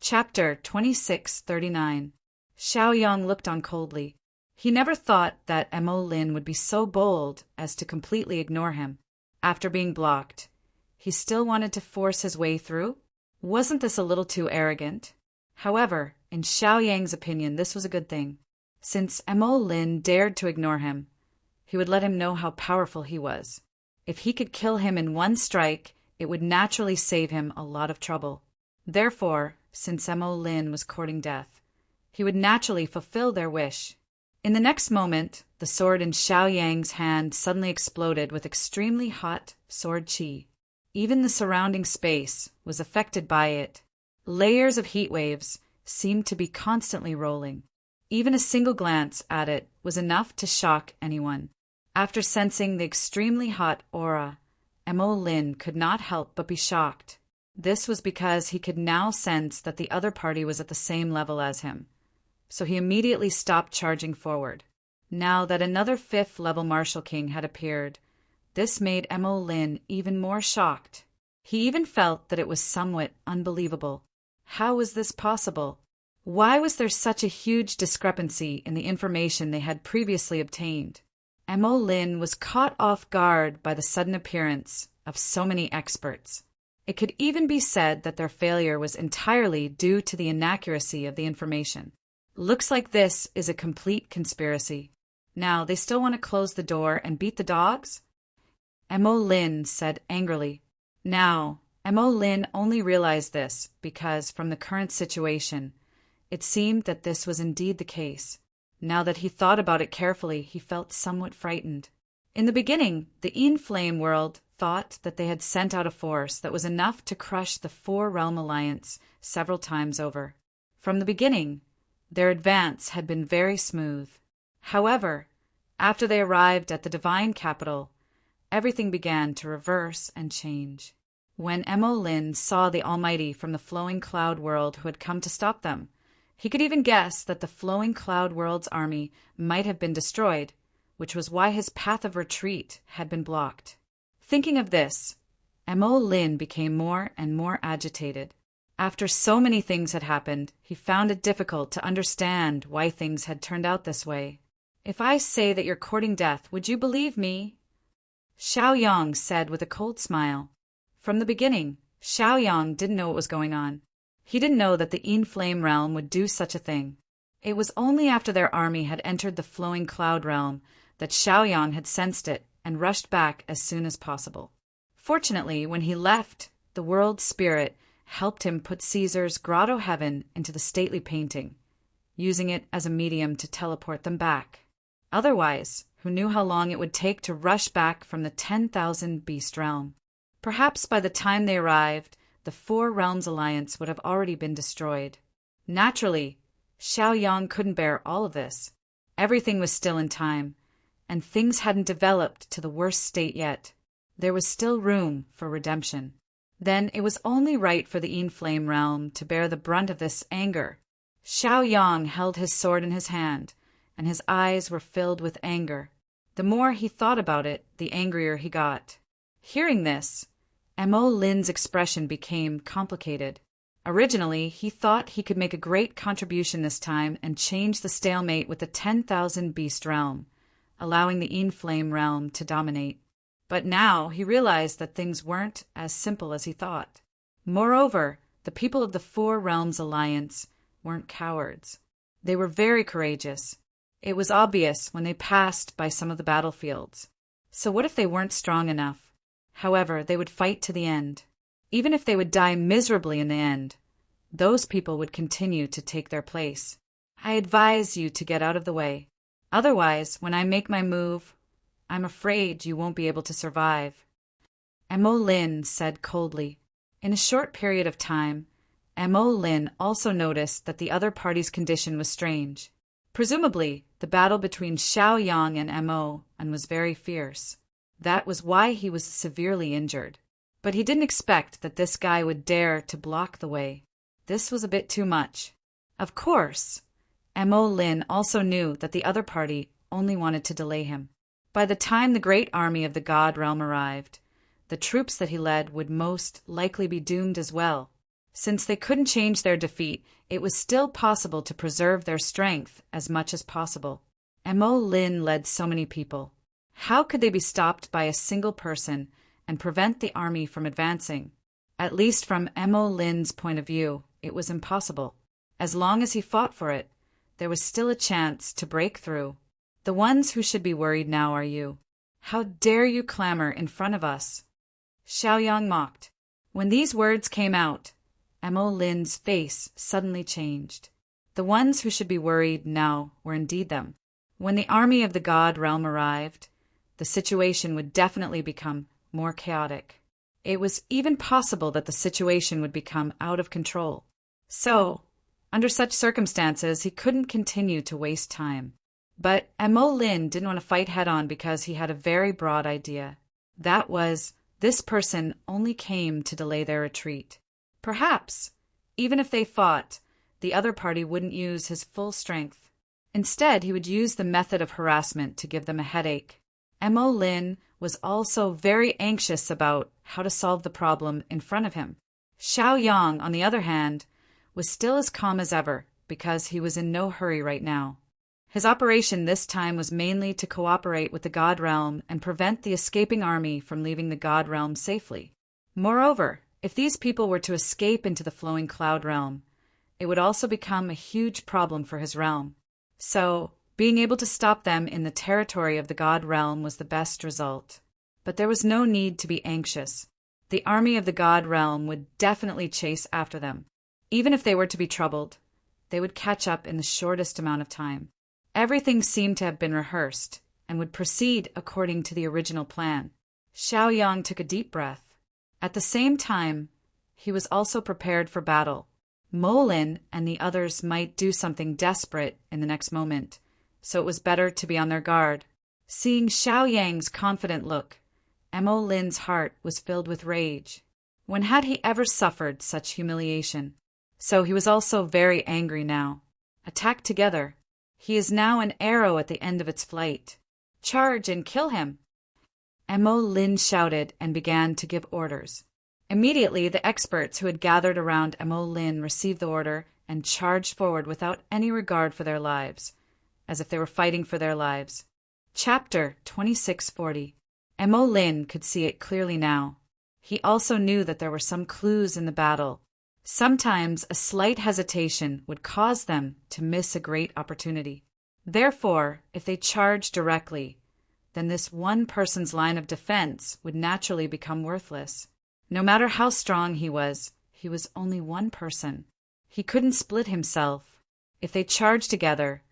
S1: Chapter 2639. Xiao Yang looked on coldly. He never thought that Mo Lin would be so bold as to completely ignore him. After being blocked, he still wanted to force his way through? Wasn't this a little too arrogant? However, in Xiao Yang's opinion, this was a good thing. Since Mo Lin dared to ignore him, he would let him know how powerful he was. If he could kill him in one strike, it would naturally save him a lot of trouble. Therefore, since Mo Lin was courting death, he would naturally fulfill their wish. In the next moment, the sword in Xiao Yang's hand suddenly exploded with extremely hot sword qi. Even the surrounding space was affected by it. Layers of heat waves seemed to be constantly rolling. Even a single glance at it was enough to shock anyone. After sensing the extremely hot aura, Mo Lin could not help but be shocked. This was because he could now sense that the other party was at the same level as him. So he immediately stopped charging forward. Now that another 5th level Martial King had appeared, this made Mo Lin even more shocked. He even felt that it was somewhat unbelievable. How was this possible? Why was there such a huge discrepancy in the information they had previously obtained? Mo Lin was caught off guard by the sudden appearance of so many experts. It could even be said that their failure was entirely due to the inaccuracy of the information. Looks like this is a complete conspiracy. Now, they still want to close the door and beat the dogs? Mo Lin said angrily. Now, Mo Lin only realized this because, from the current situation, it seemed that this was indeed the case. Now that he thought about it carefully, he felt somewhat frightened. In the beginning, the In-Flame world thought that they had sent out a force that was enough to crush the Four-Realm Alliance several times over. From the beginning, their advance had been very smooth. However, after they arrived at the Divine Capital, everything began to reverse and change. When Mo Lin saw the Almighty from the Flowing Cloud World who had come to stop them, he could even guess that the Flowing Cloud World's army might have been destroyed, which was why his path of retreat had been blocked. Thinking of this, Mo Lin became more and more agitated. After so many things had happened, he found it difficult to understand why things had turned out this way. If I say that you're courting death, would you believe me? Xiaoyang said with a cold smile. From the beginning, Xiaoyang didn't know what was going on. He didn't know that the In-Flame realm would do such a thing. It was only after their army had entered the Flowing Cloud realm that Xiaoyang had sensed it and rushed back as soon as possible. Fortunately, when he left, the world spirit helped him put Caesar's Grotto Heaven into the stately painting, using it as a medium to teleport them back. Otherwise, who knew how long it would take to rush back from the 10,000 Beast Realm? Perhaps by the time they arrived, the Four Realms Alliance would have already been destroyed. Naturally, Xiaoyang couldn't bear all of this. Everything was still in time, and things hadn't developed to the worst state yet. There was still room for redemption. Then it was only right for the In-Flame realm to bear the brunt of this anger. Xiaoyang held his sword in his hand, and his eyes were filled with anger. The more he thought about it, the angrier he got. Hearing this, Mo Lin's expression became complicated. Originally, he thought he could make a great contribution this time and change the stalemate with the 10,000 Beast Realm, allowing the In-Flame realm to dominate. But now he realized that things weren't as simple as he thought. Moreover, the people of the Four Realms Alliance weren't cowards. They were very courageous. It was obvious when they passed by some of the battlefields. So what if they weren't strong enough? However, they would fight to the end. Even if they would die miserably in the end, those people would continue to take their place. I advise you to get out of the way. Otherwise, when I make my move, I'm afraid you won't be able to survive. Mo Lin said coldly. In a short period of time, Mo Lin also noticed that the other party's condition was strange. Presumably, the battle between Xiaoyang and Mo was very fierce. That was why he was severely injured. But he didn't expect that this guy would dare to block the way. This was a bit too much. Of course, Mo Lin also knew that the other party only wanted to delay him. By the time the great army of the God Realm arrived, the troops that he led would most likely be doomed as well. Since they couldn't change their defeat, it was still possible to preserve their strength as much as possible. Mo Lin led so many people. How could they be stopped by a single person and prevent the army from advancing? At least from Mo Lin's point of view, it was impossible. As long as he fought for it, there was still a chance to break through. The ones who should be worried now are you. How dare you clamor in front of us? Xiaoyang mocked. When these words came out, Mo Lin's face suddenly changed. The ones who should be worried now were indeed them. When the army of the God Realm arrived, the situation would definitely become more chaotic. It was even possible that the situation would become out of control. So, under such circumstances, he couldn't continue to waste time. But Mo Lin didn't want to fight head-on because he had a very broad idea. That was, this person only came to delay their retreat. Perhaps, even if they fought, the other party wouldn't use his full strength. Instead, he would use the method of harassment to give them a headache. Mo Lin was also very anxious about how to solve the problem in front of him. Xiao Yang, on the other hand, was still as calm as ever because he was in no hurry right now. His operation this time was mainly to cooperate with the God Realm and prevent the escaping army from leaving the God Realm safely. Moreover, if these people were to escape into the flowing cloud realm, it would also become a huge problem for his realm. So, being able to stop them in the territory of the God Realm was the best result. But there was no need to be anxious. The army of the God Realm would definitely chase after them. Even if they were to be troubled, they would catch up in the shortest amount of time. Everything seemed to have been rehearsed and would proceed according to the original plan. Xiao Yang took a deep breath. At the same time, he was also prepared for battle. Mo Lin and the others might do something desperate in the next moment, so it was better to be on their guard. Seeing Xiao Yang's confident look, Mo Lin's heart was filled with rage. When had he ever suffered such humiliation? So he was also very angry now. Attack together. He is now an arrow at the end of its flight. Charge and kill him! Mo Lin shouted and began to give orders. Immediately, the experts who had gathered around Mo Lin received the order and charged forward without any regard for their lives, as if they were fighting for their lives. Chapter 2640. Mo Lin could see it clearly now. He also knew that there were some clues in the battle. Sometimes a slight hesitation would cause them to miss a great opportunity. Therefore, if they charged directly, then this one person's line of defense would naturally become worthless. No matter how strong he was only one person. He couldn't split himself. If they charged together,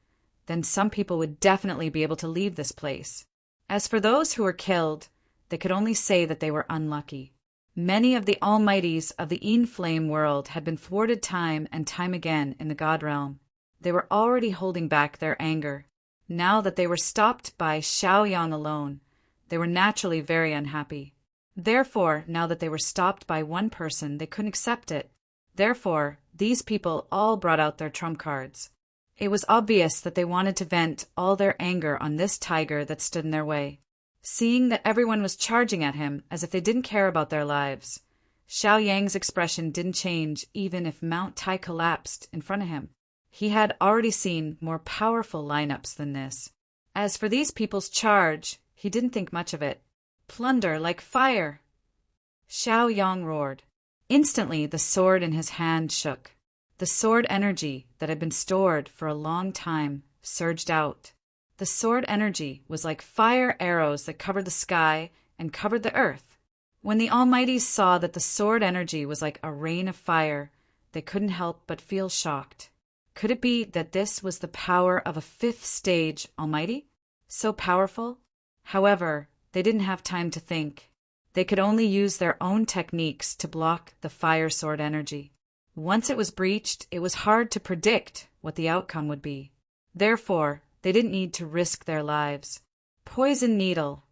S1: then some people would definitely be able to leave this place. As for those who were killed, they could only say that they were unlucky. Many of the almighties of the Flame world had been thwarted time and time again in the God Realm. They were already holding back their anger. Now that they were stopped by Xiao Yang alone, they were naturally very unhappy. Therefore, now that they were stopped by one person, they couldn't accept it. Therefore, these people all brought out their trump cards. It was obvious that they wanted to vent all their anger on this tiger that stood in their way. Seeing that everyone was charging at him as if they didn't care about their lives, Xiao Yang's expression didn't change even if Mount Tai collapsed in front of him. He had already seen more powerful lineups than this. As for these people's charge, he didn't think much of it. Plunder like fire! Xiao Yang roared. Instantly, the sword in his hand shook. The sword energy that had been stored for a long time surged out. The sword energy was like fire arrows that covered the sky and covered the earth. When the Almighties saw that the sword energy was like a rain of fire, they couldn't help but feel shocked. Could it be that this was the power of a 5th stage Almighty? So powerful? However, they didn't have time to think. They could only use their own techniques to block the fire sword energy. Once it was breached, it was hard to predict what the outcome would be. Therefore, they didn't need to risk their lives. Poison needle.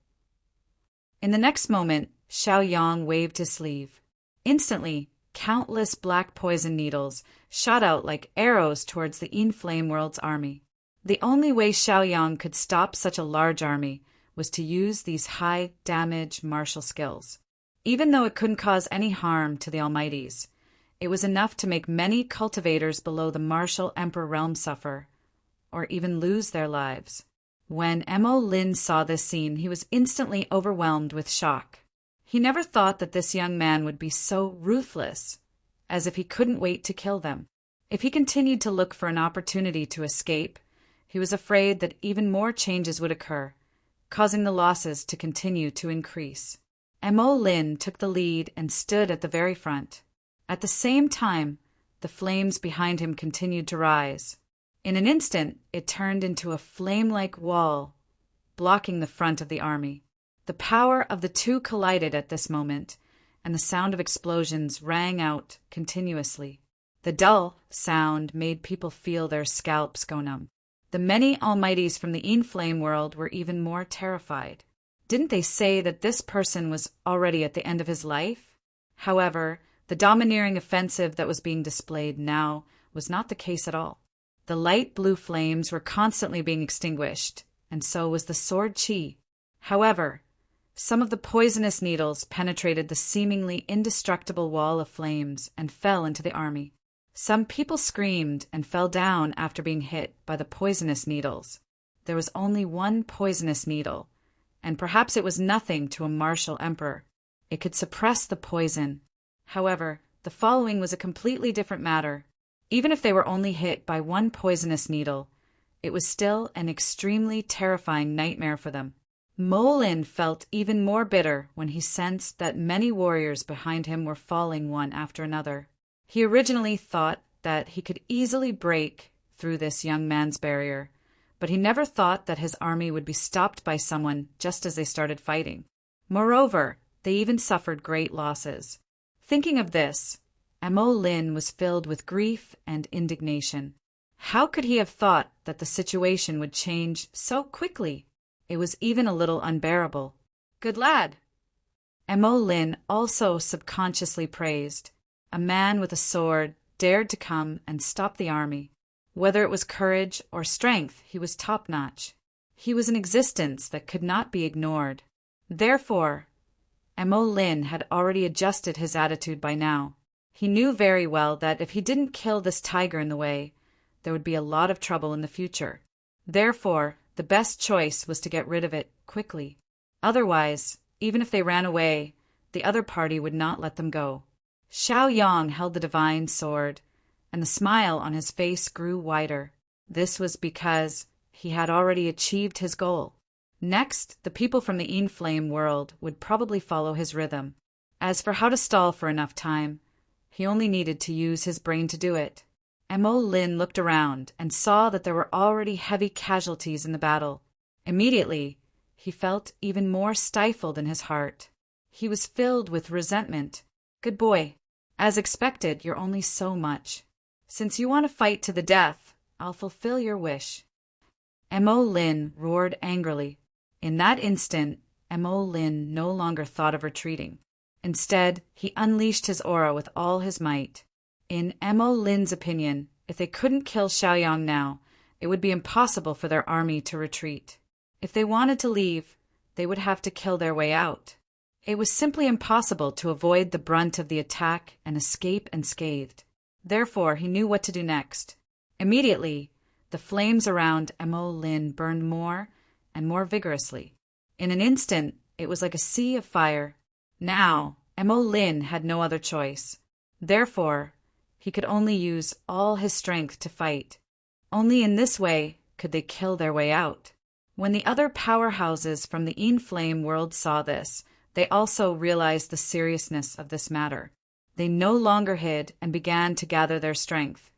S1: In the next moment, Xiao Yang waved his sleeve. Instantly, countless black poison needles shot out like arrows towards the Flame world's army. The only way Xiao Yang could stop such a large army was to use these high-damage martial skills. Even though it couldn't cause any harm to the Almighties, it was enough to make many cultivators below the martial Emperor realm suffer, or even lose their lives. When Mo Lin saw this scene, he was instantly overwhelmed with shock. He never thought that this young man would be so ruthless, as if he couldn't wait to kill them. If he continued to look for an opportunity to escape, he was afraid that even more changes would occur, causing the losses to continue to increase. Mo Lin took the lead and stood at the very front. At the same time, the flames behind him continued to rise. In an instant, it turned into a flame-like wall, blocking the front of the army. The power of the two collided at this moment, and the sound of explosions rang out continuously. The dull sound made people feel their scalps go numb. The many almighties from the Inflame world were even more terrified. Didn't they say that this person was already at the end of his life? However, the domineering offensive that was being displayed now was not the case at all. The light blue flames were constantly being extinguished, and so was the sword chi. However, some of the poisonous needles penetrated the seemingly indestructible wall of flames and fell into the army. Some people screamed and fell down after being hit by the poisonous needles. There was only one poisonous needle, and perhaps it was nothing to a martial emperor. It could suppress the poison. However, the following was a completely different matter. Even if they were only hit by one poisonous needle, it was still an extremely terrifying nightmare for them. Molin felt even more bitter when he sensed that many warriors behind him were falling one after another. He originally thought that he could easily break through this young man's barrier, but he never thought that his army would be stopped by someone just as they started fighting. Moreover, they even suffered great losses. Thinking of this, Amo Lin was filled with grief and indignation. How could he have thought that the situation would change so quickly? It was even a little unbearable. Good lad! Amo Lin also subconsciously praised. A man with a sword dared to come and stop the army. Whether it was courage or strength, he was top-notch. He was an existence that could not be ignored. Therefore, Amo Lin had already adjusted his attitude by now. He knew very well that if he didn't kill this tiger in the way, there would be a lot of trouble in the future. Therefore, the best choice was to get rid of it quickly. Otherwise, even if they ran away, the other party would not let them go. Xiao Yang held the divine sword, and the smile on his face grew wider. This was because he had already achieved his goal. Next, the people from the Inflame world would probably follow his rhythm. As for how to stall for enough time, he only needed to use his brain to do it. Amo Lin looked around and saw that there were already heavy casualties in the battle. Immediately, he felt even more stifled in his heart. He was filled with resentment. Good boy. As expected, you're only so much. Since you want to fight to the death, I'll fulfill your wish. Amo Lin roared angrily. In that instant, Amo Lin no longer thought of retreating. Instead, he unleashed his aura with all his might. In Amo Lin's opinion, if they couldn't kill Xiaoyang now, it would be impossible for their army to retreat. If they wanted to leave, they would have to kill their way out. It was simply impossible to avoid the brunt of the attack and escape unscathed. Therefore, he knew what to do next. Immediately, the flames around Amo Lin burned more and more vigorously. In an instant, it was like a sea of fire. Now, Amo Lin had no other choice. Therefore, he could only use all his strength to fight. Only in this way could they kill their way out. When the other powerhouses from the Inflame world saw this, they also realized the seriousness of this matter. They no longer hid and began to gather their strength,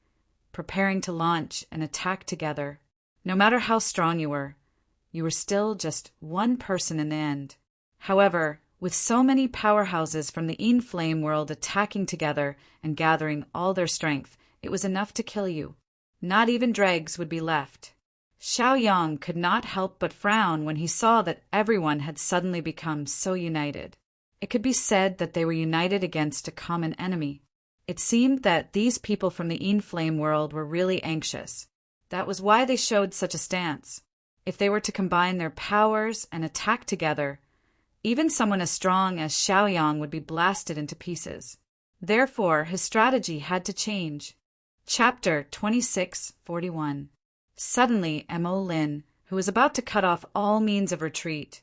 S1: preparing to launch an attack together. No matter how strong you were still just one person in the end. However, with so many powerhouses from the Inflame world attacking together and gathering all their strength, it was enough to kill you. Not even dregs would be left. Xiao Yang could not help but frown when he saw that everyone had suddenly become so united. It could be said that they were united against a common enemy. It seemed that these people from the Inflame world were really anxious. That was why they showed such a stance. If they were to combine their powers and attack together, even someone as strong as Xiao Yang would be blasted into pieces. Therefore, his strategy had to change. Chapter 2641. Suddenly, Amo Lin, who was about to cut off all means of retreat,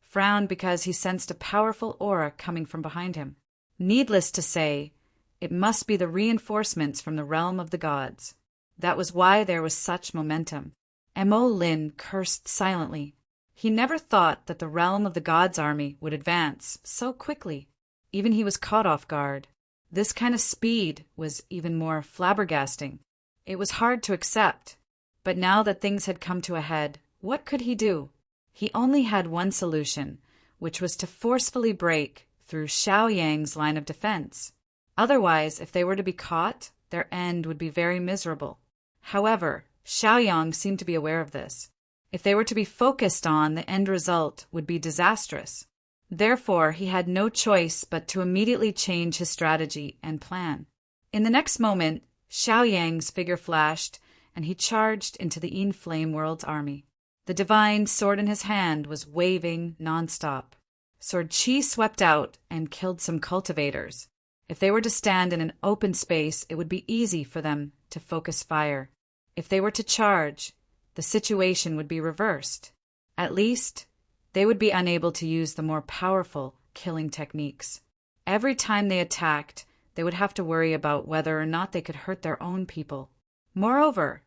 S1: frowned because he sensed a powerful aura coming from behind him. Needless to say, it must be the reinforcements from the realm of the gods. That was why there was such momentum. Amo Lin cursed silently. He never thought that the realm of the gods' army would advance so quickly. Even he was caught off guard. This kind of speed was even more flabbergasting. It was hard to accept. But now that things had come to a head, what could he do? He only had one solution, which was to forcefully break through Xiao Yang's line of defense. Otherwise, if they were to be caught, their end would be very miserable. However, Xiaoyang seemed to be aware of this. If they were to be focused on, the end result would be disastrous. Therefore, he had no choice but to immediately change his strategy and plan. In the next moment, Xiaoyang's figure flashed, and he charged into the Yin Flame World's army. The divine sword in his hand was waving nonstop. Sword Qi swept out and killed some cultivators. If they were to stand in an open space, it would be easy for them to focus fire. If they were to charge, the situation would be reversed. At least, they would be unable to use the more powerful killing techniques. Every time they attacked, they would have to worry about whether or not they could hurt their own people. Moreover,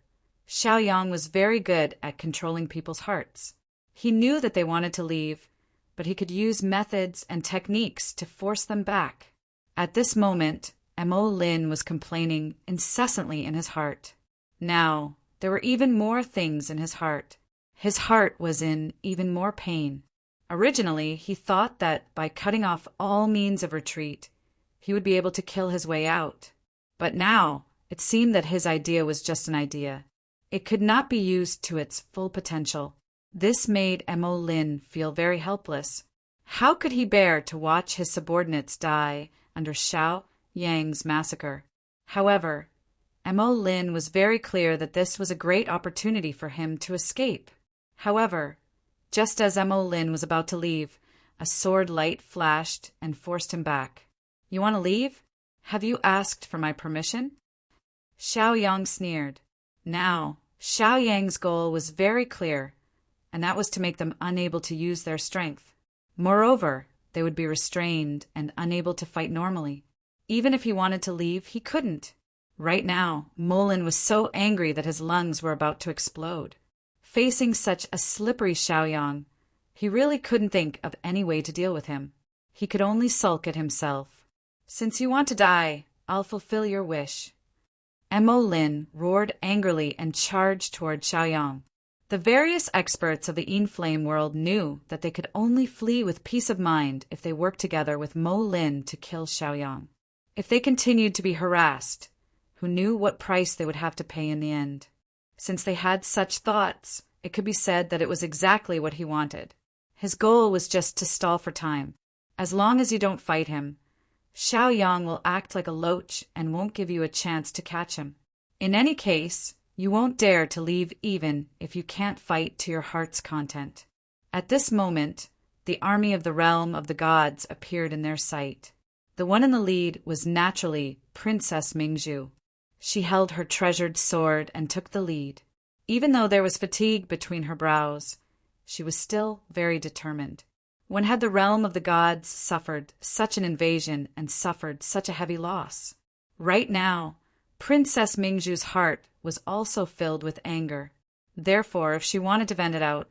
S1: Xiaoyang was very good at controlling people's hearts. He knew that they wanted to leave, but he could use methods and techniques to force them back. At this moment, Mo Lin was complaining incessantly in his heart. Now, there were even more things in his heart. His heart was in even more pain. Originally, he thought that by cutting off all means of retreat, he would be able to kill his way out. But now, it seemed that his idea was just an idea. It could not be used to its full potential. This made Mo Lin feel very helpless. How could he bear to watch his subordinates die under Xiao Yang's massacre? However, Mo Lin was very clear that this was a great opportunity for him to escape. However, just as Mo Lin was about to leave, a sword light flashed and forced him back. "You want to leave? Have you asked for my permission?" Xiaoyang sneered. Now, Xiaoyang's goal was very clear, and that was to make them unable to use their strength. Moreover, they would be restrained and unable to fight normally. Even if he wanted to leave, he couldn't. Right now, Mo Lin was so angry that his lungs were about to explode. Facing such a slippery Xiaoyang, he really couldn't think of any way to deal with him. He could only sulk at himself. "Since you want to die, I'll fulfill your wish." Mo Lin roared angrily and charged toward Xiaoyang. The various experts of the Yin Flame world knew that they could only flee with peace of mind if they worked together with Mo Lin to kill Xiaoyang. If they continued to be harassed, who knew what price they would have to pay in the end? Since they had such thoughts, it could be said that it was exactly what he wanted. His goal was just to stall for time. As long as you don't fight him, Xiaoyang will act like a loach and won't give you a chance to catch him. In any case, you won't dare to leave even if you can't fight to your heart's content. At this moment, the army of the realm of the gods appeared in their sight. The one in the lead was naturally Princess Mingzhu. She held her treasured sword and took the lead. Even though there was fatigue between her brows, she was still very determined. When had the realm of the gods suffered such an invasion and suffered such a heavy loss? Right now, Princess Mingzhu's heart was also filled with anger. Therefore, if she wanted to vent it out,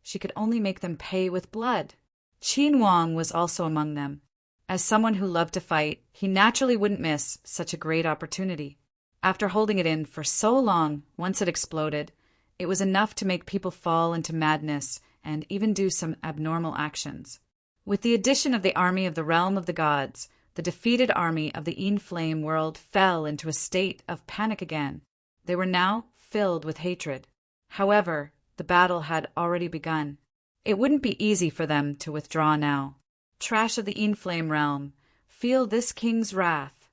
S1: she could only make them pay with blood. Qin Wang was also among them. As someone who loved to fight, he naturally wouldn't miss such a great opportunity. After holding it in for so long, once it exploded, it was enough to make people fall into madness and even do some abnormal actions. With the addition of the army of the realm of the gods, the defeated army of the Yin Flame world fell into a state of panic again. They were now filled with hatred. However, the battle had already begun. It wouldn't be easy for them to withdraw now. Trash of the Yin Flame realm, feel this king's wrath.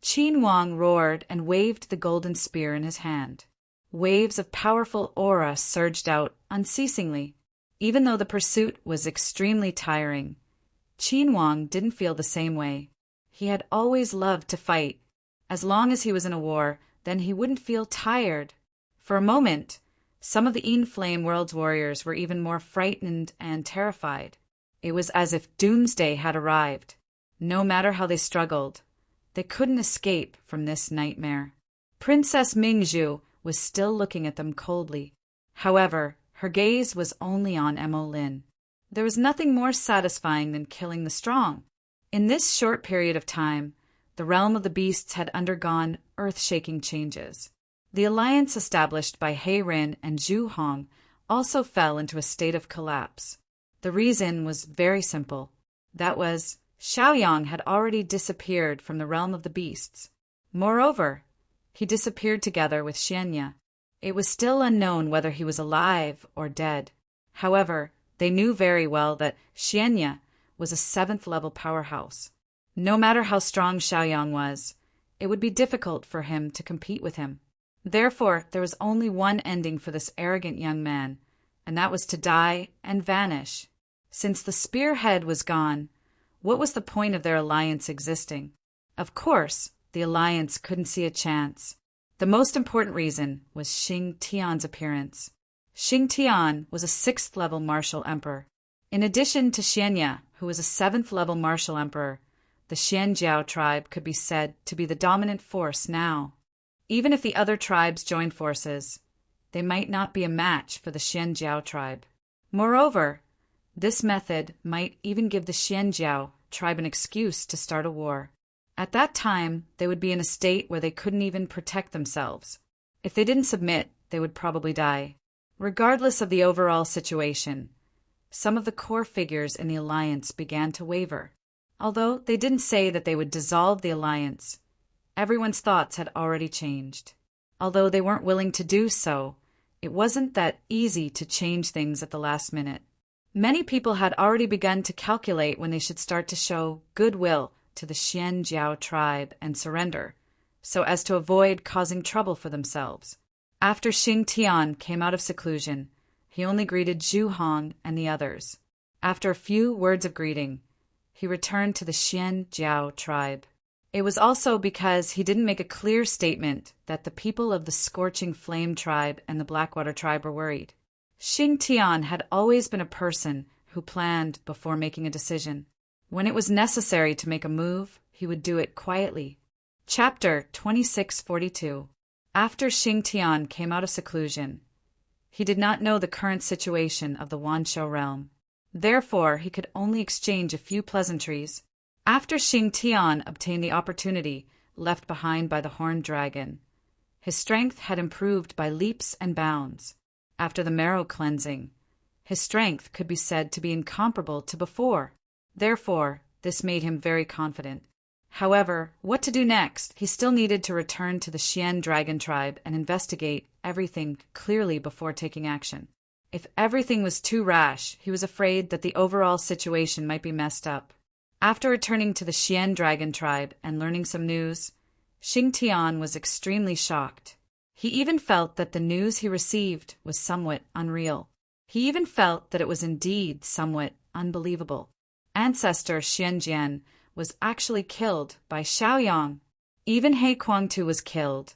S1: Qin Wang roared and waved the golden spear in his hand. Waves of powerful aura surged out unceasingly. Even though the pursuit was extremely tiring, Qin Wang didn't feel the same way. He had always loved to fight. As long as he was in a war, then he wouldn't feel tired. For a moment, some of the Yin Flame world's warriors were even more frightened and terrified. It was as if doomsday had arrived. No matter how they struggled, they couldn't escape from this nightmare. Princess Mingzhu was still looking at them coldly. However, her gaze was only on Mo Lin. There was nothing more satisfying than killing the strong. In this short period of time, the realm of the beasts had undergone earth-shaking changes. The alliance established by He Rin and Zhu Hong also fell into a state of collapse. The reason was very simple. That was, Xiaoyang had already disappeared from the realm of the beasts. Moreover, he disappeared together with Xianya. It was still unknown whether he was alive or dead. However, they knew very well that Xianye was a 7th-level powerhouse. No matter how strong Xiaoyang was, it would be difficult for him to compete with him. Therefore, there was only one ending for this arrogant young man, and that was to die and vanish. Since the spearhead was gone, what was the point of their alliance existing? Of course, the alliance couldn't see a chance. The most important reason was Xing Tian's appearance. Xing Tian was a 6th-level martial emperor. In addition to Xianye, who was a 7th-level martial emperor, the Xianjiao tribe could be said to be the dominant force now. Even if the other tribes joined forces, they might not be a match for the Xianjiao tribe. Moreover, this method might even give the Xianjiao tribe an excuse to start a war. At that time, they would be in a state where they couldn't even protect themselves. If they didn't submit, they would probably die. Regardless of the overall situation, some of the core figures in the alliance began to waver. Although they didn't say that they would dissolve the alliance, everyone's thoughts had already changed. Although they weren't willing to do so, it wasn't that easy to change things at the last minute. Many people had already begun to calculate when they should start to show goodwill to the Xianjiao tribe and surrender, so as to avoid causing trouble for themselves. After Xing Tian came out of seclusion, he only greeted Zhu Hong and the others. After a few words of greeting, he returned to the Xianjiao tribe. It was also because he didn't make a clear statement that the people of the Scorching Flame tribe and the Blackwater tribe were worried. Xing Tian had always been a person who planned before making a decision. When it was necessary to make a move, he would do it quietly. Chapter 2642. After Xing Tian came out of seclusion, he did not know the current situation of the Wanshou realm. Therefore, he could only exchange a few pleasantries. After Xing Tian obtained the opportunity left behind by the horned dragon, his strength had improved by leaps and bounds. After the marrow cleansing, his strength could be said to be incomparable to before. Therefore, this made him very confident. However, what to do next? He still needed to return to the Xian dragon tribe and investigate everything clearly before taking action. If everything was too rash, he was afraid that the overall situation might be messed up. After returning to the Xian dragon tribe and learning some news, Xing Tian was extremely shocked. He even felt that the news he received was somewhat unreal. He even felt that it was indeed somewhat unbelievable. Ancestor Xianjian was actually killed by Xiaoyang. Even He Kuangtu was killed,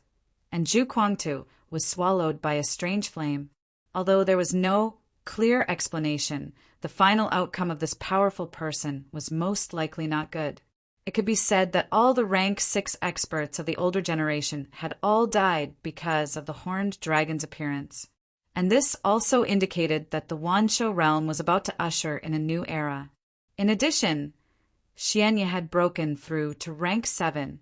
S1: and Zhu Kuangtu was swallowed by a strange flame. Although there was no clear explanation, the final outcome of this powerful person was most likely not good. It could be said that all the rank 6 experts of the older generation had all died because of the horned dragon's appearance. And this also indicated that the Wanshou realm was about to usher in a new era. In addition, Xianye had broken through to rank 7,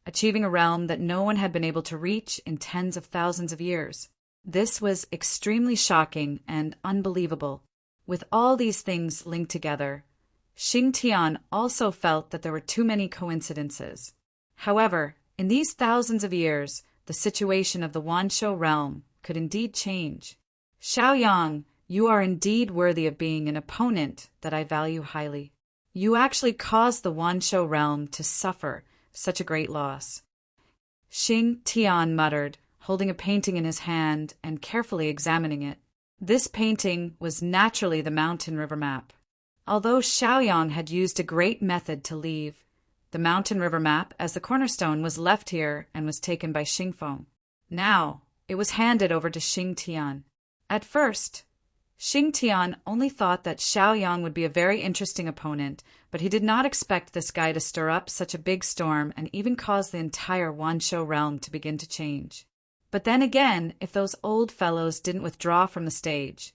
S1: achieving a realm that no one had been able to reach in tens of thousands of years. This was extremely shocking and unbelievable. With all these things linked together, Xing Tian also felt that there were too many coincidences. However, in these thousands of years, the situation of the Wanshou realm could indeed change. Xiaoyang, you are indeed worthy of being an opponent that I value highly. You actually caused the Wanshou realm to suffer such a great loss. Xing Tian muttered, holding a painting in his hand and carefully examining it. This painting was naturally the mountain river map. Although Xiaoyang had used a great method to leave, the mountain river map as the cornerstone was left here and was taken by Xingfeng. Now, it was handed over to Xing Tian. At first, Xing Tian only thought that Xiaoyang would be a very interesting opponent, but he did not expect this guy to stir up such a big storm and even cause the entire Wanshou realm to begin to change. But then again, if those old fellows didn't withdraw from the stage,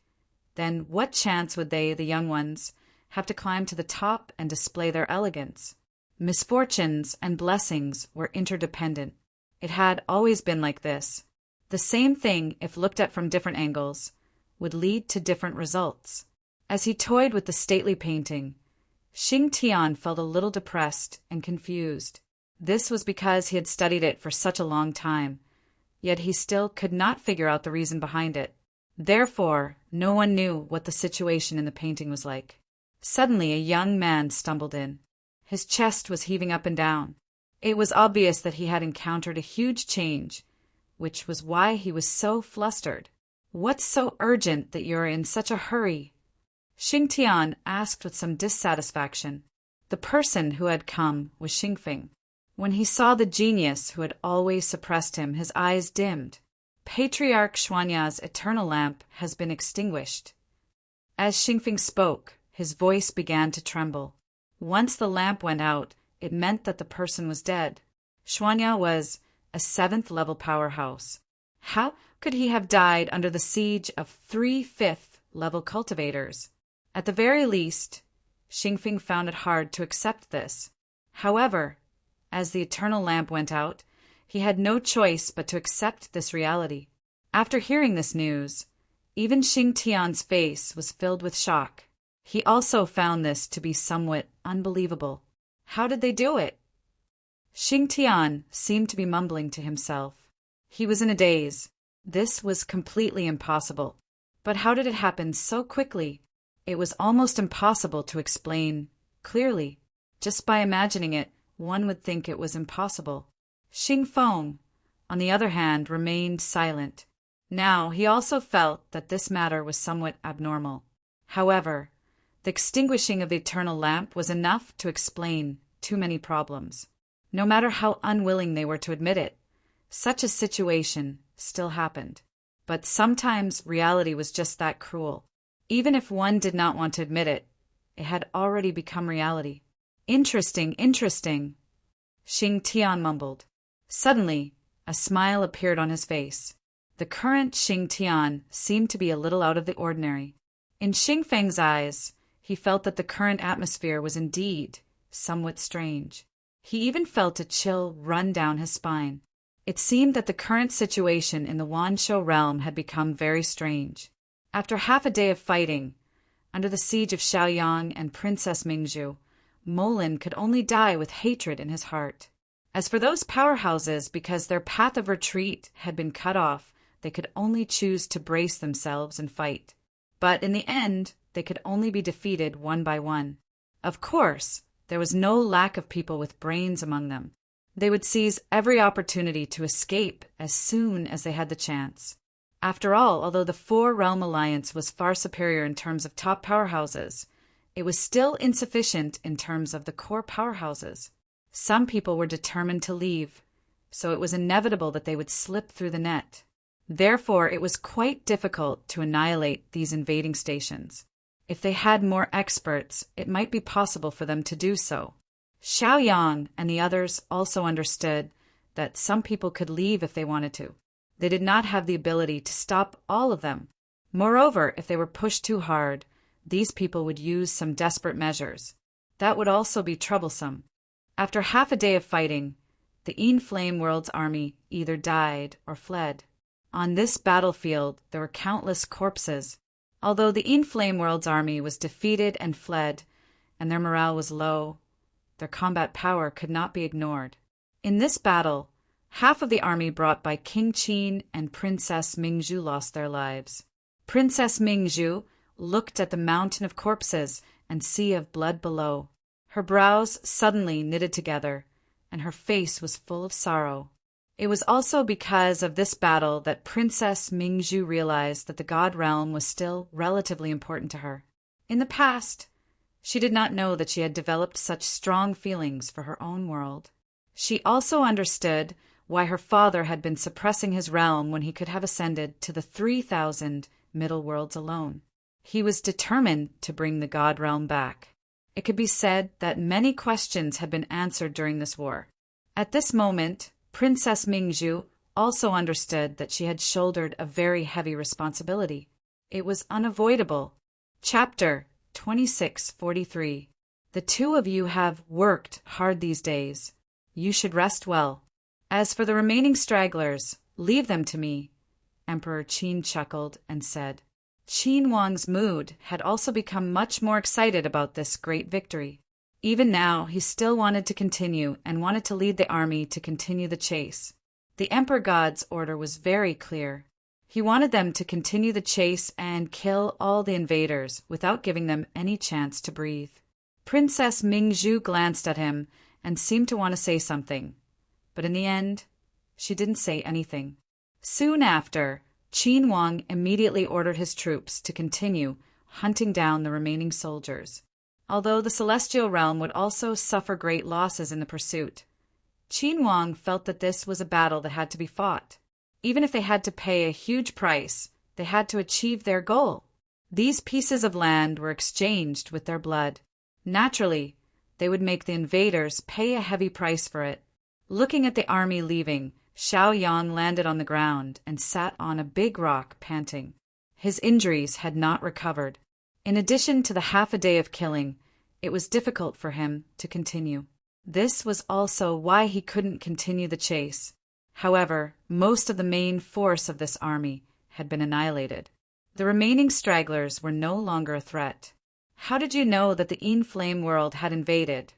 S1: then what chance would they, the young ones, have to climb to the top and display their elegance? Misfortunes and blessings were interdependent. It had always been like this. The same thing, if looked at from different angles, would lead to different results. As he toyed with the stately painting, Xing Tian felt a little depressed and confused. This was because he had studied it for such a long time. yet he still could not figure out the reason behind it. Therefore, no one knew what the situation in the painting was like. Suddenly, a young man stumbled in. His chest was heaving up and down. It was obvious that he had encountered a huge change, which was why he was so flustered. "What's so urgent that you're in such a hurry?" Xingtian asked with some dissatisfaction. The person who had come was Xingfeng. When he saw the genius who had always suppressed him, his eyes dimmed. "Patriarch Xuanya's eternal lamp has been extinguished." As Xingfeng spoke, his voice began to tremble. Once the lamp went out, it meant that the person was dead. Xuanya was a 7th-level powerhouse. How could he have died under the siege of 3 5th-level cultivators? At the very least, Xingfeng found it hard to accept this. However, as the eternal lamp went out, he had no choice but to accept this reality. After hearing this news, even Xingtian's face was filled with shock. He also found this to be somewhat unbelievable. How did they do it? Xingtian seemed to be mumbling to himself. He was in a daze. This was completely impossible. But how did it happen so quickly? It was almost impossible to explain clearly. Just by imagining it, one would think it was impossible. Xingfeng, on the other hand, remained silent. Now he also felt that this matter was somewhat abnormal. However, the extinguishing of the eternal lamp was enough to explain too many problems. No matter how unwilling they were to admit it, such a situation still happened. But sometimes reality was just that cruel. Even if one did not want to admit it, it had already become reality. Interesting, interesting, Xingtian mumbled. Suddenly, a smile appeared on his face. The current Xingtian seemed to be a little out of the ordinary. In Xingfeng's eyes, he felt that the current atmosphere was indeed somewhat strange. He even felt a chill run down his spine. It seemed that the current situation in the Wanshou realm had become very strange. After half a day of fighting, under the siege of Shaoyang and Princess Mingzhu, Molin could only die with hatred in his heart. As for those powerhouses, because their path of retreat had been cut off, they could only choose to brace themselves and fight. But in the end, they could only be defeated one by one. Of course, there was no lack of people with brains among them. They would seize every opportunity to escape as soon as they had the chance. After all, although the Four-Realm Alliance was far superior in terms of top powerhouses, it was still insufficient in terms of the core powerhouses. Some people were determined to leave, so it was inevitable that they would slip through the net. Therefore, it was quite difficult to annihilate these invading stations. If they had more experts, it might be possible for them to do so. Shaoyang and the others also understood that some people could leave if they wanted to. They did not have the ability to stop all of them. Moreover, if they were pushed too hard, these people would use some desperate measures. That would also be troublesome. After half a day of fighting, the Enflame World's army either died or fled. On this battlefield, there were countless corpses. Although the Enflame World's army was defeated and fled, and their morale was low, their combat power could not be ignored. In this battle, half of the army brought by King Qin and Princess Mingzhu lost their lives. Princess Mingzhu looked at the mountain of corpses and sea of blood below. Her brows suddenly knitted together, and her face was full of sorrow. It was also because of this battle that Princess Mingzhu realized that the God Realm was still relatively important to her. In the past, she did not know that she had developed such strong feelings for her own world. She also understood why her father had been suppressing his realm when he could have ascended to the 3,000 middle worlds alone. He was determined to bring the God Realm back. It could be said that many questions had been answered during this war. At this moment, Princess Mingzhu also understood that she had shouldered a very heavy responsibility. It was unavoidable. Chapter 2643. The two of you have worked hard these days. You should rest well. As for the remaining stragglers, leave them to me. Emperor Qin chuckled and said. Qin Wang's mood had also become much more excited about this great victory. Even now, he still wanted to continue and wanted to lead the army to continue the chase. The Emperor God's order was very clear. He wanted them to continue the chase and kill all the invaders without giving them any chance to breathe. Princess Mingzhu glanced at him and seemed to want to say something, but in the end, she didn't say anything. Soon after, Qin Wang immediately ordered his troops to continue hunting down the remaining soldiers. Although the celestial realm would also suffer great losses in the pursuit, Qin Wang felt that this was a battle that had to be fought. Even if they had to pay a huge price, they had to achieve their goal. These pieces of land were exchanged with their blood. Naturally, they would make the invaders pay a heavy price for it. Looking at the army leaving, Xiao Yang landed on the ground and sat on a big rock, panting. His injuries had not recovered. In addition to the half a day of killing, it was difficult for him to continue. This was also why he couldn't continue the chase. However, most of the main force of this army had been annihilated. The remaining stragglers were no longer a threat. How did you know that the in-flame world had invaded?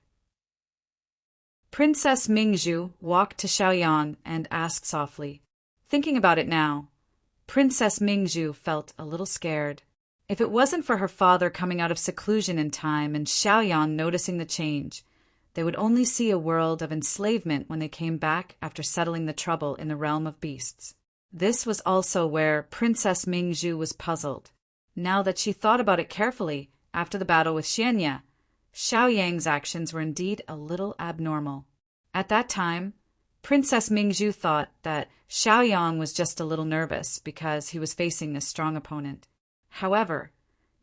S1: Princess Mingzhu walked to Xiaoyang and asked softly. Thinking about it now, Princess Mingzhu felt a little scared. If it wasn't for her father coming out of seclusion in time and Xiaoyang noticing the change, they would only see a world of enslavement when they came back after settling the trouble in the realm of beasts. This was also where Princess Mingzhu was puzzled. Now that she thought about it carefully, after the battle with Xianya, Xiaoyang's actions were indeed a little abnormal. At that time, Princess Mingzhu thought that Xiaoyang was just a little nervous because he was facing this strong opponent. However,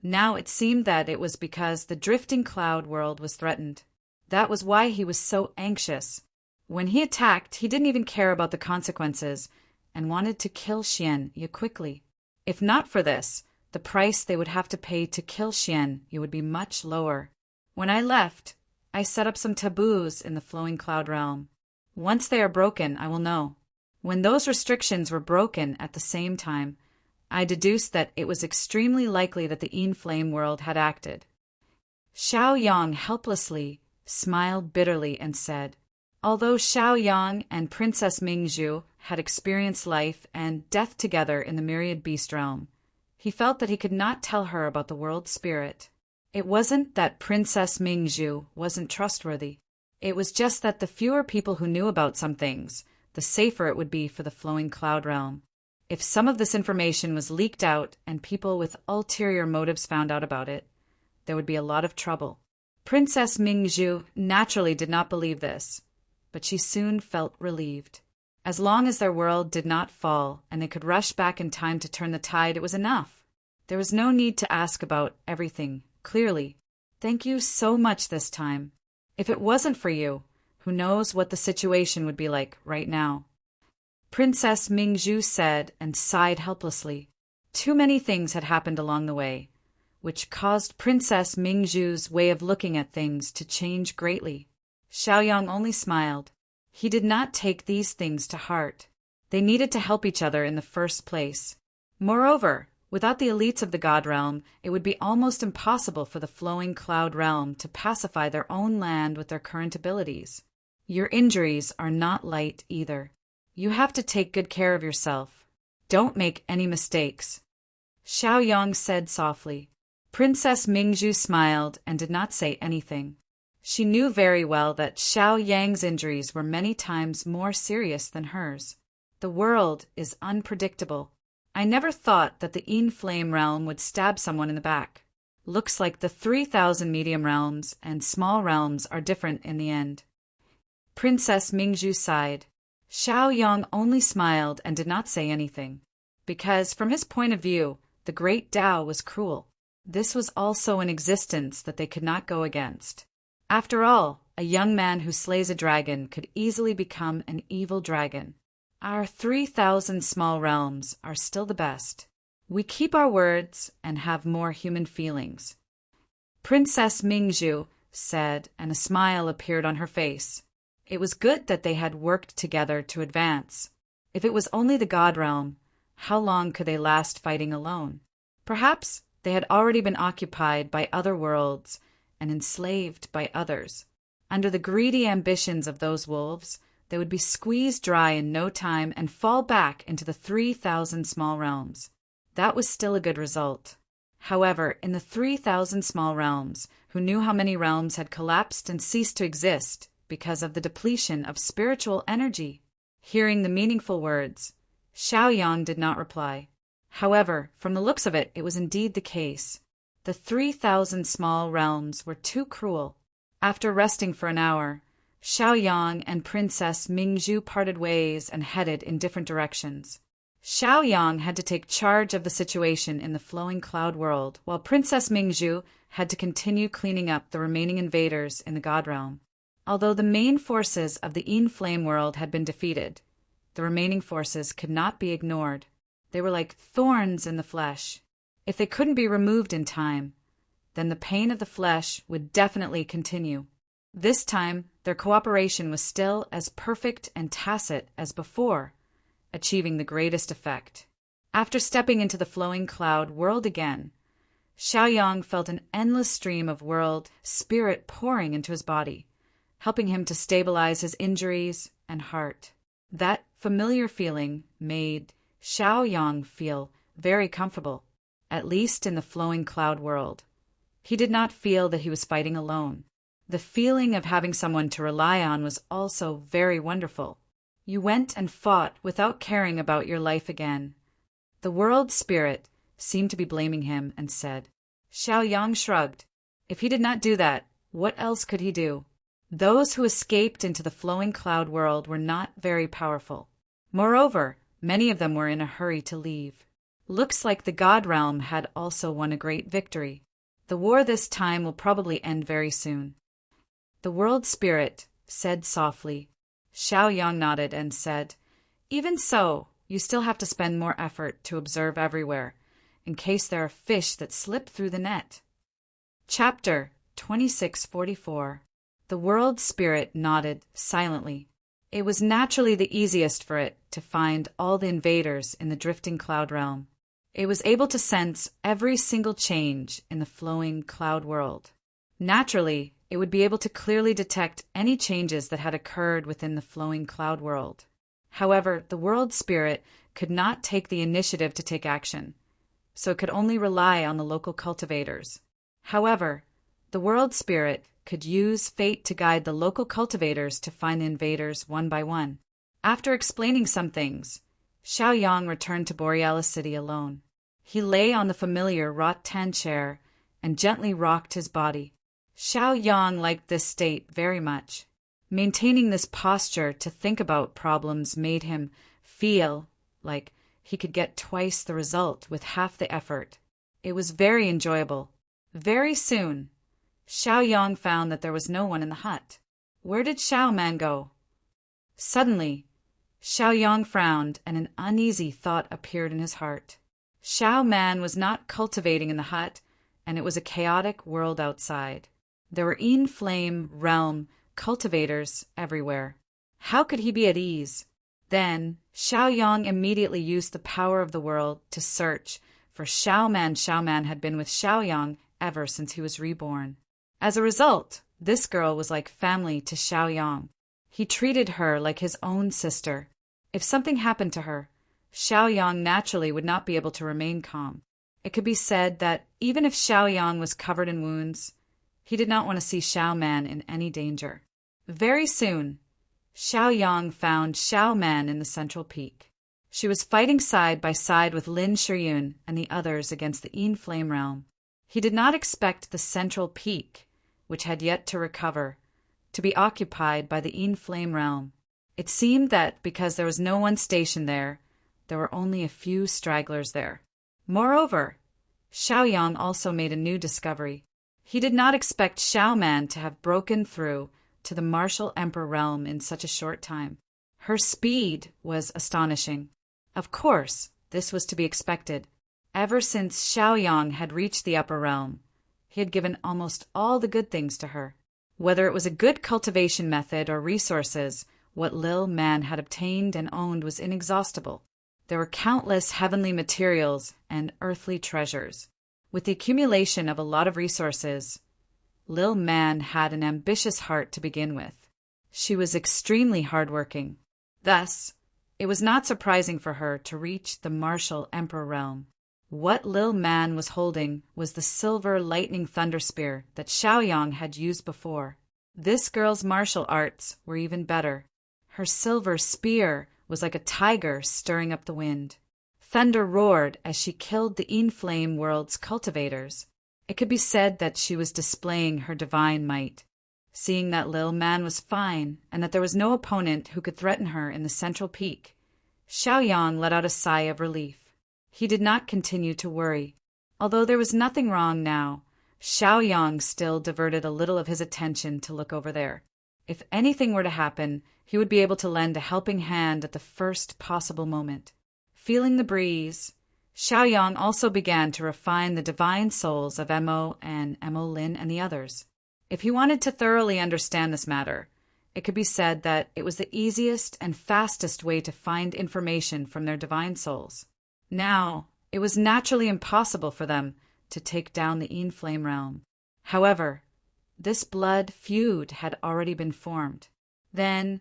S1: now it seemed that it was because the drifting cloud world was threatened. That was why he was so anxious. When he attacked, he didn't even care about the consequences and wanted to kill Xianya quickly. If not for this, the price they would have to pay to kill Xianya would be much lower. When I left, I set up some taboos in the flowing cloud realm. Once they are broken, I will know. When those restrictions were broken at the same time, I deduced that it was extremely likely that the in-flame world had acted. Xiaoyang helplessly smiled bitterly and said, although Xiaoyang and Princess Mingzhu had experienced life and death together in the myriad beast realm, he felt that he could not tell her about the world spirit. It wasn't that Princess Mingzhu wasn't trustworthy. It was just that the fewer people who knew about some things, the safer it would be for the flowing cloud realm. If some of this information was leaked out and people with ulterior motives found out about it, there would be a lot of trouble. Princess Mingzhu naturally did not believe this, but she soon felt relieved. As long as their world did not fall and they could rush back in time to turn the tide, it was enough. There was no need to ask about everything clearly. Thank you so much this time. If it wasn't for you, who knows what the situation would be like right now? Princess Mingzhu said and sighed helplessly. Too many things had happened along the way, which caused Princess Mingzhu's way of looking at things to change greatly. Xiaoyang only smiled. He did not take these things to heart. They needed to help each other in the first place. Moreover, without the elites of the God realm, it would be almost impossible for the flowing cloud realm to pacify their own land with their current abilities. Your injuries are not light either. You have to take good care of yourself. Don't make any mistakes. Xiaoyang said softly. Princess Mingzhu smiled and did not say anything. She knew very well that Xiaoyang's injuries were many times more serious than hers. The world is unpredictable. I never thought that the in-flame realm would stab someone in the back. Looks like the 3,000 medium realms and small realms are different in the end. Princess Mingzhu sighed. Xiaoyang only smiled and did not say anything, because from his point of view, the great Tao was cruel. This was also an existence that they could not go against. After all, a young man who slays a dragon could easily become an evil dragon. Our 3,000 small realms are still the best. We keep our words and have more human feelings. Princess Mingzhu said, and a smile appeared on her face. It was good that they had worked together to advance. If it was only the God realm, how long could they last fighting alone? Perhaps they had already been occupied by other worlds and enslaved by others. Under the greedy ambitions of those wolves, they would be squeezed dry in no time and fall back into the 3,000 small realms. That was still a good result. However, in the 3,000 small realms, who knew how many realms had collapsed and ceased to exist because of the depletion of spiritual energy? Hearing the meaningful words, Xiaoyang did not reply. However, from the looks of it, it was indeed the case. The 3,000 small realms were too cruel. After resting for an hour, Xiaoyang and Princess Mingzhu parted ways and headed in different directions. Xiaoyang had to take charge of the situation in the flowing cloud world, while Princess Mingzhu had to continue cleaning up the remaining invaders in the God Realm. Although the main forces of the Yin Flame world had been defeated, the remaining forces could not be ignored. They were like thorns in the flesh. If they couldn't be removed in time, then the pain of the flesh would definitely continue. This time, their cooperation was still as perfect and tacit as before, achieving the greatest effect. After stepping into the flowing cloud world again, Xiaoyang felt an endless stream of world spirit pouring into his body, helping him to stabilize his injuries and heart. That familiar feeling made Xiaoyang feel very comfortable, at least in the flowing cloud world. He did not feel that he was fighting alone. The feeling of having someone to rely on was also very wonderful. You went and fought without caring about your life again. The world spirit seemed to be blaming him and said. Xiaoyang shrugged. If he did not do that, what else could he do? Those who escaped into the flowing cloud world were not very powerful. Moreover, many of them were in a hurry to leave. Looks like the God Realm had also won a great victory. The war this time will probably end very soon. The world spirit said softly. Xiaoyang nodded and said, Even so, you still have to spend more effort to observe everywhere, in case there are fish that slip through the net. Chapter 2644. The world spirit nodded silently. It was naturally the easiest for it to find all the invaders in the drifting cloud realm. It was able to sense every single change in the flowing cloud world. Naturally, it would be able to clearly detect any changes that had occurred within the flowing cloud world. However, the world spirit could not take the initiative to take action, so it could only rely on the local cultivators. However, the world spirit could use fate to guide the local cultivators to find the invaders one by one. After explaining some things, Xiaoyang returned to Borealis City alone. He lay on the familiar rattan chair and gently rocked his body. Xiaoyang liked this state very much. Maintaining this posture to think about problems made him feel like he could get twice the result with half the effort. It was very enjoyable. Very soon, Xiaoyang found that there was no one in the hut. Where did Xiaoman go? Suddenly, Xiaoyang frowned and an uneasy thought appeared in his heart. Xiaoman was not cultivating in the hut, and it was a chaotic world outside. There were Yin Flame realm cultivators everywhere. How could he be at ease? Then, Xiaoyang immediately used the power of the world to search for Xiaoman. Xiaoman had been with Xiaoyang ever since he was reborn. As a result, this girl was like family to Xiaoyang. He treated her like his own sister. If something happened to her, Xiaoyang naturally would not be able to remain calm. It could be said that even if Xiaoyang was covered in wounds, he did not want to see Xiaoman in any danger. Very soon, Xiaoyang found Xiaoman in the central peak. She was fighting side by side with Lin Shiyun and the others against the Yin Flame realm. He did not expect the central peak, which had yet to recover, to be occupied by the Yin Flame realm. It seemed that because there was no one stationed there were only a few stragglers there. Moreover, Xiaoyang also made a new discovery. He did not expect Xiaoman to have broken through to the martial emperor realm in such a short time. Her speed was astonishing. Of course, this was to be expected. Ever since Xiaoyang had reached the upper realm, he had given almost all the good things to her. Whether it was a good cultivation method or resources, what Lil Man had obtained and owned was inexhaustible. There were countless heavenly materials and earthly treasures. With the accumulation of a lot of resources, Lil Man had an ambitious heart to begin with. She was extremely hardworking. Thus, it was not surprising for her to reach the martial emperor realm. What Lil Man was holding was the silver lightning thunder spear that Xiaoyang had used before. This girl's martial arts were even better. Her silver spear was like a tiger stirring up the wind. Thunder roared as she killed the Inflame world's cultivators. It could be said that she was displaying her divine might. Seeing that Lil Man was fine and that there was no opponent who could threaten her in the central peak, Xiaoyang let out a sigh of relief. He did not continue to worry. Although there was nothing wrong now, Xiaoyang still diverted a little of his attention to look over there. If anything were to happen, he would be able to lend a helping hand at the first possible moment. Feeling the breeze, Xiaoyang also began to refine the divine souls of Mo and Mo Lin and the others. If he wanted to thoroughly understand this matter, it could be said that it was the easiest and fastest way to find information from their divine souls. Now, it was naturally impossible for them to take down the Inflame realm. However, this blood feud had already been formed. Then,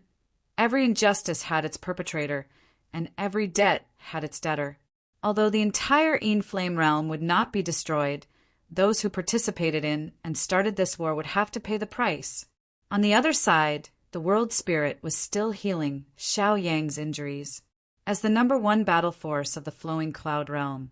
S1: every injustice had its perpetrator, and every debt had its debtor. Although the entire Inflame realm would not be destroyed, those who participated in and started this war would have to pay the price. On the other side, the world spirit was still healing Xiaoyang's injuries. As the #1 battle force of the Flowing Cloud realm,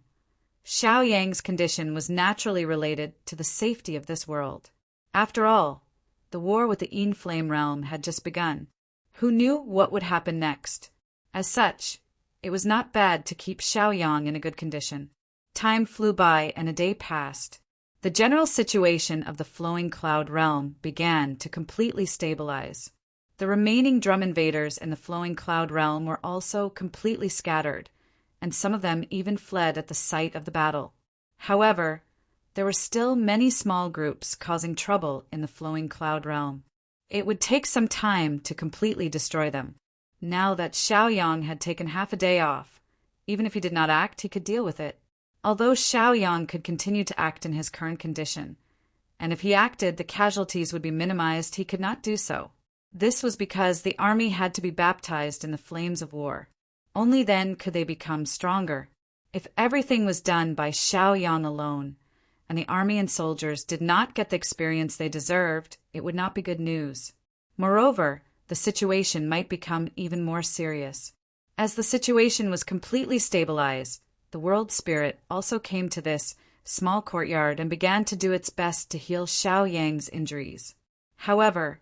S1: Xiaoyang's condition was naturally related to the safety of this world. After all, the war with the Inflame realm had just begun. Who knew what would happen next? As such, it was not bad to keep Xiaoyang in a good condition. Time flew by and a day passed. The general situation of the Flowing Cloud realm began to completely stabilize. The remaining drum invaders in the Flowing Cloud realm were also completely scattered, and some of them even fled at the sight of the battle. However, there were still many small groups causing trouble in the Flowing Cloud realm. It would take some time to completely destroy them. Now that Xiaoyang had taken half a day off, even if he did not act, he could deal with it. Although Xiaoyang could continue to act in his current condition, and if he acted, the casualties would be minimized, he could not do so. This was because the army had to be baptized in the flames of war. Only then could they become stronger. If everything was done by Xiaoyang alone, and the army and soldiers did not get the experience they deserved, it would not be good news. Moreover, the situation might become even more serious. As the situation was completely stabilized, the world spirit also came to this small courtyard and began to do its best to heal Xiaoyang's injuries. However,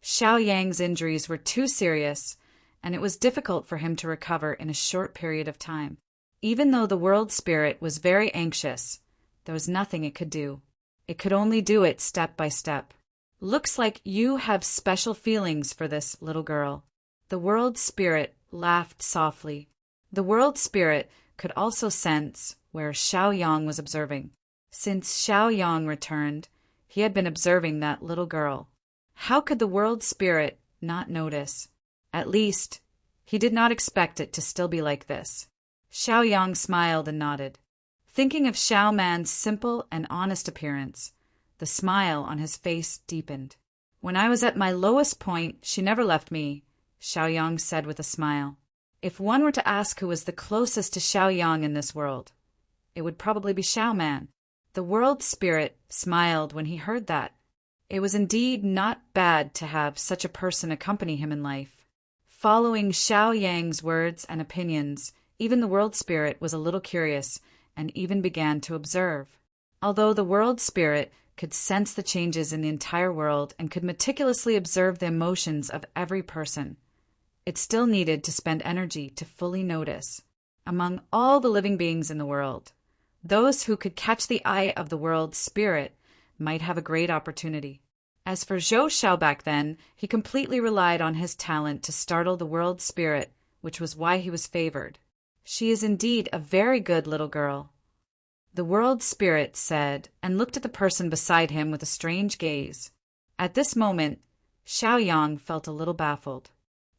S1: Xiaoyang's injuries were too serious, and it was difficult for him to recover in a short period of time. Even though the world spirit was very anxious, there was nothing it could do. It could only do it step by step. Looks like you have special feelings for this little girl. The world spirit laughed softly. The world spirit could also sense where Xiaoyang was observing. Since Xiaoyang returned, he had been observing that little girl. How could the world spirit not notice? At least, he did not expect it to still be like this. Xiaoyang smiled and nodded. Thinking of Xiao Man's simple and honest appearance, the smile on his face deepened. When I was at my lowest point, she never left me, Xiaoyang said with a smile. If one were to ask who was the closest to Xiaoyang in this world, it would probably be Xiao Man. The world spirit smiled when he heard that. It was indeed not bad to have such a person accompany him in life. Following Xiaoyang's words and opinions, even the world spirit was a little curious and even began to observe. Although the world spirit could sense the changes in the entire world and could meticulously observe the emotions of every person, it still needed to spend energy to fully notice. Among all the living beings in the world, those who could catch the eye of the world spirit might have a great opportunity. As for Zhou Xiao back then, he completely relied on his talent to startle the world spirit, which was why he was favored. She is indeed a very good little girl, the world spirit said, and looked at the person beside him with a strange gaze. At this moment, Xiaoyang felt a little baffled.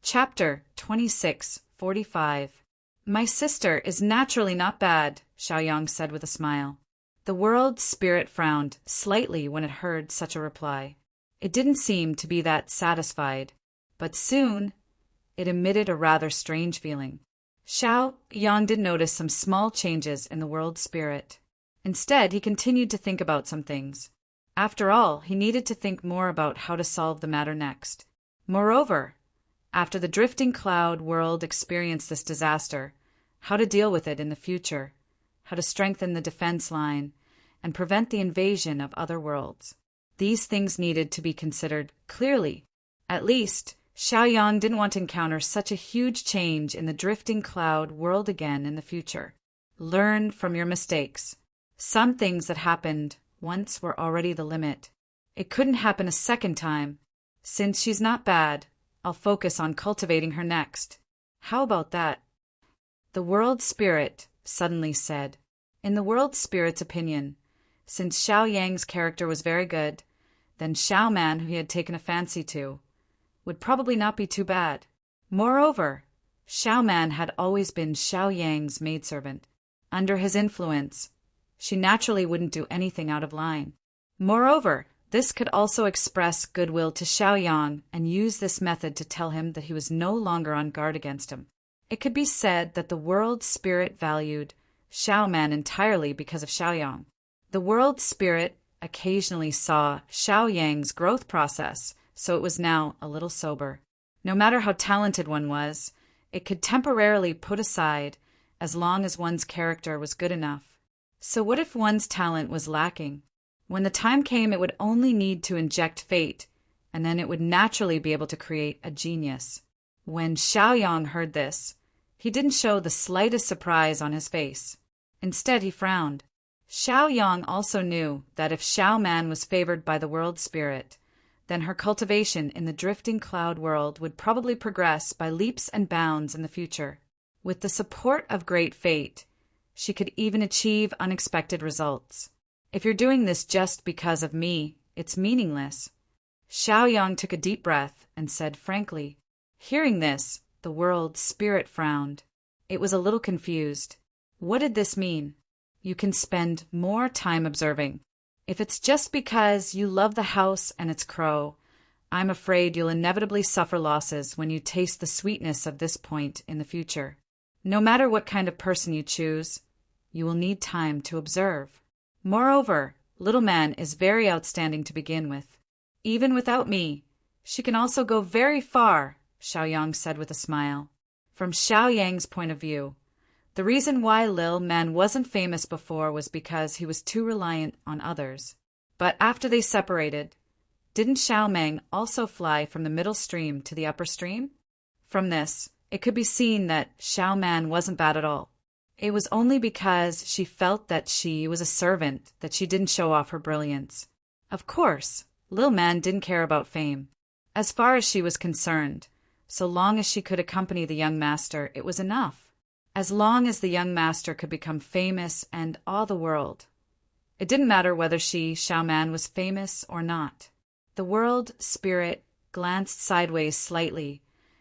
S1: Chapter 26:45. My sister is naturally not bad, Xiaoyang said with a smile. The world spirit frowned slightly when it heard such a reply. It didn't seem to be that satisfied, but soon it emitted a rather strange feeling. Xiao Yang did notice some small changes in the world spirit. Instead, he continued to think about some things. After all, he needed to think more about how to solve the matter next. Moreover, after the drifting cloud world experienced this disaster, how to deal with it in the future, how to strengthen the defense line, and prevent the invasion of other worlds. These things needed to be considered clearly. At least, Xiaoyang didn't want to encounter such a huge change in the drifting cloud world again in the future. Learn from your mistakes. Some things that happened once were already the limit. It couldn't happen a second time. Since she's not bad, I'll focus on cultivating her next. How about that? The world spirit suddenly said. In the world spirit's opinion, since Xiao Yang's character was very good, then Xiao Man, who he had taken a fancy to, would probably not be too bad. Moreover, Xiao Man had always been Xiao Yang's maidservant. Under his influence, she naturally wouldn't do anything out of line. Moreover, this could also express goodwill to Xiao Yang and use this method to tell him that he was no longer on guard against him. It could be said that the world spirit valued Xiao Man entirely because of Xiao Yang. The world spirit occasionally saw Xiao Yang's growth process, so it was now a little sober. No matter how talented one was, it could temporarily put aside as long as one's character was good enough. So what if one's talent was lacking? When the time came, it would only need to inject fate, and then it would naturally be able to create a genius. When Xiaoyang heard this, he didn't show the slightest surprise on his face. Instead, he frowned. Xiaoyang also knew that if Xiao Man was favored by the world spirit, then her cultivation in the drifting cloud world would probably progress by leaps and bounds in the future. With the support of great fate, she could even achieve unexpected results. If you're doing this just because of me, it's meaningless. Xiaoyang took a deep breath and said frankly. Hearing this, the world spirit frowned. It was a little confused. What did this mean? You can spend more time observing. If it's just because you love the house and its crow, I'm afraid you'll inevitably suffer losses when you taste the sweetness of this point in the future. No matter what kind of person you choose, you will need time to observe. Moreover, Little Man is very outstanding to begin with. Even without me, she can also go very far, Xiaoyang said with a smile. From Xiao Yang's point of view, the reason why Lil Man wasn't famous before was because he was too reliant on others. But after they separated, didn't Xiao Meng also fly from the middle stream to the upper stream? From this, it could be seen that Xiao Man wasn't bad at all. It was only because she felt that she was a servant that she didn't show off her brilliance. Of course, Lil Man didn't care about fame. As far as she was concerned, so long as she could accompany the young master, it was enough. As long as the young master could become famous and awe the world. It didn't matter whether she, Xiao Man, was famous or not. The world spirit glanced sideways slightly,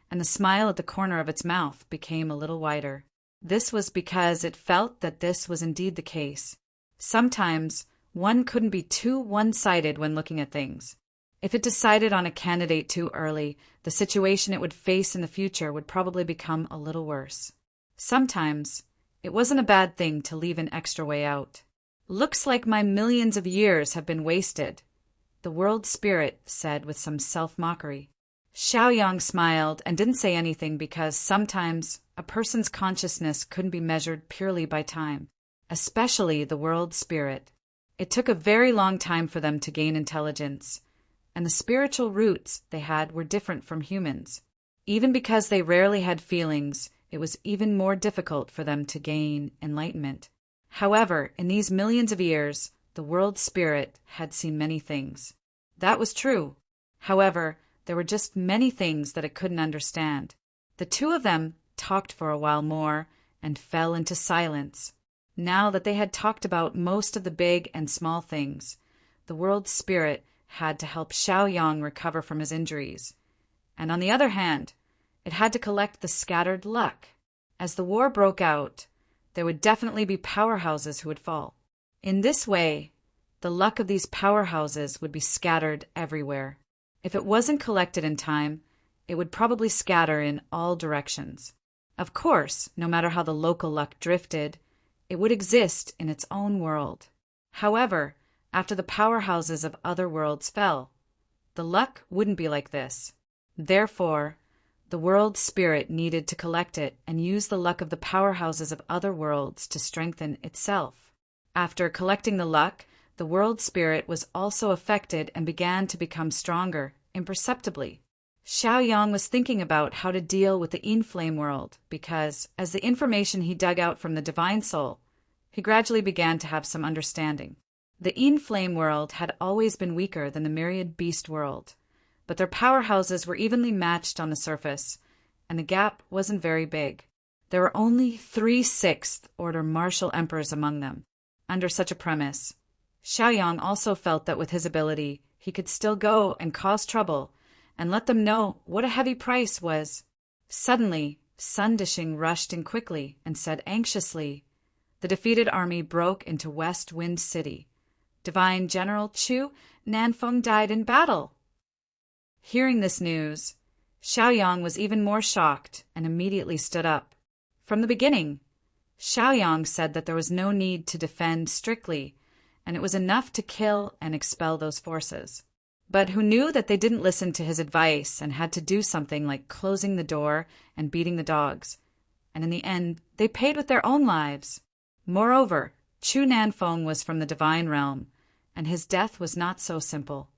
S1: and the smile at the corner of its mouth became a little wider. This was because it felt that this was indeed the case. Sometimes one couldn't be too one-sided when looking at things. If it decided on a candidate too early, the situation it would face in the future would probably become a little worse. Sometimes, it wasn't a bad thing to leave an extra way out. Looks like my millions of years have been wasted, the world spirit said with some self-mockery. Xiaoyang smiled and didn't say anything because sometimes a person's consciousness couldn't be measured purely by time, especially the world spirit. It took a very long time for them to gain intelligence, and the spiritual roots they had were different from humans. Even because they rarely had feelings, it was even more difficult for them to gain enlightenment. However, in these millions of years, the world spirit had seen many things. That was true. However, there were just many things that it couldn't understand. The two of them talked for a while more and fell into silence. Now that they had talked about most of the big and small things, the world spirit had to help Xiaoyang recover from his injuries. And on the other hand, it had to collect the scattered luck. As the war broke out, there would definitely be powerhouses who would fall. In this way, the luck of these powerhouses would be scattered everywhere. If it wasn't collected in time, it would probably scatter in all directions. Of course, no matter how the local luck drifted, it would exist in its own world. However, after the powerhouses of other worlds fell, the luck wouldn't be like this. Therefore, the world spirit needed to collect it and use the luck of the powerhouses of other worlds to strengthen itself. After collecting the luck, the world spirit was also affected and began to become stronger, imperceptibly. Xiaoyang was thinking about how to deal with the inflame world because, as the information he dug out from the divine soul, he gradually began to have some understanding. The inflame world had always been weaker than the myriad beast world, but their powerhouses were evenly matched on the surface, and the gap wasn't very big. There were only 3 sixth order martial emperors among them. Under such a premise, Xiaoyang also felt that with his ability, he could still go and cause trouble and let them know what a heavy price was. Suddenly, Sun Dishing rushed in quickly and said anxiously, "The defeated army broke into West Wind City. Divine General Chu Nanfeng died in battle." Hearing this news, Xiaoyang was even more shocked and immediately stood up. From the beginning, Xiaoyang said that there was no need to defend strictly, and it was enough to kill and expel those forces. But who knew that they didn't listen to his advice and had to do something like closing the door and beating the dogs, and in the end, they paid with their own lives. Moreover, Chu Nanfeng was from the divine realm, and his death was not so simple.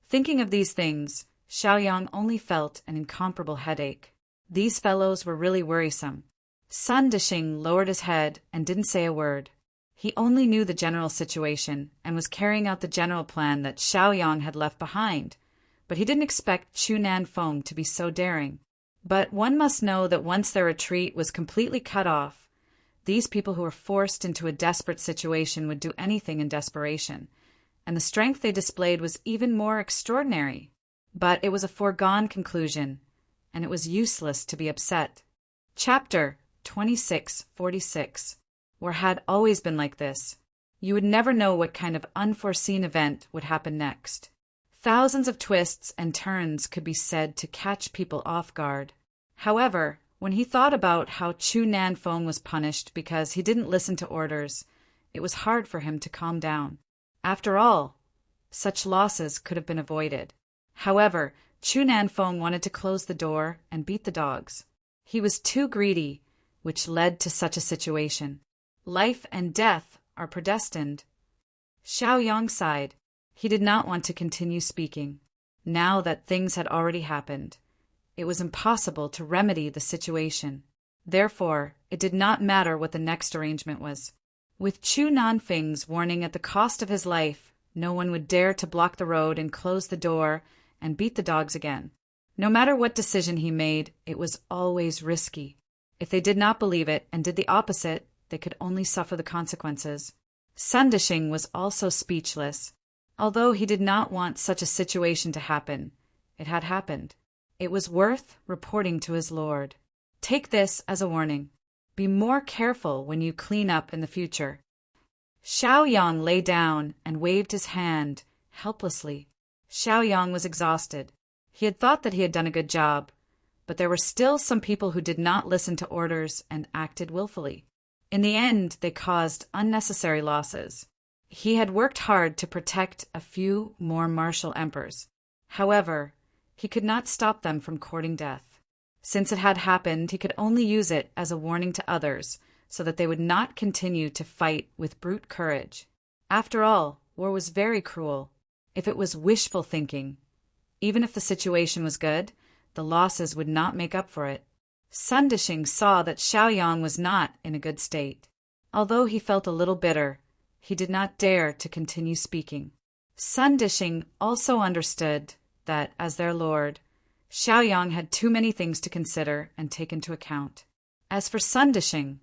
S1: Thinking of these things, Xiaoyang only felt an incomparable headache. These fellows were really worrisome. Sun Dishing lowered his head and didn't say a word. He only knew the general situation and was carrying out the general plan that Xiaoyang had left behind, but he didn't expect Chu Nanfeng to be so daring. But one must know that once their retreat was completely cut off, these people who were forced into a desperate situation would do anything in desperation, and the strength they displayed was even more extraordinary. But it was a foregone conclusion, and it was useless to be upset. Chapter 2646. War had always been like this. You would never know what kind of unforeseen event would happen next. Thousands of twists and turns could be said to catch people off guard. However, when he thought about how Chu Nanfeng was punished because he didn't listen to orders, it was hard for him to calm down. After all, such losses could have been avoided. However, Chu Nanfeng wanted to close the door and beat the dogs. He was too greedy, which led to such a situation. Life and death are predestined. Xiaoyang sighed. He did not want to continue speaking. Now that things had already happened, it was impossible to remedy the situation. Therefore, it did not matter what the next arrangement was. With Chu Nanfeng's warning at the cost of his life, no one would dare to block the road and close the door and beat the dogs again. No matter what decision he made, it was always risky. If they did not believe it and did the opposite, they could only suffer the consequences. Sun Dishing was also speechless. Although he did not want such a situation to happen, it had happened. It was worth reporting to his lord. Take this as a warning. Be more careful when you clean up in the future. Xiaoyang lay down and waved his hand helplessly. Xiaoyang was exhausted. He had thought that he had done a good job, but there were still some people who did not listen to orders and acted willfully. In the end, they caused unnecessary losses. He had worked hard to protect a few more martial emperors. However, he could not stop them from courting death. Since it had happened, he could only use it as a warning to others so that they would not continue to fight with brute courage. After all, war was very cruel. If it was wishful thinking, even if the situation was good, the losses would not make up for it. Sun Dishing saw that Xiaoyang was not in a good state. Although he felt a little bitter, he did not dare to continue speaking. Sun Dishing also understood that, as their lord, Xiaoyang had too many things to consider and take into account. As for Sun Dishing,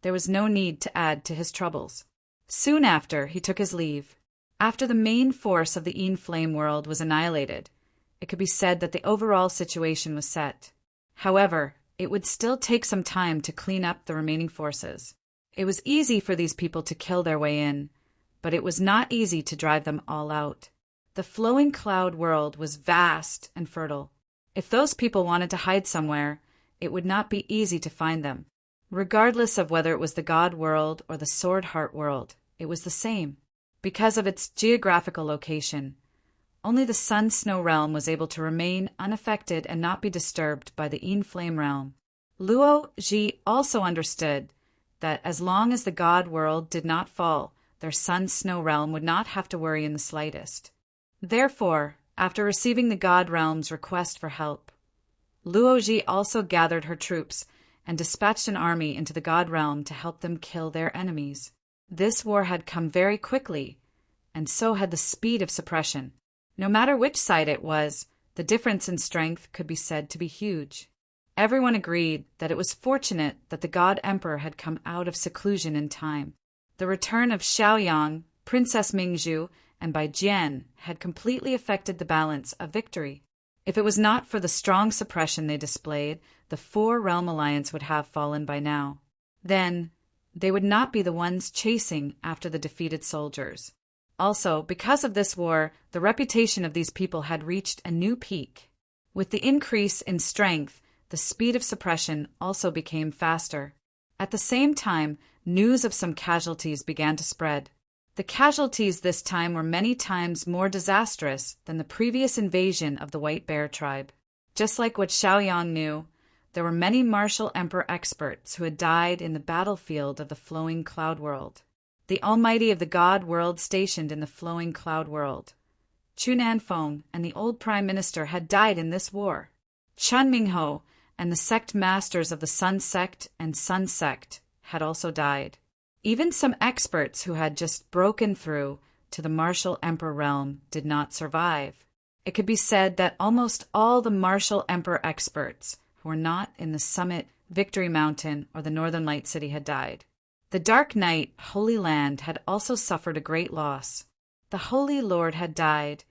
S1: there was no need to add to his troubles. Soon after, he took his leave. After the main force of the Inflame world was annihilated, it could be said that the overall situation was set. However, it would still take some time to clean up the remaining forces. It was easy for these people to kill their way in, but it was not easy to drive them all out. The flowing cloud world was vast and fertile. If those people wanted to hide somewhere, it would not be easy to find them. Regardless of whether it was the God world or the Sword Heart world, it was the same. Because of its geographical location, only the Sun Snow realm was able to remain unaffected and not be disturbed by the Yin Flame realm. Luo Ji also understood that as long as the God world did not fall, their Sun Snow realm would not have to worry in the slightest. Therefore, after receiving the God realm's request for help, Luo Ji also gathered her troops and dispatched an army into the God realm to help them kill their enemies. This war had come very quickly, and so had the speed of suppression. No matter which side it was, the difference in strength could be said to be huge. Everyone agreed that it was fortunate that the God Emperor had come out of seclusion in time. The return of Xiaoyang, Princess Mingzhu, and Bai Jian had completely affected the balance of victory. If it was not for the strong suppression they displayed, the Four-Realm Alliance would have fallen by now. Then, they would not be the ones chasing after the defeated soldiers. Also, because of this war, the reputation of these people had reached a new peak. With the increase in strength, the speed of suppression also became faster. At the same time, news of some casualties began to spread. The casualties this time were many times more disastrous than the previous invasion of the White Bear tribe. Just like what Xiaoyang knew, there were many martial emperor experts who had died in the battlefield of the Flowing Cloud World. The Almighty of the God World stationed in the Flowing Cloud World, Chu Nanfeng, and the old Prime Minister had died in this war. Chun Mingho and the sect masters of the Sun Sect and Sun Sect had also died. Even some experts who had just broken through to the martial emperor realm did not survive. It could be said that almost all the martial emperor experts who were not in the summit Victory Mountain or the Northern Light City had died. The Dark Knight, Holy Land, had also suffered a great loss. The Holy Lord had died,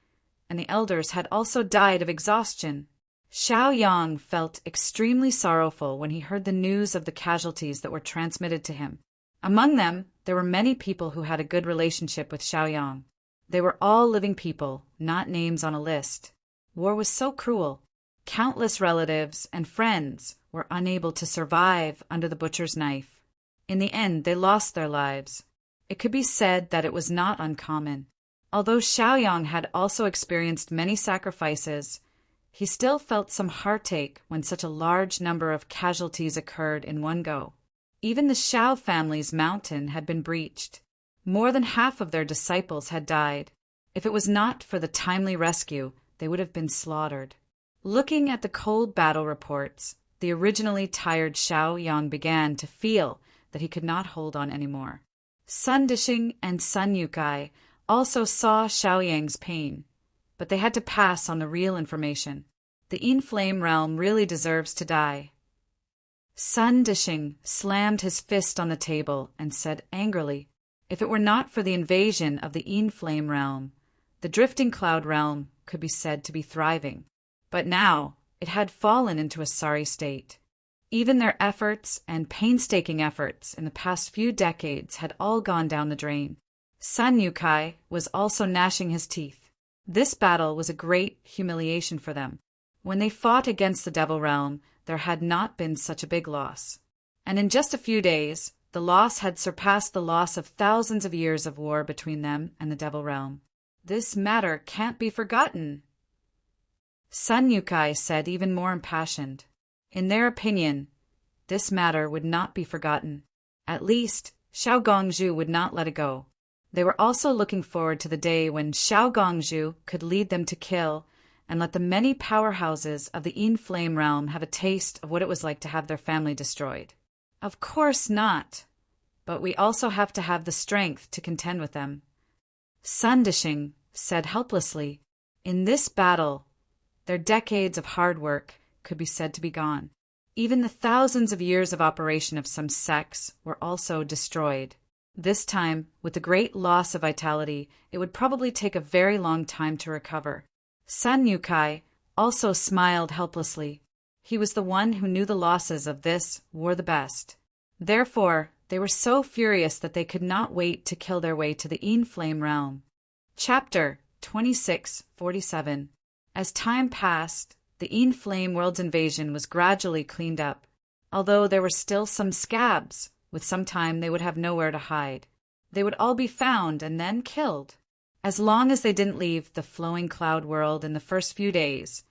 S1: and the elders had also died of exhaustion. Xiaoyang felt extremely sorrowful when he heard the news of the casualties that were transmitted to him. Among them, there were many people who had a good relationship with Xiaoyang. They were all living people, not names on a list. War was so cruel. Countless relatives and friends were unable to survive under the butcher's knife. In the end, they lost their lives. It could be said that it was not uncommon. Although Xiaoyang had also experienced many sacrifices, he still felt some heartache when such a large number of casualties occurred in one go. Even the Xiao family's mountain had been breached. More than half of their disciples had died. If it was not for the timely rescue, they would have been slaughtered. Looking at the cold battle reports, the originally tired Xiaoyang began to feel that he could not hold on anymore. Sun Dishing and Sun Yukai also saw Xiaoyang's pain, but they had to pass on the real information. The Yin Flame realm really deserves to die. Sun Dishing slammed his fist on the table and said angrily, if it were not for the invasion of the Yin Flame realm, the Drifting Cloud realm could be said to be thriving. But now it had fallen into a sorry state. Even their efforts and painstaking efforts in the past few decades had all gone down the drain. Sun Yukai was also gnashing his teeth. This battle was a great humiliation for them. When they fought against the Devil Realm, there had not been such a big loss. And in just a few days, the loss had surpassed the loss of thousands of years of war between them and the Devil Realm. This matter can't be forgotten, Sun Yukai said, even more impassioned. In their opinion, this matter would not be forgotten. At least, Xiao Gongzhu would not let it go. They were also looking forward to the day when Xiao Gongzhu could lead them to kill and let the many powerhouses of the Yin Flame realm have a taste of what it was like to have their family destroyed. Of course not, but we also have to have the strength to contend with them. Sun Dishing said helplessly, in this battle, their decades of hard work could be said to be gone. Even the thousands of years of operation of some sects were also destroyed. This time, with the great loss of vitality, it would probably take a very long time to recover. Sun Yukai also smiled helplessly. He was the one who knew the losses of this war the best. Therefore, they were so furious that they could not wait to kill their way to the Yin Flame realm. Chapter 2647. As time passed, The In-Flame world's invasion was gradually cleaned up, although there were still some scabs. With some time they would have nowhere to hide. They would all be found and then killed. As long as they didn't leave the flowing cloud world in the first few days,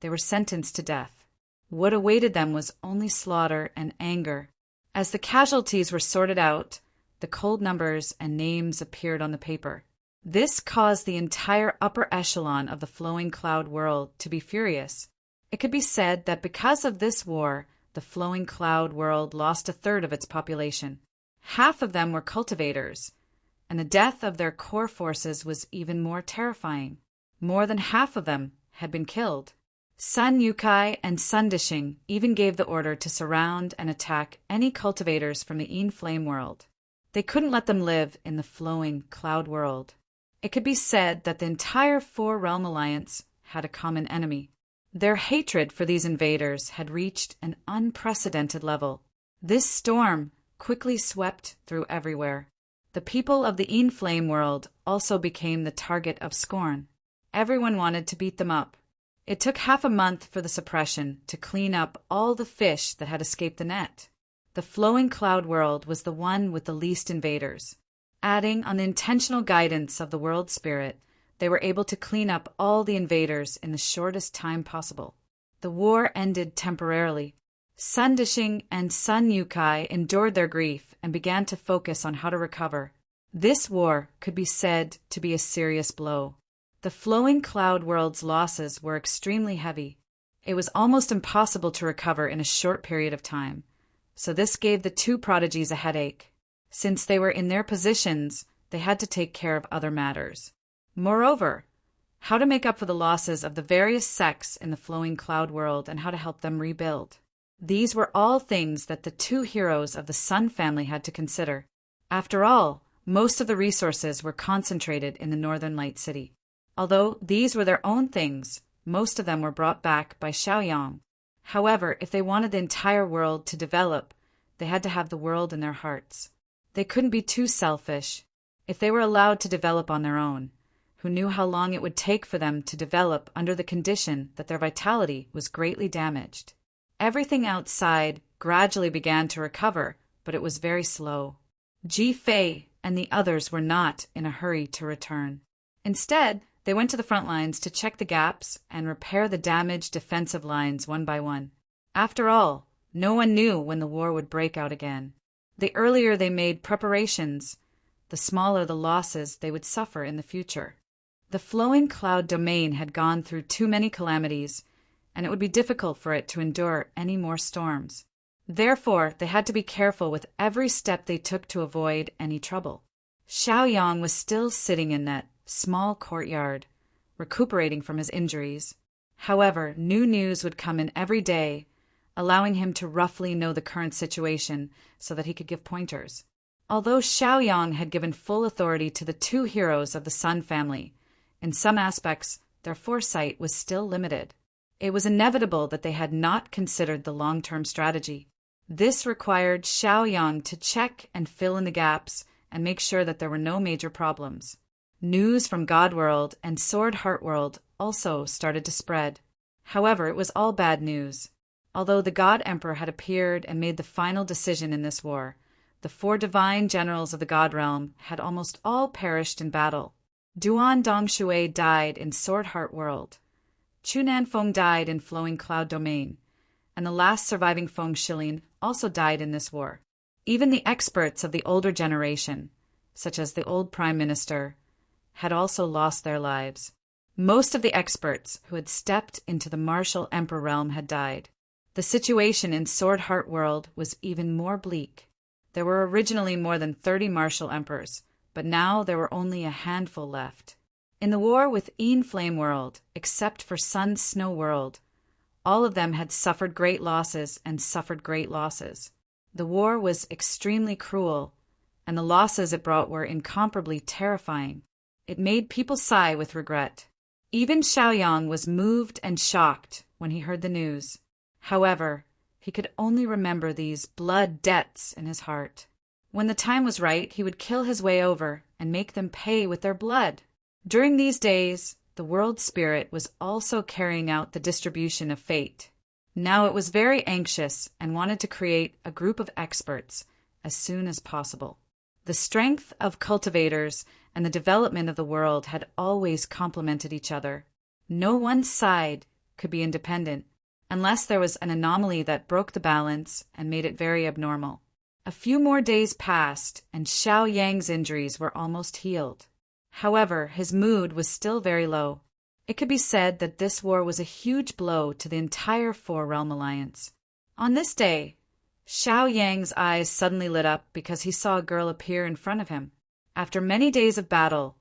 S1: they were sentenced to death. What awaited them was only slaughter and anger. As the casualties were sorted out, the cold numbers and names appeared on the paper. This caused the entire upper echelon of the flowing cloud world to be furious. It could be said that because of this war, the flowing cloud world lost a third of its population. Half of them were cultivators, and the death of their core forces was even more terrifying. More than half of them had been killed. Sun Yukai and Sun Dishing even gave the order to surround and attack any cultivators from the In-Flame world. They couldn't let them live in the flowing cloud world. It could be said that the entire Four-Realm Alliance had a common enemy. Their hatred for these invaders had reached an unprecedented level. This storm quickly swept through everywhere. The people of the In-Flame world also became the target of scorn. Everyone wanted to beat them up. It took half a month for the suppression to clean up all the fish that had escaped the net. The flowing cloud world was the one with the least invaders. Adding on the intentional guidance of the world spirit, they were able to clean up all the invaders in the shortest time possible. The war ended temporarily. Sun Dishing and Sun Yukai endured their grief and began to focus on how to recover. This war could be said to be a serious blow. The flowing cloud world's losses were extremely heavy. It was almost impossible to recover in a short period of time. So this gave the two prodigies a headache. Since they were in their positions, they had to take care of other matters. Moreover, how to make up for the losses of the various sects in the flowing cloud world and how to help them rebuild. These were all things that the two heroes of the Sun family had to consider. After all, most of the resources were concentrated in the Northern Light City. Although these were their own things, most of them were brought back by Xiaoyang. However, if they wanted the entire world to develop, they had to have the world in their hearts. They couldn't be too selfish. If they were allowed to develop on their own, who knew how long it would take for them to develop under the condition that their vitality was greatly damaged? Everything outside gradually began to recover, but it was very slow. Ji Fei and the others were not in a hurry to return. Instead, they went to the front lines to check the gaps and repair the damaged defensive lines one by one. After all, no one knew when the war would break out again. The earlier they made preparations, the smaller the losses they would suffer in the future. The flowing cloud domain had gone through too many calamities, and it would be difficult for it to endure any more storms. Therefore, they had to be careful with every step they took to avoid any trouble. Xiaoyang was still sitting in that small courtyard, recuperating from his injuries. However, new news would come in every day, allowing him to roughly know the current situation so that he could give pointers. Although Xiaoyang had given full authority to the two heroes of the Sun family, in some aspects their foresight was still limited. It was inevitable that they had not considered the long-term strategy. This required Xiaoyang to check and fill in the gaps and make sure that there were no major problems. News from Godworld and Sword Heart World also started to spread. However, it was all bad news. Although the God Emperor had appeared and made the final decision in this war, the 4 divine generals of the God Realm had almost all perished in battle. Duan Dongshui died in Sword Heart World. Chunan Feng died in Flowing Cloud Domain, and the last surviving Feng Shilin also died in this war. Even the experts of the older generation, such as the old Prime Minister, had also lost their lives. Most of the experts who had stepped into the martial Emperor realm had died. The situation in Sword Heart World was even more bleak. There were originally more than 30 martial emperors, but now there were only a handful left. In the war with In-Flame World, except for Sun Snow World, all of them had suffered great losses and suffered great losses. The war was extremely cruel, and the losses it brought were incomparably terrifying. It made people sigh with regret. Even Xiaoyang was moved and shocked when he heard the news. However, he could only remember these blood debts in his heart. When the time was right, he would kill his way over and make them pay with their blood. During these days, the world spirit was also carrying out the distribution of fate. Now it was very anxious and wanted to create a group of experts as soon as possible. The strength of cultivators and the development of the world had always complemented each other. No one side could be independent, unless there was an anomaly that broke the balance and made it very abnormal. A few more days passed, and Xiao Yang's injuries were almost healed. However, his mood was still very low. It could be said that this war was a huge blow to the entire Four-Realm Alliance. On this day, Xiao Yang's eyes suddenly lit up because he saw a girl appear in front of him. After many days of battle,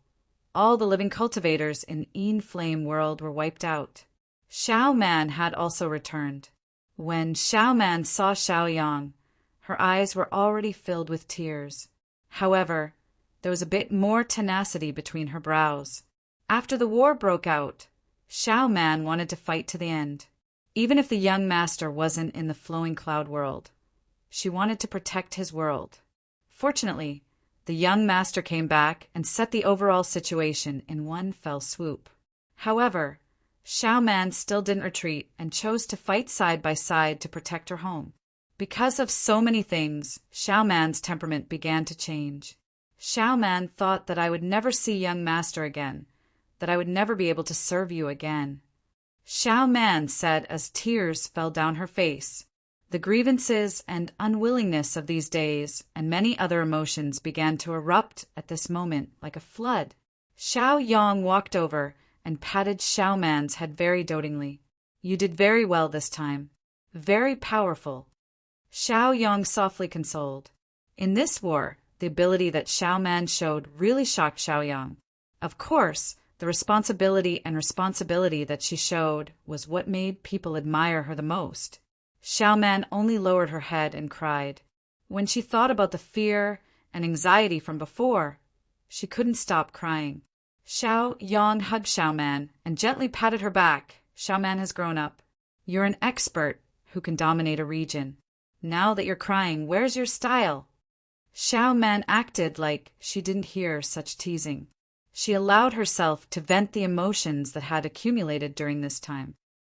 S1: all the living cultivators in Yin Flame world were wiped out. Xiao Man had also returned. When Xiao Man saw Xiao Yang, her eyes were already filled with tears. However, there was a bit more tenacity between her brows. After the war broke out, Xiao Man wanted to fight to the end. Even if the young master wasn't in the flowing cloud world, she wanted to protect his world. Fortunately, the young master came back and set the overall situation in one fell swoop. However, Xiao Man still didn't retreat and chose to fight side by side to protect her home. Because of so many things, Xiao Man's temperament began to change. Xiao Man thought that I would never see young master again, that I would never be able to serve you again. Xiao Man said as tears fell down her face. The grievances and unwillingness of these days and many other emotions began to erupt at this moment like a flood. Xiao Yang walked over and patted Xiao Man's head very dotingly. You did very well this time. Very powerful. Xiao Yang softly consoled. In this war, the ability that Xiao Man showed really shocked Xiao Yang. Of course, the responsibility that she showed was what made people admire her the most. Xiao Man only lowered her head and cried. When she thought about the fear and anxiety from before, she couldn't stop crying. Xiao Yang hugged Xiao Man and gently patted her back. Xiao Man has grown up. You're an expert who can dominate a region. Now that you're crying, where's your style? Xiao Man acted like she didn't hear such teasing. She allowed herself to vent the emotions that had accumulated during this time.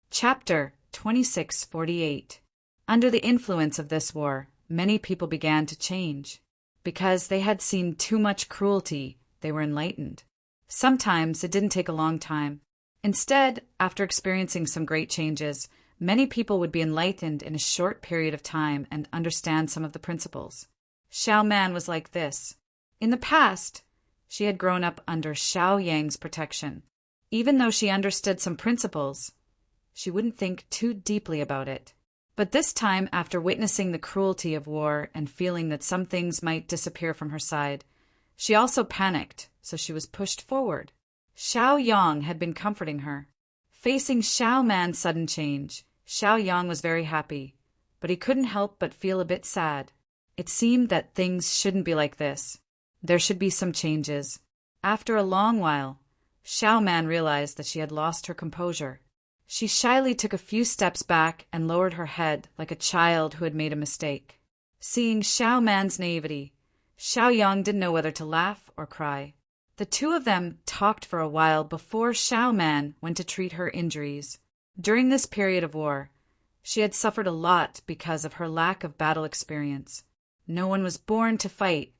S1: Chapter 2648. Under the influence of this war, many people began to change. Because they had seen too much cruelty, they were enlightened. Sometimes it didn't take a long time. Instead, after experiencing some great changes, many people would be enlightened in a short period of time and understand some of the principles. Xiao Man was like this. In the past, she had grown up under Xiao Yang's protection. Even though she understood some principles, she wouldn't think too deeply about it. But this time, after witnessing the cruelty of war and feeling that some things might disappear from her side, she also panicked, so she was pushed forward. Xiao Yang had been comforting her. Facing Xiao Man's sudden change, Xiao Yang was very happy, but he couldn't help but feel a bit sad. It seemed that things shouldn't be like this. There should be some changes. After a long while, Xiao Man realized that she had lost her composure. She shyly took a few steps back and lowered her head like a child who had made a mistake. Seeing Xiao Man's naivety, Xiao Yang didn't know whether to laugh or cry. The two of them talked for a while before Xiao Man went to treat her injuries. During this period of war, she had suffered a lot because of her lack of battle experience. No one was born to fight.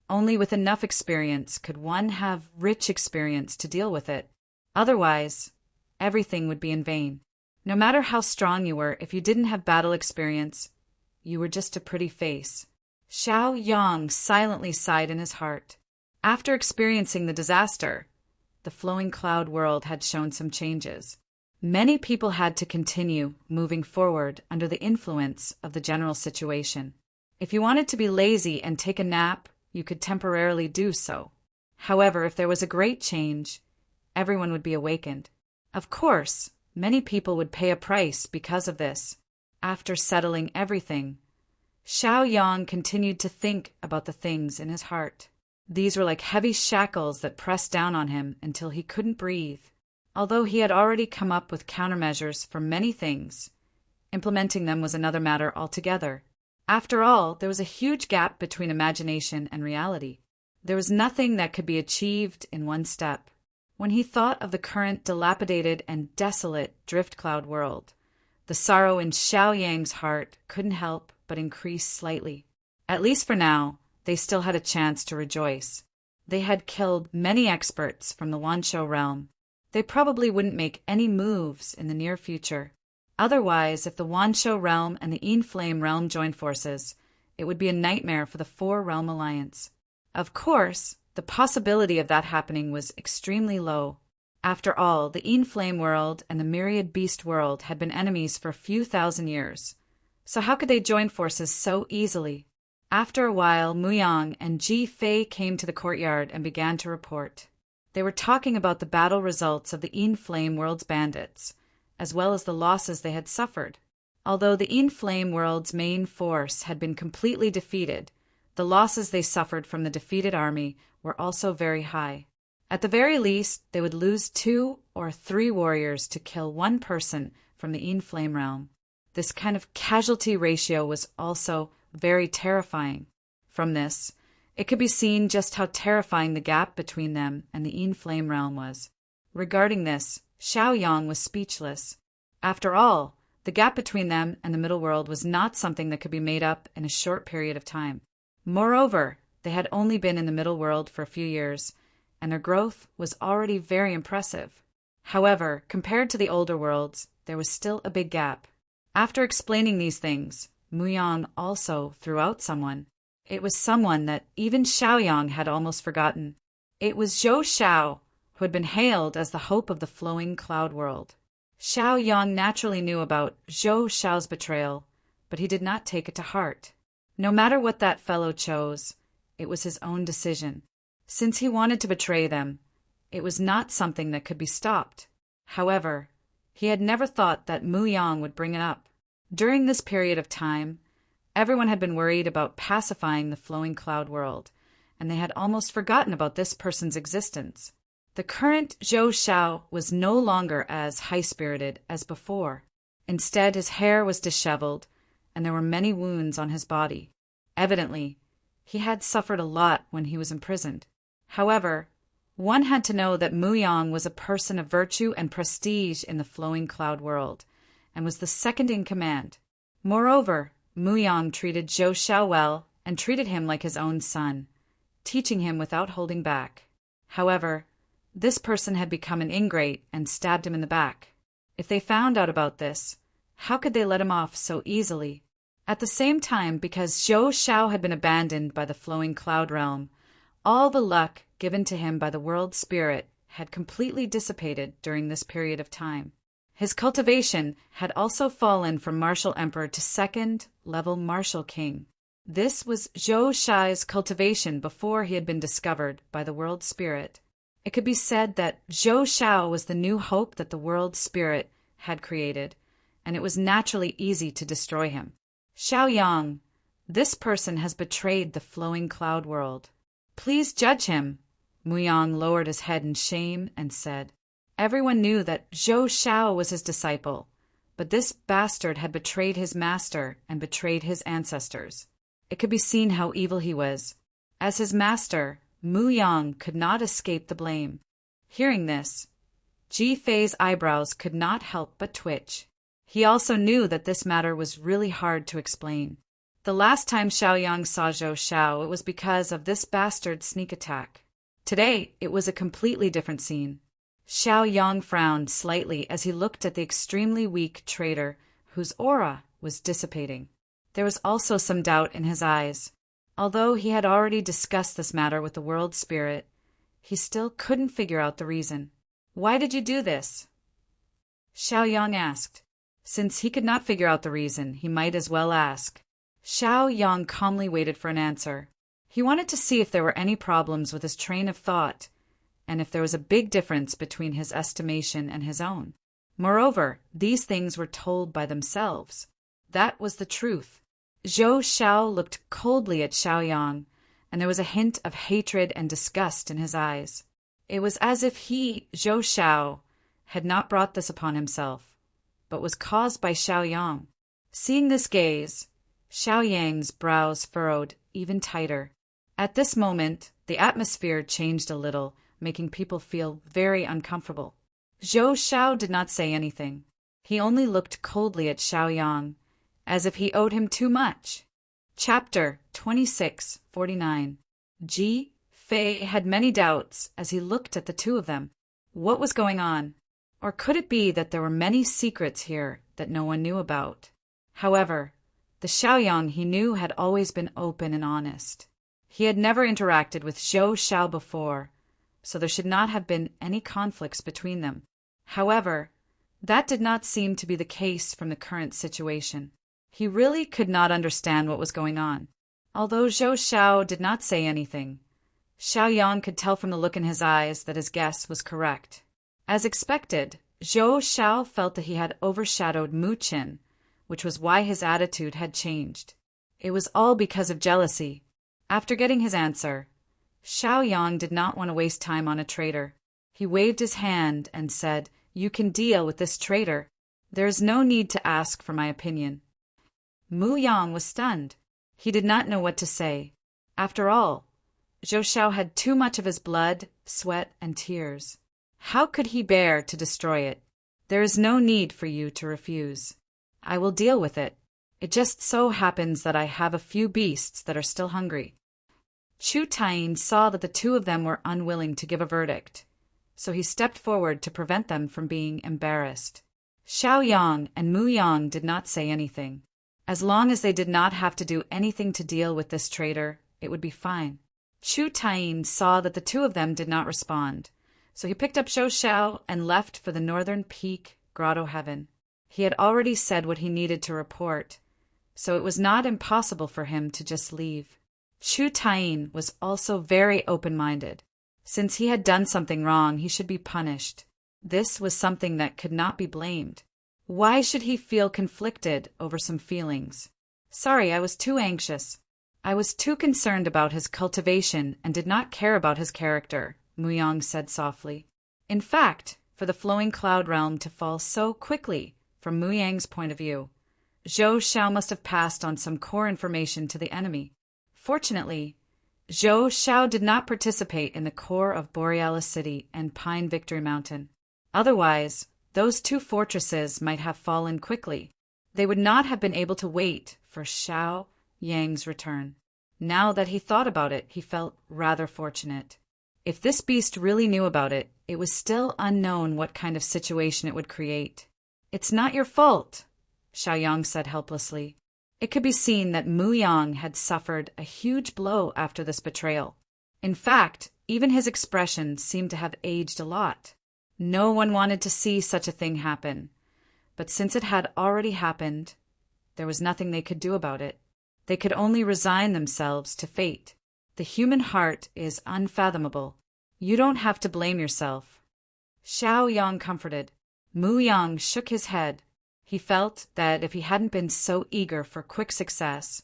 S1: Only with enough experience could one have rich experience to deal with it. Otherwise, everything would be in vain. No matter how strong you were, if you didn't have battle experience, you were just a pretty face. Xiao Yang silently sighed in his heart. After experiencing the disaster, the flowing cloud world had shown some changes. Many people had to continue moving forward under the influence of the general situation. If you wanted to be lazy and take a nap, you could temporarily do so. However, if there was a great change, everyone would be awakened. Of course, many people would pay a price because of this. After settling everything, Xiao Yang continued to think about the things in his heart. These were like heavy shackles that pressed down on him until he couldn't breathe. Although he had already come up with countermeasures for many things, implementing them was another matter altogether. After all, there was a huge gap between imagination and reality. There was nothing that could be achieved in one step. When he thought of the current dilapidated and desolate drift cloud world, the sorrow in Xiao Yang's heart couldn't help but increase slightly. At least for now, they still had a chance to rejoice. They had killed many experts from the Wanshou realm. They probably wouldn't make any moves in the near future. Otherwise, if the Wanshou realm and the Inflame realm joined forces, it would be a nightmare for the Four-Realm Alliance. Of course, the possibility of that happening was extremely low. After all, the Inflame world and the Myriad Beast world had been enemies for a few thousand years. So how could they join forces so easily? After a while, Muyang and Ji Fei came to the courtyard and began to report. They were talking about the battle results of the Inflame world's bandits, as well as the losses they had suffered. Although the Inflame world's main force had been completely defeated, the losses they suffered from the defeated army were also very high. At the very least, they would lose 2 or 3 warriors to kill 1 person from the Inflame realm. This kind of casualty ratio was also very terrifying. From this, it could be seen just how terrifying the gap between them and the Inflame realm was. Regarding this, Xiao Yang was speechless. After all, the gap between them and the middle world was not something that could be made up in a short period of time. Moreover, they had only been in the middle world for a few years, and their growth was already very impressive. However, compared to the older worlds, there was still a big gap. After explaining these things, Muyang also threw out someone. It was someone that even Xiaoyang had almost forgotten. It was Zhou Xiao, who had been hailed as the hope of the flowing cloud world. Xiaoyang naturally knew about Zhou Xiao's betrayal, but he did not take it to heart. No matter what that fellow chose, it was his own decision. Since he wanted to betray them, it was not something that could be stopped. However, he had never thought that Muyang would bring it up. During this period of time, everyone had been worried about pacifying the flowing cloud world, and they had almost forgotten about this person's existence. The current Zhou Xiao was no longer as high-spirited as before. Instead, his hair was disheveled, and there were many wounds on his body. Evidently, he had suffered a lot when he was imprisoned. However, one had to know that Muyang was a person of virtue and prestige in the flowing cloud world, and was the second in command. Moreover, Muyang treated Zhou Xiao well and treated him like his own son, teaching him without holding back. However, this person had become an ingrate and stabbed him in the back. If they found out about this, how could they let him off so easily? At the same time, because Zhou Xiao had been abandoned by the flowing cloud realm, all the luck given to him by the world spirit had completely dissipated during this period of time. His cultivation had also fallen from Martial Emperor to second-level Martial King. This was Zhou Xiao's cultivation before he had been discovered by the world spirit. It could be said that Zhou Xiao was the new hope that the world spirit had created, and it was naturally easy to destroy him. Xiaoyang, this person has betrayed the flowing cloud world. Please judge him. Muyang lowered his head in shame and said. Everyone knew that Zhou Xiao was his disciple, but this bastard had betrayed his master and betrayed his ancestors. It could be seen how evil he was. As his master, Muyang could not escape the blame. Hearing this, Ji Fei's eyebrows could not help but twitch. He also knew that this matter was really hard to explain. The last time Xiaoyang saw Zhou Xiao, it was because of this bastard's sneak attack. Today, it was a completely different scene. Xiaoyang frowned slightly as he looked at the extremely weak traitor whose aura was dissipating. There was also some doubt in his eyes. Although he had already discussed this matter with the world spirit, he still couldn't figure out the reason. Why did you do this? Xiaoyang asked. Since he could not figure out the reason, he might as well ask. Xiaoyang calmly waited for an answer. He wanted to see if there were any problems with his train of thought, and if there was a big difference between his estimation and his own. Moreover, these things were told by themselves. That was the truth. Zhou Xiao looked coldly at Xiaoyang, and there was a hint of hatred and disgust in his eyes. It was as if he, Zhou Xiao, had not brought this upon himself, but was caused by Xiaoyang. Seeing this gaze, Xiaoyang's brows furrowed even tighter. At this moment, the atmosphere changed a little, making people feel very uncomfortable. Zhou Xiao did not say anything. He only looked coldly at Xiaoyang, as if he owed him too much. Chapter 26:49. Ji Fei had many doubts as he looked at the two of them. What was going on? Or could it be that there were many secrets here that no one knew about? However, the Xiaoyang he knew had always been open and honest. He had never interacted with Zhou Xiao before, so there should not have been any conflicts between them. However, that did not seem to be the case from the current situation. He really could not understand what was going on. Although Zhou Xiao did not say anything, Xiaoyang could tell from the look in his eyes that his guess was correct. As expected, Zhou Xiao felt that he had overshadowed Mu Qin, which was why his attitude had changed. It was all because of jealousy. After getting his answer, Xiaoyang did not want to waste time on a traitor. He waved his hand and said, "You can deal with this traitor. There is no need to ask for my opinion." Mu Yang was stunned. He did not know what to say. After all, Zhou Xiao had too much of his blood, sweat, and tears. How could he bear to destroy it? There is no need for you to refuse. I will deal with it. It just so happens that I have a few beasts that are still hungry. Chu Taiying saw that the two of them were unwilling to give a verdict, so he stepped forward to prevent them from being embarrassed. Xiaoyang and Mu Yang did not say anything. As long as they did not have to do anything to deal with this traitor, it would be fine. Chu Taiying saw that the two of them did not respond, so he picked up Zhou Xiao and left for the northern peak, Grotto Heaven. He had already said what he needed to report, so it was not impossible for him to just leave. Chu Taiying was also very open-minded. Since he had done something wrong, he should be punished. This was something that could not be blamed. Why should he feel conflicted over some feelings? Sorry, I was too anxious. I was too concerned about his cultivation and did not care about his character, Mu Yang said softly. In fact, for the flowing cloud realm to fall so quickly, from Mu Yang's point of view, Zhou Xiao must have passed on some core information to the enemy. Fortunately, Zhou Xiao did not participate in the core of Borealis City and Pine Victory Mountain. Otherwise, those two fortresses might have fallen quickly. They would not have been able to wait for Xiao Yang's return. Now that he thought about it, he felt rather fortunate. If this beast really knew about it, it was still unknown what kind of situation it would create. "It's not your fault," Xiaoyang said helplessly. It could be seen that Mu Yang had suffered a huge blow after this betrayal. In fact, even his expression seemed to have aged a lot. No one wanted to see such a thing happen, but since it had already happened, there was nothing they could do about it. They could only resign themselves to fate. The human heart is unfathomable. You don't have to blame yourself. Xiaoyang comforted. Mu Yang shook his head. He felt that if he hadn't been so eager for quick success,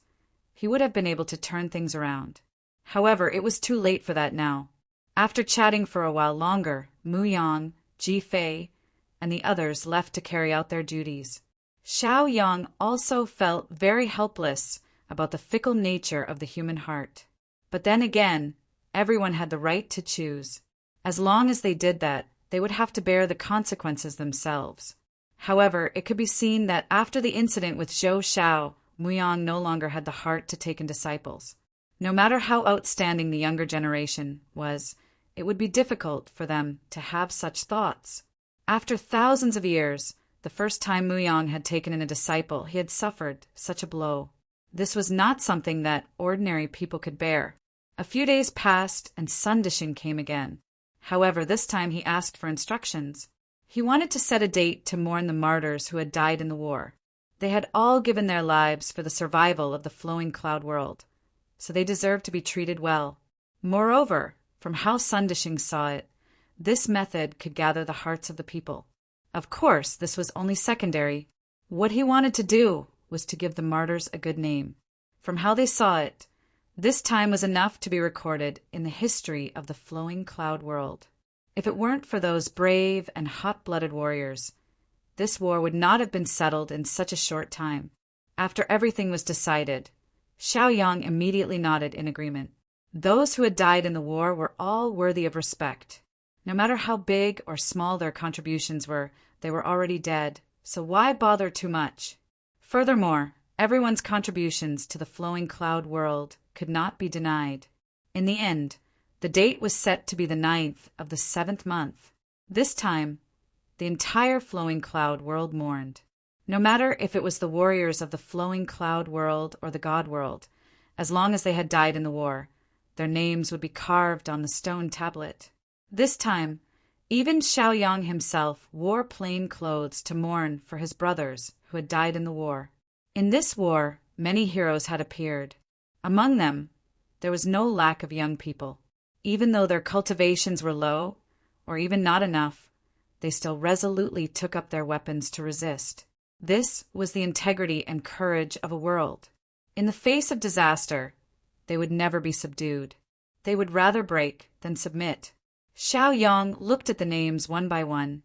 S1: he would have been able to turn things around. However, it was too late for that now. After chatting for a while longer, Mu Yang, Ji Fei, and the others left to carry out their duties. Xiaoyang also felt very helpless about the fickle nature of the human heart. But then again, everyone had the right to choose. As long as they did that, they would have to bear the consequences themselves. However, it could be seen that after the incident with Zhou Xiao, Mu Yang no longer had the heart to take in disciples. No matter how outstanding the younger generation was, it would be difficult for them to have such thoughts. After thousands of years, the first time Mu Yang had taken in a disciple, he had suffered such a blow. This was not something that ordinary people could bear. A few days passed and Sundishing came again. However, this time he asked for instructions. He wanted to set a date to mourn the martyrs who had died in the war. They had all given their lives for the survival of the flowing cloud world, so they deserved to be treated well. Moreover, from how Sundishing saw it, this method could gather the hearts of the people. Of course, this was only secondary. What he wanted to do was to give the martyrs a good name. From how they saw it, this time was enough to be recorded in the history of the flowing cloud world. If it weren't for those brave and hot-blooded warriors, this war would not have been settled in such a short time. After everything was decided, Xiaoyang immediately nodded in agreement. Those who had died in the war were all worthy of respect. No matter how big or small their contributions were, they were already dead, so why bother too much? Furthermore, everyone's contributions to the flowing cloud world could not be denied. In the end, the date was set to be the 9th of the 7th month. This time, the entire flowing cloud world mourned. No matter if it was the warriors of the flowing cloud world or the god world, as long as they had died in the war, their names would be carved on the stone tablet. This time, even Xiaoyang himself wore plain clothes to mourn for his brothers who had died in the war. In this war, many heroes had appeared. Among them, there was no lack of young people. Even though their cultivations were low, or even not enough, they still resolutely took up their weapons to resist. This was the integrity and courage of a world. In the face of disaster, they would never be subdued. They would rather break than submit. Xiaoyang looked at the names one by one,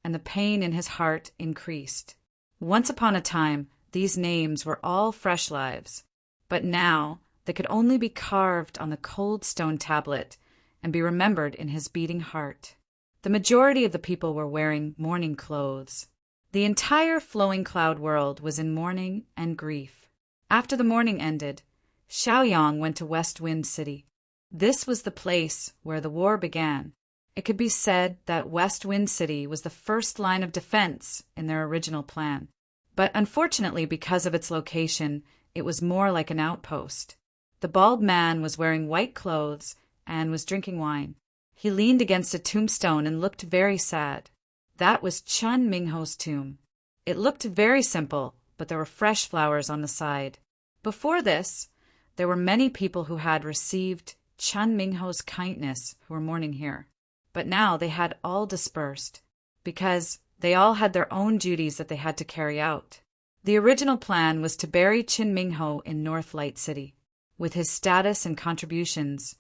S1: and the pain in his heart increased. Once upon a time, these names were all fresh lives, but now they could only be carved on the cold stone tablet and be remembered in his beating heart. The majority of the people were wearing mourning clothes. The entire flowing cloud world was in mourning and grief. After the mourning ended, Xiaoyang went to West Wind City. This was the place where the war began. It could be said that West Wind City was the first line of defense in their original plan. But unfortunately, because of its location, it was more like an outpost. The bald man was wearing white clothes and was drinking wine. He leaned against a tombstone and looked very sad. That was Chun Mingho's tomb. It looked very simple, but there were fresh flowers on the side. Before this, there were many people who had received Chun Mingho's kindness who were mourning here. But now they had all dispersed, because they all had their own duties that they had to carry out. The original plan was to bury Qin Mingho in North Light City. With his status and contributions,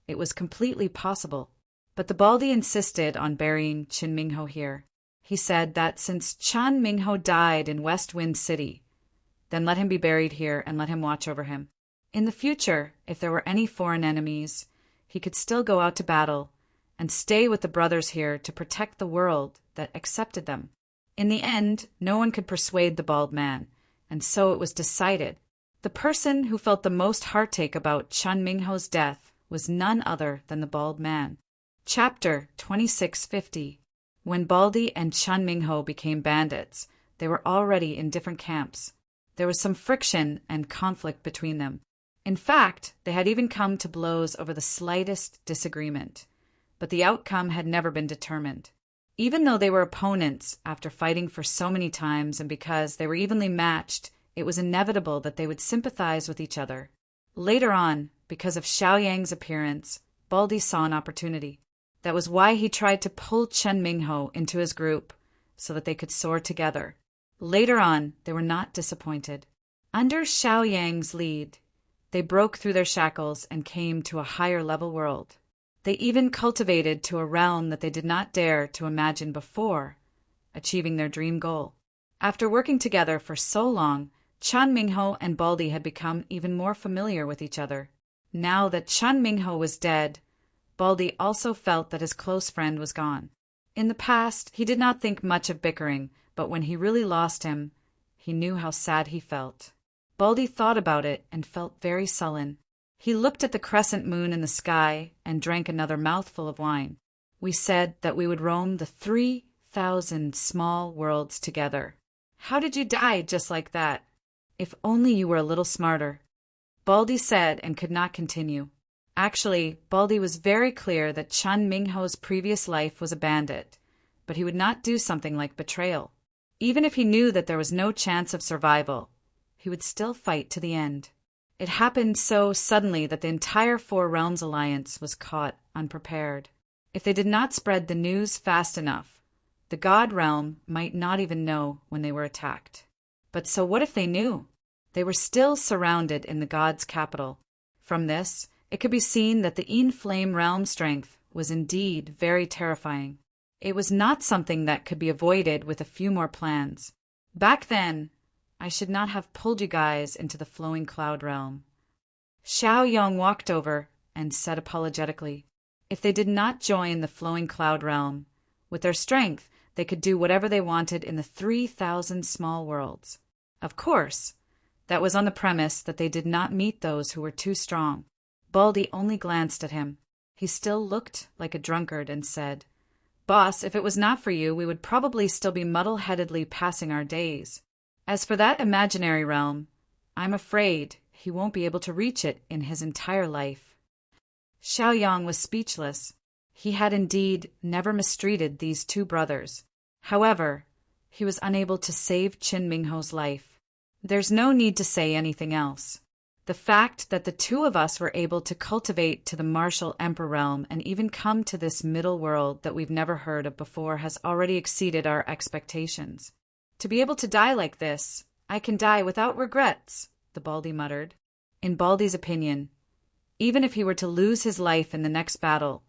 S1: it was completely possible. But the Baldy insisted on burying Qin Mingho here. He said that since Chun Mingho died in West Wind City, then let him be buried here and let him watch over him. In the future, if there were any foreign enemies, he could still go out to battle and stay with the brothers here to protect the world that accepted them. In the end, no one could persuade the bald man, and so it was decided. The person who felt the most heartache about Chun Mingho's death was none other than the bald man. Chapter 2650. When Baldy and Chun Mingho became bandits, they were already in different camps. There was some friction and conflict between them. In fact, they had even come to blows over the slightest disagreement. But the outcome had never been determined. Even though they were opponents after fighting for so many times and because they were evenly matched, it was inevitable that they would sympathize with each other. Later on, because of Xiaoyang's appearance, Baldy saw an opportunity. That was why he tried to pull Chun Mingho into his group, so that they could soar together. Later on, they were not disappointed. Under Xiaoyang's lead, they broke through their shackles and came to a higher level world. They even cultivated to a realm that they did not dare to imagine before, achieving their dream goal. After working together for so long, Chun Mingho and Baldy had become even more familiar with each other. Now that Chun Mingho was dead, Baldy also felt that his close friend was gone. In the past, he did not think much of bickering, but when he really lost him, he knew how sad he felt. Baldy thought about it and felt very sullen. He looked at the crescent moon in the sky and drank another mouthful of wine. We said that we would roam the 3,000 small worlds together. How did you die just like that? If only you were a little smarter. Baldy said and could not continue. Actually, Baldy was very clear that Chun Mingho's previous life was a bandit, but he would not do something like betrayal. Even if he knew that there was no chance of survival, he would still fight to the end. It happened so suddenly that the entire Four Realms Alliance was caught unprepared. If they did not spread the news fast enough, the God Realm might not even know when they were attacked. But so what if they knew? They were still surrounded in the God's capital. From this, it could be seen that the Inflame realm strength was indeed very terrifying. It was not something that could be avoided with a few more plans. Back then, I should not have pulled you guys into the flowing cloud realm. Xiaoyang walked over and said apologetically, If they did not join the flowing cloud realm, with their strength, they could do whatever they wanted in the 3,000 small worlds. Of course, that was on the premise that they did not meet those who were too strong. Baldy only glanced at him. He still looked like a drunkard and said, "Boss, if it was not for you, we would probably still be muddle-headedly passing our days. As for that imaginary realm, I'm afraid he won't be able to reach it in his entire life." Xiaoyang was speechless. He had indeed never mistreated these two brothers. However, he was unable to save Qin Mingho's life. There's no need to say anything else. The fact that the two of us were able to cultivate to the martial emperor realm and even come to this middle world that we've never heard of before has already exceeded our expectations. To be able to die like this, I can die without regrets, the Baldy muttered. In Baldy's opinion, even if he were to lose his life in the next battle,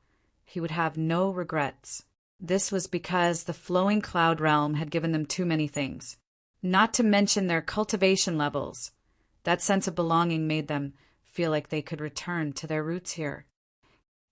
S1: he would have no regrets. This was because the flowing cloud realm had given them too many things. Not to mention their cultivation levels. That sense of belonging made them feel like they could return to their roots here.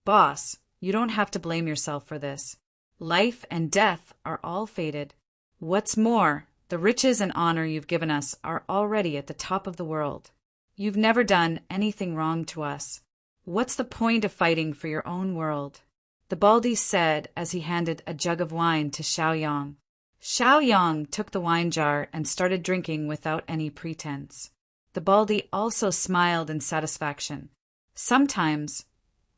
S1: "Boss, you don't have to blame yourself for this. Life and death are all fated. What's more, the riches and honor you've given us are already at the top of the world. You've never done anything wrong to us. What's the point of fighting for your own world?" the Baldy said as he handed a jug of wine to Xiaoyang. Xiaoyang took the wine jar and started drinking without any pretense. The Baldy also smiled in satisfaction. Sometimes,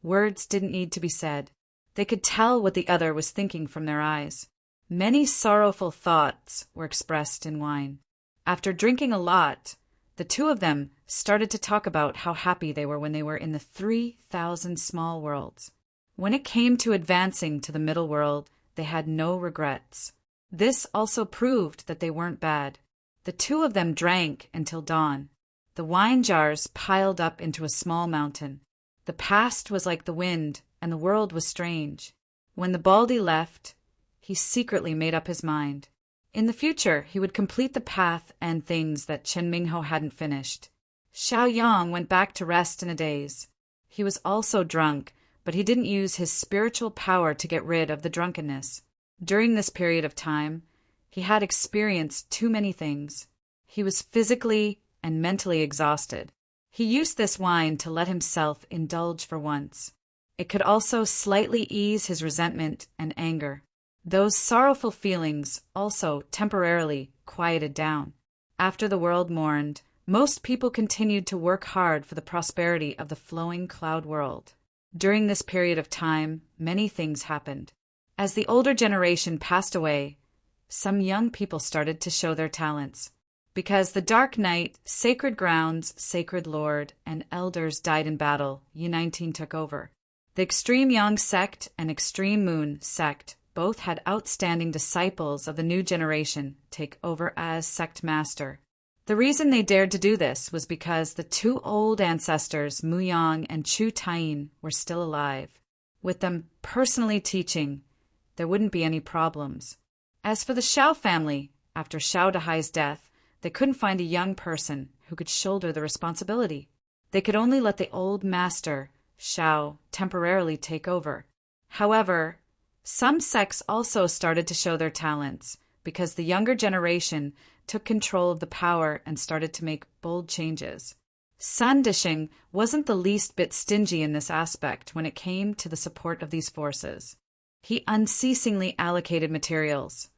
S1: words didn't need to be said. They could tell what the other was thinking from their eyes. Many sorrowful thoughts were expressed in wine. After drinking a lot, the two of them started to talk about how happy they were when they were in the 3,000 small worlds. When it came to advancing to the middle world, they had no regrets. This also proved that they weren't bad. The two of them drank until dawn. The wine jars piled up into a small mountain. The past was like the wind, and the world was strange. When the Baldy left, he secretly made up his mind. In the future, he would complete the path and things that Qin Mingho hadn't finished. Xiaoyang went back to rest in a daze. He was also drunk, but he didn't use his spiritual power to get rid of the drunkenness. During this period of time, he had experienced too many things. He was physically and mentally exhausted. He used this wine to let himself indulge for once. It could also slightly ease his resentment and anger. Those sorrowful feelings also temporarily quieted down. After the world mourned, most people continued to work hard for the prosperity of the flowing cloud world. During this period of time, many things happened. As the older generation passed away, some young people started to show their talents. Because the Dark Knight, Sacred Grounds, Sacred Lord, and Elders died in battle, U19 took over. The Extreme Yang sect and Extreme Moon sect both had outstanding disciples of the new generation take over as sect master. The reason they dared to do this was because the two old ancestors, Mu Yang and Chu Tain, were still alive. With them personally teaching, there wouldn't be any problems. As for the Shao family, after Shao Dahai's death, they couldn't find a young person who could shoulder the responsibility. They could only let the old master, Shao, temporarily take over. However, some sects also started to show their talents because the younger generation took control of the power and started to make bold changes. Sun Dishing wasn't the least bit stingy in this aspect when it came to the support of these forces. He unceasingly allocated materials,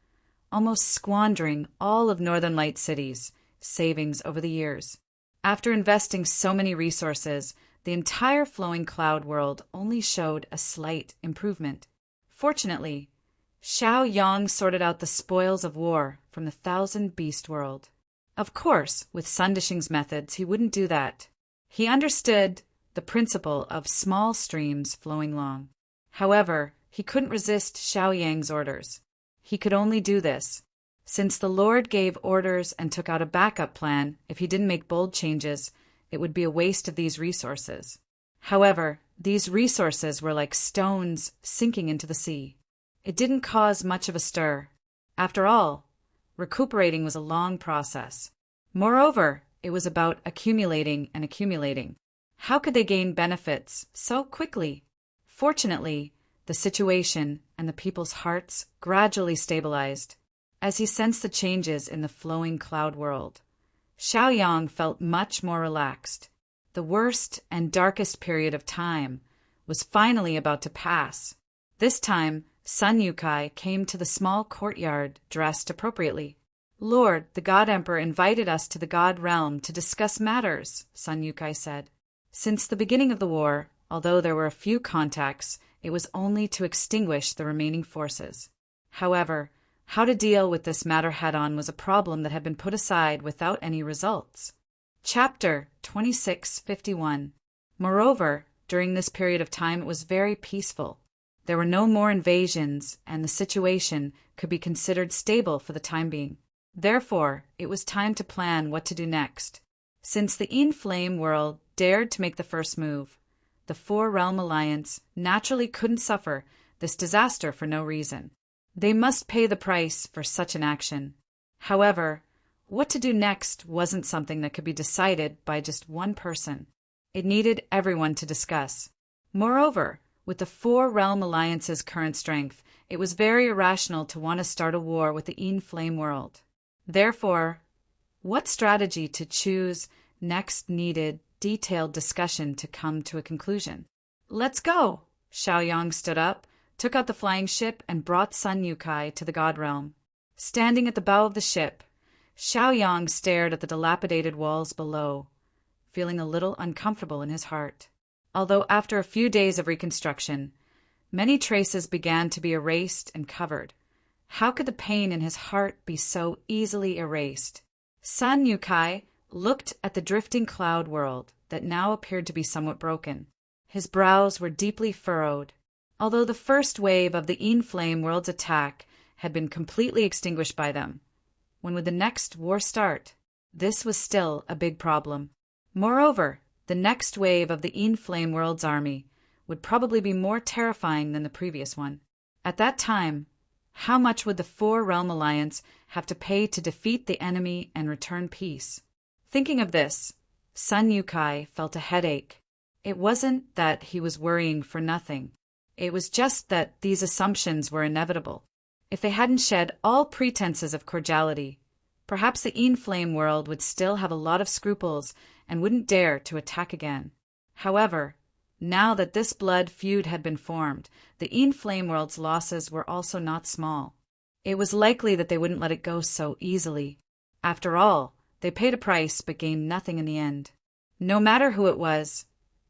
S1: almost squandering all of Northern Light City's savings over the years. After investing so many resources, the entire flowing cloud world only showed a slight improvement. Fortunately, Xiaoyang sorted out the spoils of war from the Thousand Beast world. Of course, with Sun Dishing's methods, he wouldn't do that. He understood the principle of small streams flowing long. However, he couldn't resist Xiaoyang's orders. He could only do this, since the Lord gave orders and took out a backup plan. If he didn't make bold changes, it would be a waste of these resources. However, these resources were like stones sinking into the sea. It didn't cause much of a stir. After all, recuperating was a long process. Moreover, it was about accumulating and accumulating. How could they gain benefits so quickly? Fortunately, the situation and the people's hearts gradually stabilized. As he sensed the changes in the flowing cloud world, Xiaoyang felt much more relaxed. The worst and darkest period of time was finally about to pass. This time, Sun Yukai came to the small courtyard dressed appropriately. "Lord, the God Emperor invited us to the God realm to discuss matters," Sun Yukai said. Since the beginning of the war, although there were a few contacts, it was only to extinguish the remaining forces. However, how to deal with this matter head-on was a problem that had been put aside without any results. Chapter 2651. Moreover, during this period of time it was very peaceful. There were no more invasions, and the situation could be considered stable for the time being. Therefore, it was time to plan what to do next. Since the In-Flame world dared to make the first move, the Four-Realm Alliance naturally couldn't suffer this disaster for no reason. They must pay the price for such an action. However, what to do next wasn't something that could be decided by just one person. It needed everyone to discuss. Moreover, with the Four-Realm Alliance's current strength, it was very irrational to want to start a war with the In-Flame world. Therefore, what strategy to choose next needed detailed discussion to come to a conclusion. "Let's go!" Xiaoyang stood up, took out the flying ship, and brought Sun Yukai to the God realm. Standing at the bow of the ship, Xiaoyang stared at the dilapidated walls below, feeling a little uncomfortable in his heart. Although after a few days of reconstruction, many traces began to be erased and covered. How could the pain in his heart be so easily erased? Sun Yukai looked at the drifting cloud world that now appeared to be somewhat broken. His brows were deeply furrowed. Although the first wave of the In-Flame world's attack had been completely extinguished by them, when would the next war start? This was still a big problem. Moreover, the next wave of the In-Flame world's army would probably be more terrifying than the previous one. At that time, how much would the Four-Realm Alliance have to pay to defeat the enemy and return peace? Thinking of this, Sun Yukai felt a headache. It wasn't that he was worrying for nothing. It was just that these assumptions were inevitable. If they hadn't shed all pretenses of cordiality, perhaps the In-Flame world would still have a lot of scruples and wouldn't dare to attack again. However, now that this blood feud had been formed, the In-Flame world's losses were also not small. It was likely that they wouldn't let it go so easily. After all, they paid a price but gained nothing in the end. No matter who it was,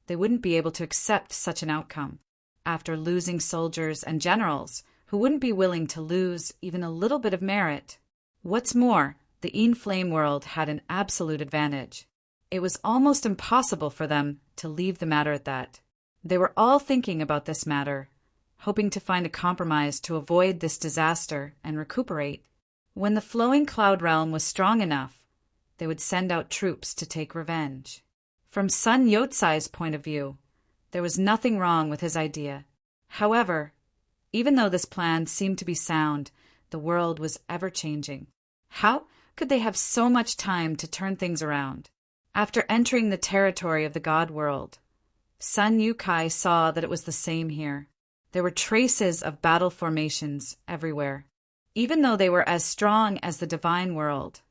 S1: they wouldn't be able to accept such an outcome. After losing soldiers and generals who wouldn't be willing to lose even a little bit of merit. What's more, the In-Flame world had an absolute advantage. It was almost impossible for them to leave the matter at that. They were all thinking about this matter, hoping to find a compromise to avoid this disaster and recuperate. When the flowing cloud realm was strong enough, they would send out troops to take revenge. From Sun Yotsai's point of view, there was nothing wrong with his idea. However, even though this plan seemed to be sound, the world was ever-changing. How could they have so much time to turn things around? After entering the territory of the God world, Sun Yukai saw that it was the same here. There were traces of battle formations everywhere. Even though they were as strong as the divine world,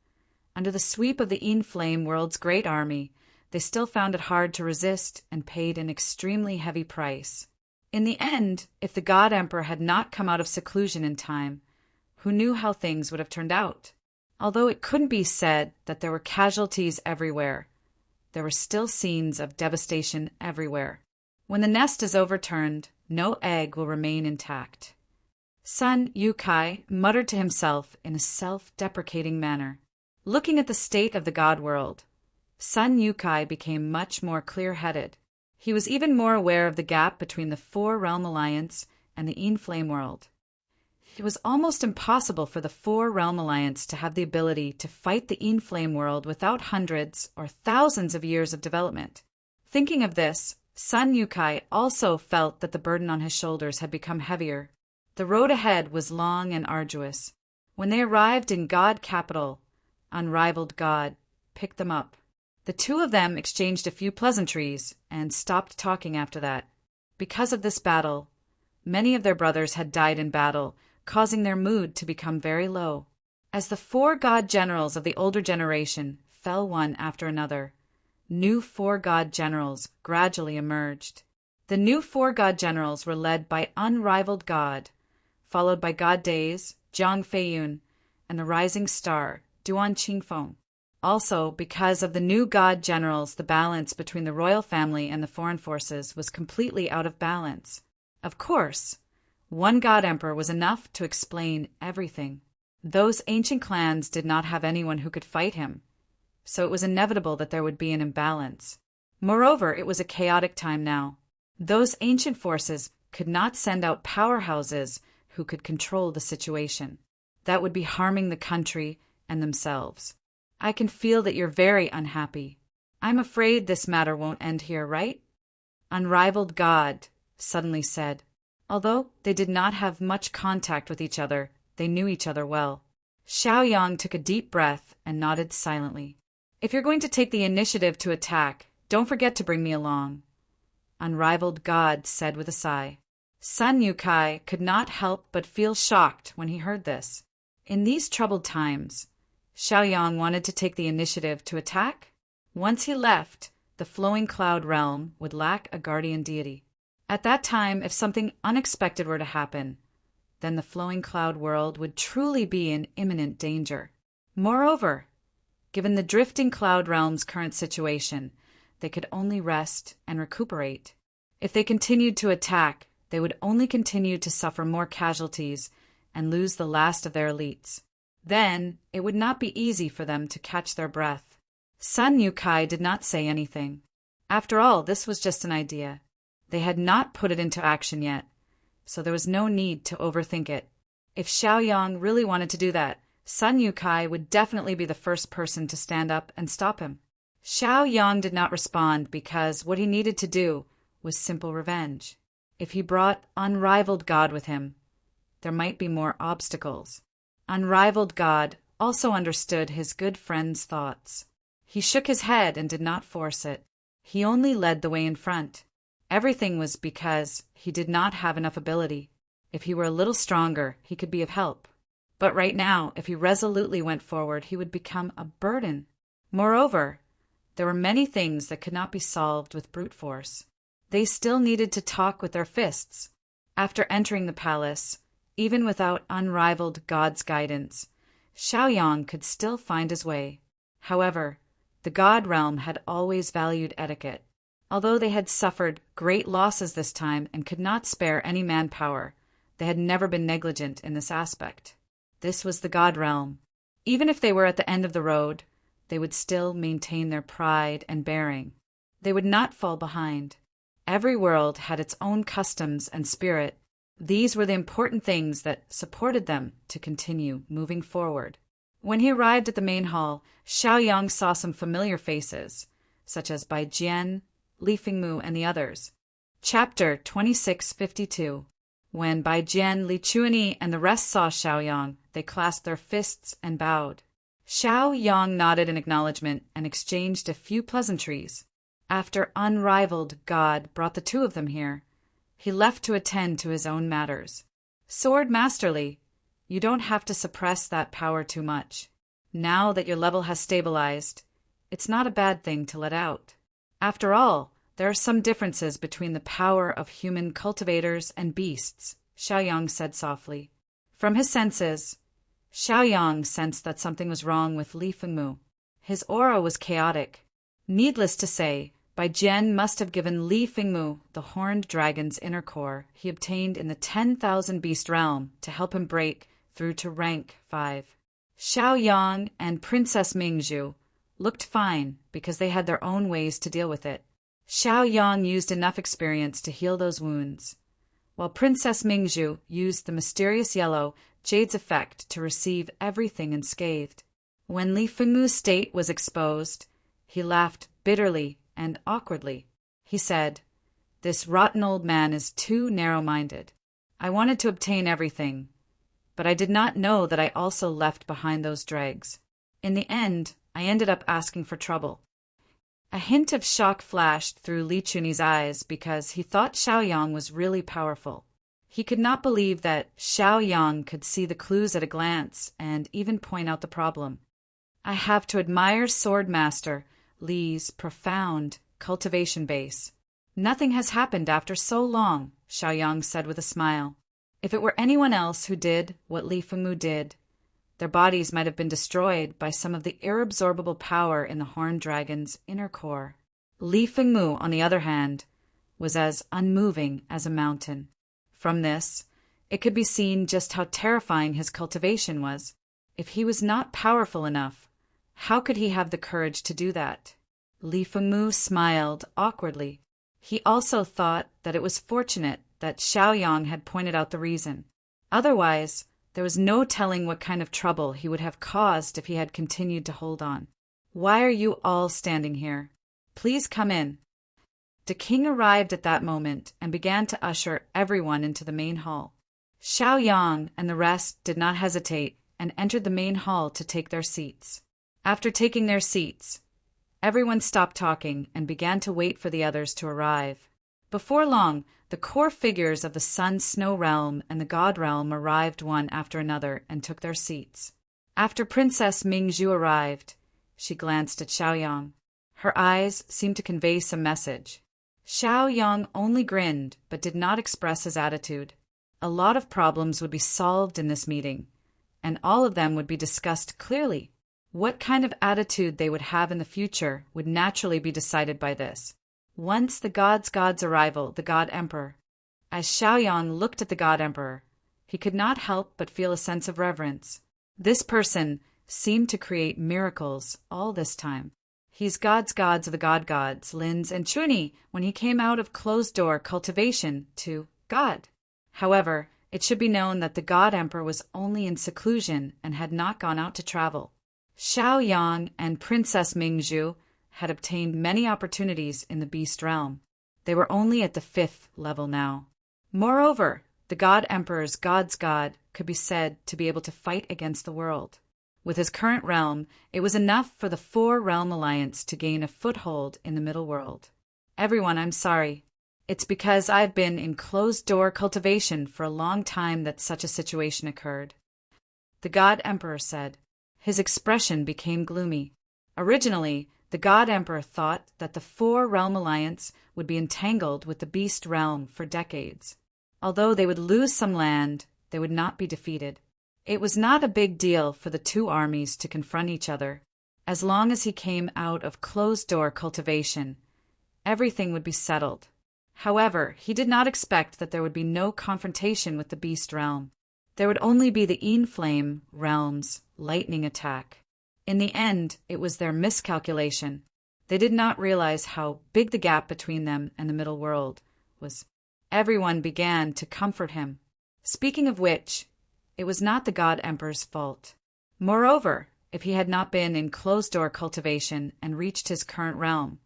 S1: under the sweep of the In-Flame world's great army, they still found it hard to resist and paid an extremely heavy price. In the end, if the God Emperor had not come out of seclusion in time, who knew how things would have turned out? Although it couldn't be said that there were casualties everywhere, there were still scenes of devastation everywhere. When the nest is overturned, no egg will remain intact. Sun Yukai muttered to himself in a self-deprecating manner. Looking at the state of the God world, Sun Yukai became much more clear-headed. He was even more aware of the gap between the Four-Realm Alliance and the In-Flame world. It was almost impossible for the Four-Realm Alliance to have the ability to fight the In-Flame world without hundreds or thousands of years of development. Thinking of this, Sun Yukai also felt that the burden on his shoulders had become heavier. The road ahead was long and arduous. When they arrived in God Capital, Unrivaled God picked them up. The two of them exchanged a few pleasantries and stopped talking after that. Because of this battle, many of their brothers had died in battle, causing their mood to become very low. As the 4 god generals of the older generation fell one after another, new 4 god generals gradually emerged. The new 4 god generals were led by Unrivaled God, followed by God Days, Jiang Feiyun, and the Rising Star, Duan Qingfeng. Also, because of the new god generals, the balance between the royal family and the foreign forces was completely out of balance. Of course, one god emperor was enough to explain everything. Those ancient clans did not have anyone who could fight him, so it was inevitable that there would be an imbalance. Moreover, it was a chaotic time now. Those ancient forces could not send out powerhouses who could control the situation. That would be harming the country and themselves. I can feel that you're very unhappy. I'm afraid this matter won't end here, right? Unrivaled God suddenly said. Although they did not have much contact with each other, they knew each other well. Xiaoyang took a deep breath and nodded silently. If you're going to take the initiative to attack, don't forget to bring me along, Unrivaled God said with a sigh. Sun Yukai could not help but feel shocked when he heard this. In these troubled times, Xiaoyang wanted to take the initiative to attack? Once he left, the flowing cloud realm would lack a guardian deity. At that time, if something unexpected were to happen, then the flowing cloud world would truly be in imminent danger. Moreover, given the drifting cloud realm's current situation, they could only rest and recuperate. If they continued to attack, they would only continue to suffer more casualties and lose the last of their elites. Then, it would not be easy for them to catch their breath. Sun Yukai did not say anything. After all, this was just an idea. They had not put it into action yet, so there was no need to overthink it. If Xiaoyang really wanted to do that, Sun Yukai would definitely be the first person to stand up and stop him. Xiaoyang did not respond because what he needed to do was simple revenge. If he brought Unrivaled God with him, there might be more obstacles. Unrivaled God also understood his good friend's thoughts. He shook his head and did not force it. He only led the way in front. Everything was because he did not have enough ability. If he were a little stronger, he could be of help. But right now, if he resolutely went forward, he would become a burden. Moreover, there were many things that could not be solved with brute force. They still needed to talk with their fists. After entering the palace, even without Unrivaled God's guidance, Xiaoyang could still find his way. However, the God realm had always valued etiquette. Although they had suffered great losses this time and could not spare any manpower, they had never been negligent in this aspect. This was the God realm. Even if they were at the end of the road, they would still maintain their pride and bearing. They would not fall behind. Every world had its own customs and spirit. These were the important things that supported them to continue moving forward. When he arrived at the main hall, Xiaoyang saw some familiar faces, such as Bai Jian, Li Fengmu, and the others. Chapter 2652. When Bai Jian, Li Chuanyi, and the rest saw Xiaoyang, they clasped their fists and bowed. Xiaoyang nodded in acknowledgement and exchanged a few pleasantries. After Unrivaled God brought the two of them here, he left to attend to his own matters. Sword Masterly, you don't have to suppress that power too much. Now that your level has stabilized, it's not a bad thing to let out. After all, there are some differences between the power of human cultivators and beasts, Xiaoyang said softly. From his senses, Xiaoyang sensed that something was wrong with Li Fengmu. His aura was chaotic. Needless to say, Bai Jian must have given Li Fengmu the horned dragon's inner core he obtained in the 10,000 beast realm to help him break through to rank 5. Xiaoyang and Princess Mingzhu looked fine because they had their own ways to deal with it. Xiaoyang used enough experience to heal those wounds, while Princess Mingzhu used the mysterious yellow jade's effect to receive everything unscathed. When Li Fengmu's state was exposed, he laughed bitterly and awkwardly. He said, "This rotten old man is too narrow-minded. I wanted to obtain everything, but I did not know that I also left behind those dregs. In the end, I ended up asking for trouble. A hint of shock flashed through Li Chunyi's eyes because he thought Xiaoyang was really powerful. He could not believe that Xiaoyang could see the clues at a glance and even point out the problem. I have to admire Swordmaster Li's profound cultivation base. Nothing has happened after so long, Xiaoyang said with a smile. If it were anyone else who did what Li Fengmu did, their bodies might have been destroyed by some of the irresorbable power in the horned dragon's inner core. Li Fengmu, on the other hand, was as unmoving as a mountain. From this, it could be seen just how terrifying his cultivation was. If he was not powerful enough, how could he have the courage to do that? Li Fengmu smiled awkwardly. He also thought that it was fortunate that Xiaoyang had pointed out the reason. Otherwise, there was no telling what kind of trouble he would have caused if he had continued to hold on. Why are you all standing here? Please come in. The king arrived at that moment and began to usher everyone into the main hall. Xiaoyang and the rest did not hesitate and entered the main hall to take their seats. After taking their seats, everyone stopped talking and began to wait for the others to arrive. Before long, the core figures of the Sun-Snow realm and the God realm arrived one after another and took their seats. After Princess Mingzhu arrived, she glanced at Xiaoyang. Her eyes seemed to convey some message. Xiaoyang only grinned but did not express his attitude. A lot of problems would be solved in this meeting, and all of them would be discussed clearly. What kind of attitude they would have in the future would naturally be decided by this. Once the God's arrival, the God Emperor. As Xiaoyang looked at the God Emperor, he could not help but feel a sense of reverence. This person seemed to create miracles all this time. He's gods of the gods, Lin's and Chunyi, when he came out of closed-door cultivation to God. However, it should be known that the God Emperor was only in seclusion and had not gone out to travel. Xiaoyang and Princess Mingzhu had obtained many opportunities in the beast realm. They were only at the 5th level now. Moreover, the God Emperor's God's God could be said to be able to fight against the world. With his current realm, it was enough for the 4-realm alliance to gain a foothold in the middle world. Everyone, I'm sorry. It's because I've been in closed-door cultivation for a long time that such a situation occurred. The God Emperor said. His expression became gloomy. Originally, the God Emperor thought that the 4-realm alliance would be entangled with the beast realm for decades. Although they would lose some land, they would not be defeated. It was not a big deal for the two armies to confront each other. As long as he came out of closed-door cultivation, everything would be settled. However, he did not expect that there would be no confrontation with the beast realm. There would only be the Inflame realm's lightning attack. In the end, it was their miscalculation. They did not realize how big the gap between them and the middle world was. Everyone began to comfort him. Speaking of which, it was not the God Emperor's fault. Moreover, if he had not been in closed-door cultivation and reached his current realm,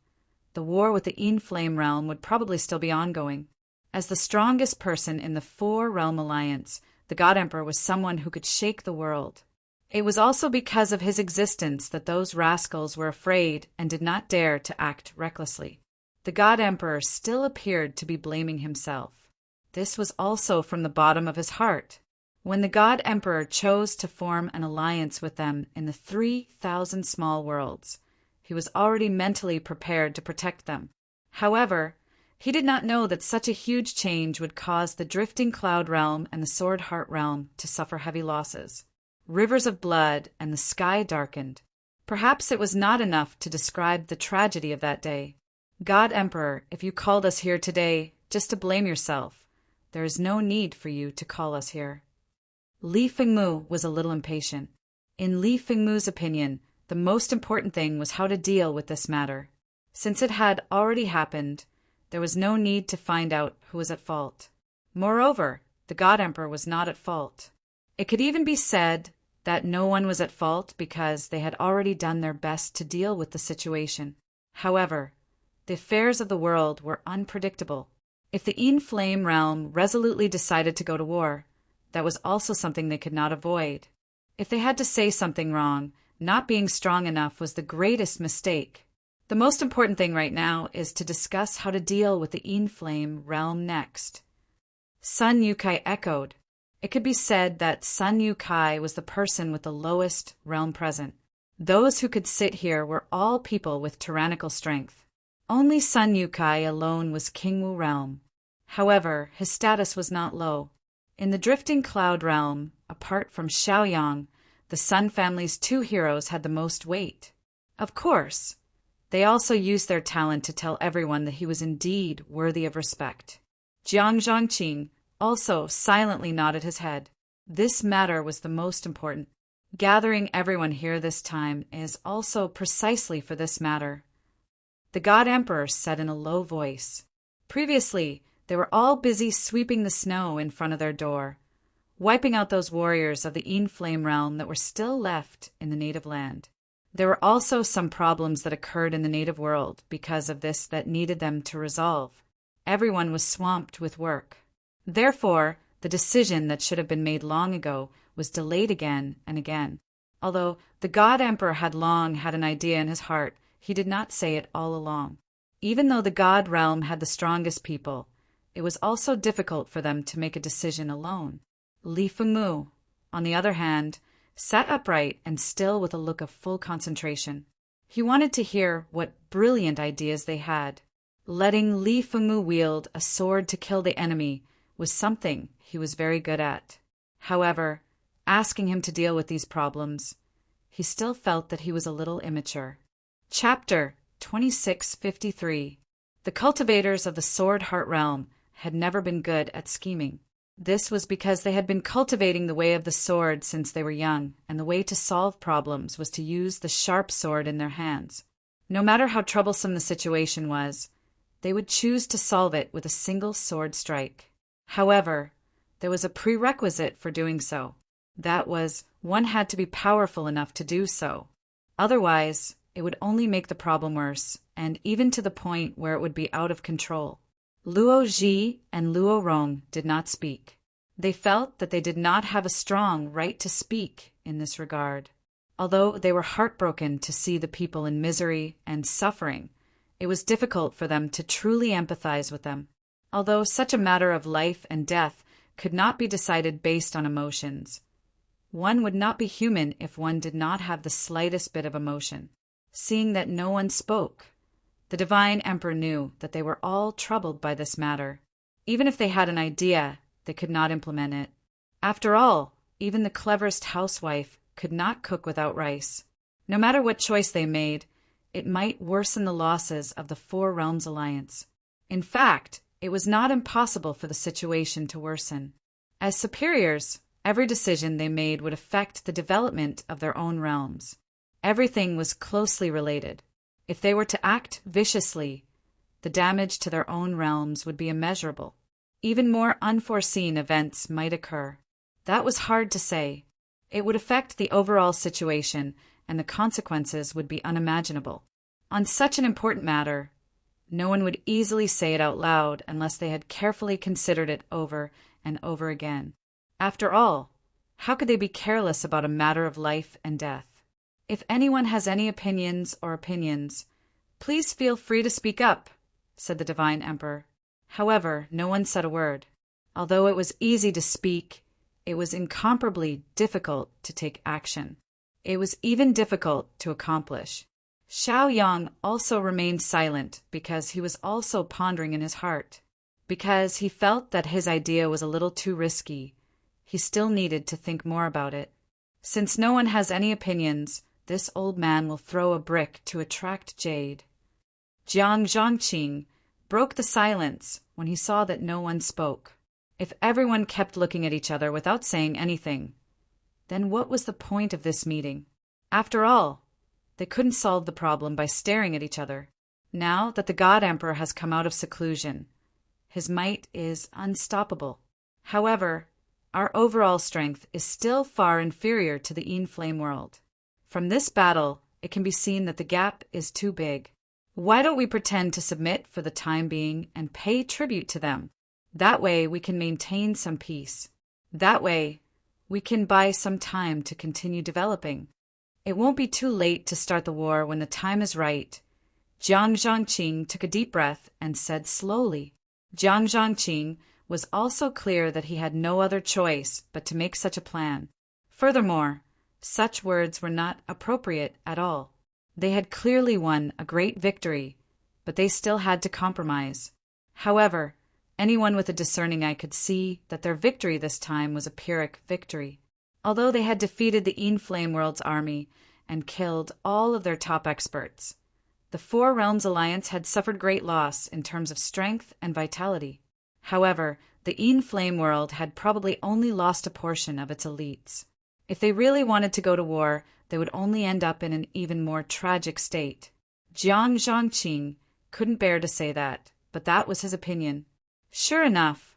S1: the war with the Inflame realm would probably still be ongoing. As the strongest person in the 4-realm alliance, the God Emperor was someone who could shake the world. It was also because of his existence that those rascals were afraid and did not dare to act recklessly. The God Emperor still appeared to be blaming himself. This was also from the bottom of his heart. When the God Emperor chose to form an alliance with them in the 3,000 small worlds, he was already mentally prepared to protect them. However, he did not know that such a huge change would cause the Drifting Cloud realm and the Sword Heart realm to suffer heavy losses. Rivers of blood and the sky darkened. Perhaps it was not enough to describe the tragedy of that day. God Emperor, if you called us here today just to blame yourself, there is no need for you to call us here. Li Fengmu was a little impatient. In Li Fengmu's opinion, the most important thing was how to deal with this matter. Since it had already happened, there was no need to find out who was at fault. Moreover, the God Emperor was not at fault. It could even be said that no one was at fault because they had already done their best to deal with the situation. However, the affairs of the world were unpredictable. If the Inflame realm resolutely decided to go to war, that was also something they could not avoid. If they had to say something wrong, not being strong enough was the greatest mistake. The most important thing right now is to discuss how to deal with the Inflame realm next. Sun Yukai echoed. It could be said that Sun Yukai was the person with the lowest realm present. Those who could sit here were all people with tyrannical strength. Only Sun Yukai alone was Kingwu realm. However, his status was not low. In the Drifting Cloud realm, apart from Xiaoyang, the Sun family's two heroes had the most weight. Of course, they also used their talent to tell everyone that he was indeed worthy of respect. Jiang Zhangqing also silently nodded his head. This matter was the most important. Gathering everyone here this time is also precisely for this matter. The God Emperor said in a low voice. Previously, they were all busy sweeping the snow in front of their door, wiping out those warriors of the Inflame realm that were still left in the native land. There were also some problems that occurred in the native world because of this that needed them to resolve. Everyone was swamped with work. Therefore, the decision that should have been made long ago was delayed again and again. Although the God Emperor had long had an idea in his heart, he did not say it all along. Even though the God realm had the strongest people, it was also difficult for them to make a decision alone. Li Fengmu, on the other hand, sat upright and still with a look of full concentration. He wanted to hear what brilliant ideas they had. Letting Li Fengmu wield a sword to kill the enemy was something he was very good at. However, asking him to deal with these problems, he still felt that he was a little immature. Chapter 2653. The cultivators of the Sword Heart Realm had never been good at scheming. This was because they had been cultivating the way of the sword since they were young, and the way to solve problems was to use the sharp sword in their hands. No matter how troublesome the situation was, they would choose to solve it with a single sword strike. However, there was a prerequisite for doing so. That was, one had to be powerful enough to do so. Otherwise, it would only make the problem worse, and even to the point where it would be out of control. Luo Ji and Luo Rong did not speak. They felt that they did not have a strong right to speak in this regard. Although they were heartbroken to see the people in misery and suffering, it was difficult for them to truly empathize with them. Although such a matter of life and death could not be decided based on emotions, one would not be human if one did not have the slightest bit of emotion. Seeing that no one spoke, the Divine Emperor knew that they were all troubled by this matter. Even if they had an idea, they could not implement it. After all, even the cleverest housewife could not cook without rice. No matter what choice they made, it might worsen the losses of the Four Realms Alliance. In fact, it was not impossible for the situation to worsen. As superiors, every decision they made would affect the development of their own realms. Everything was closely related. If they were to act viciously, the damage to their own realms would be immeasurable. Even more unforeseen events might occur. That was hard to say. It would affect the overall situation, and the consequences would be unimaginable. On such an important matter, no one would easily say it out loud unless they had carefully considered it over and over again. After all, how could they be careless about a matter of life and death? If anyone has any opinions, please feel free to speak up, said the Divine Emperor. However, no one said a word. Although it was easy to speak, it was incomparably difficult to take action. It was even difficult to accomplish. Xiaoyang also remained silent because he was also pondering in his heart. Because he felt that his idea was a little too risky, he still needed to think more about it. Since no one has any opinions, this old man will throw a brick to attract jade. Jiang Zhangqing broke the silence when he saw that no one spoke. If everyone kept looking at each other without saying anything, then what was the point of this meeting? After all, they couldn't solve the problem by staring at each other. Now that the God Emperor has come out of seclusion, his might is unstoppable. However, our overall strength is still far inferior to the Inflame world. From this battle, it can be seen that the gap is too big. Why don't we pretend to submit for the time being and pay tribute to them? That way we can maintain some peace. That way we can buy some time to continue developing. It won't be too late to start the war when the time is right, Jiang Zhangqing took a deep breath and said slowly. Jiang Zhangqing was also clear that he had no other choice but to make such a plan. Furthermore, such words were not appropriate at all. They had clearly won a great victory, but they still had to compromise. However, anyone with a discerning eye could see that their victory this time was a Pyrrhic victory. Although they had defeated the Inflame World's army and killed all of their top experts, the Four Realms Alliance had suffered great loss in terms of strength and vitality. However, the Inflame World had probably only lost a portion of its elites. If they really wanted to go to war, they would only end up in an even more tragic state. Jiang Zhangqing couldn't bear to say that, but that was his opinion. Sure enough,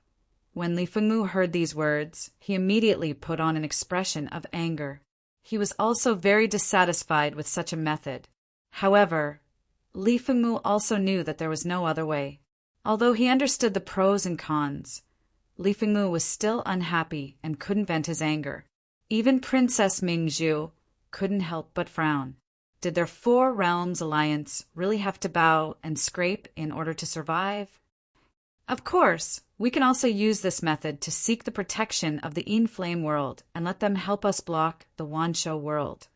S1: when Li Fengmu heard these words, he immediately put on an expression of anger. He was also very dissatisfied with such a method. However, Li Fengmu also knew that there was no other way. Although he understood the pros and cons, Li Fengmu was still unhappy and couldn't vent his anger. Even Princess Mingzhu couldn't help but frown. Did their Four Realms Alliance really have to bow and scrape in order to survive? Of course, we can also use this method to seek the protection of the Inflame World and let them help us block the Wanshou World,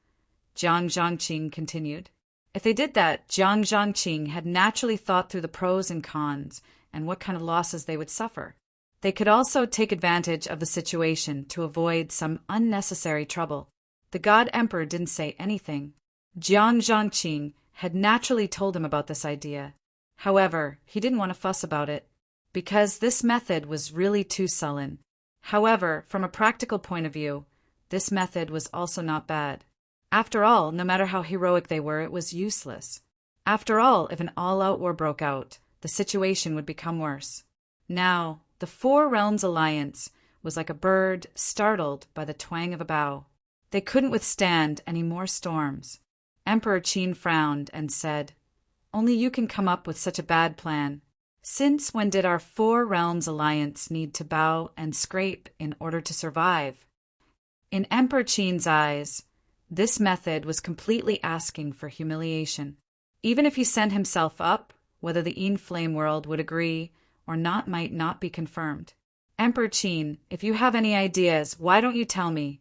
S1: Jiang Zhangqing continued. If they did that, Jiang Zhangqing had naturally thought through the pros and cons and what kind of losses they would suffer. They could also take advantage of the situation to avoid some unnecessary trouble. The God Emperor didn't say anything. Jiang Zhangqing had naturally told him about this idea. However, he didn't want to fuss about it, because this method was really too sullen. However, from a practical point of view, this method was also not bad. After all, no matter how heroic they were, it was useless. After all, if an all-out war broke out, the situation would become worse. Now, the Four Realms Alliance was like a bird startled by the twang of a bow. They couldn't withstand any more storms. Emperor Qin frowned and said, "Only you can come up with such a bad plan. Since when did our Four Realms Alliance need to bow and scrape in order to survive?" In Emperor Qin's eyes, this method was completely asking for humiliation. Even if he sent himself up, whether the Inflame World would agree or not might not be confirmed. "Emperor Qin, if you have any ideas, why don't you tell me?"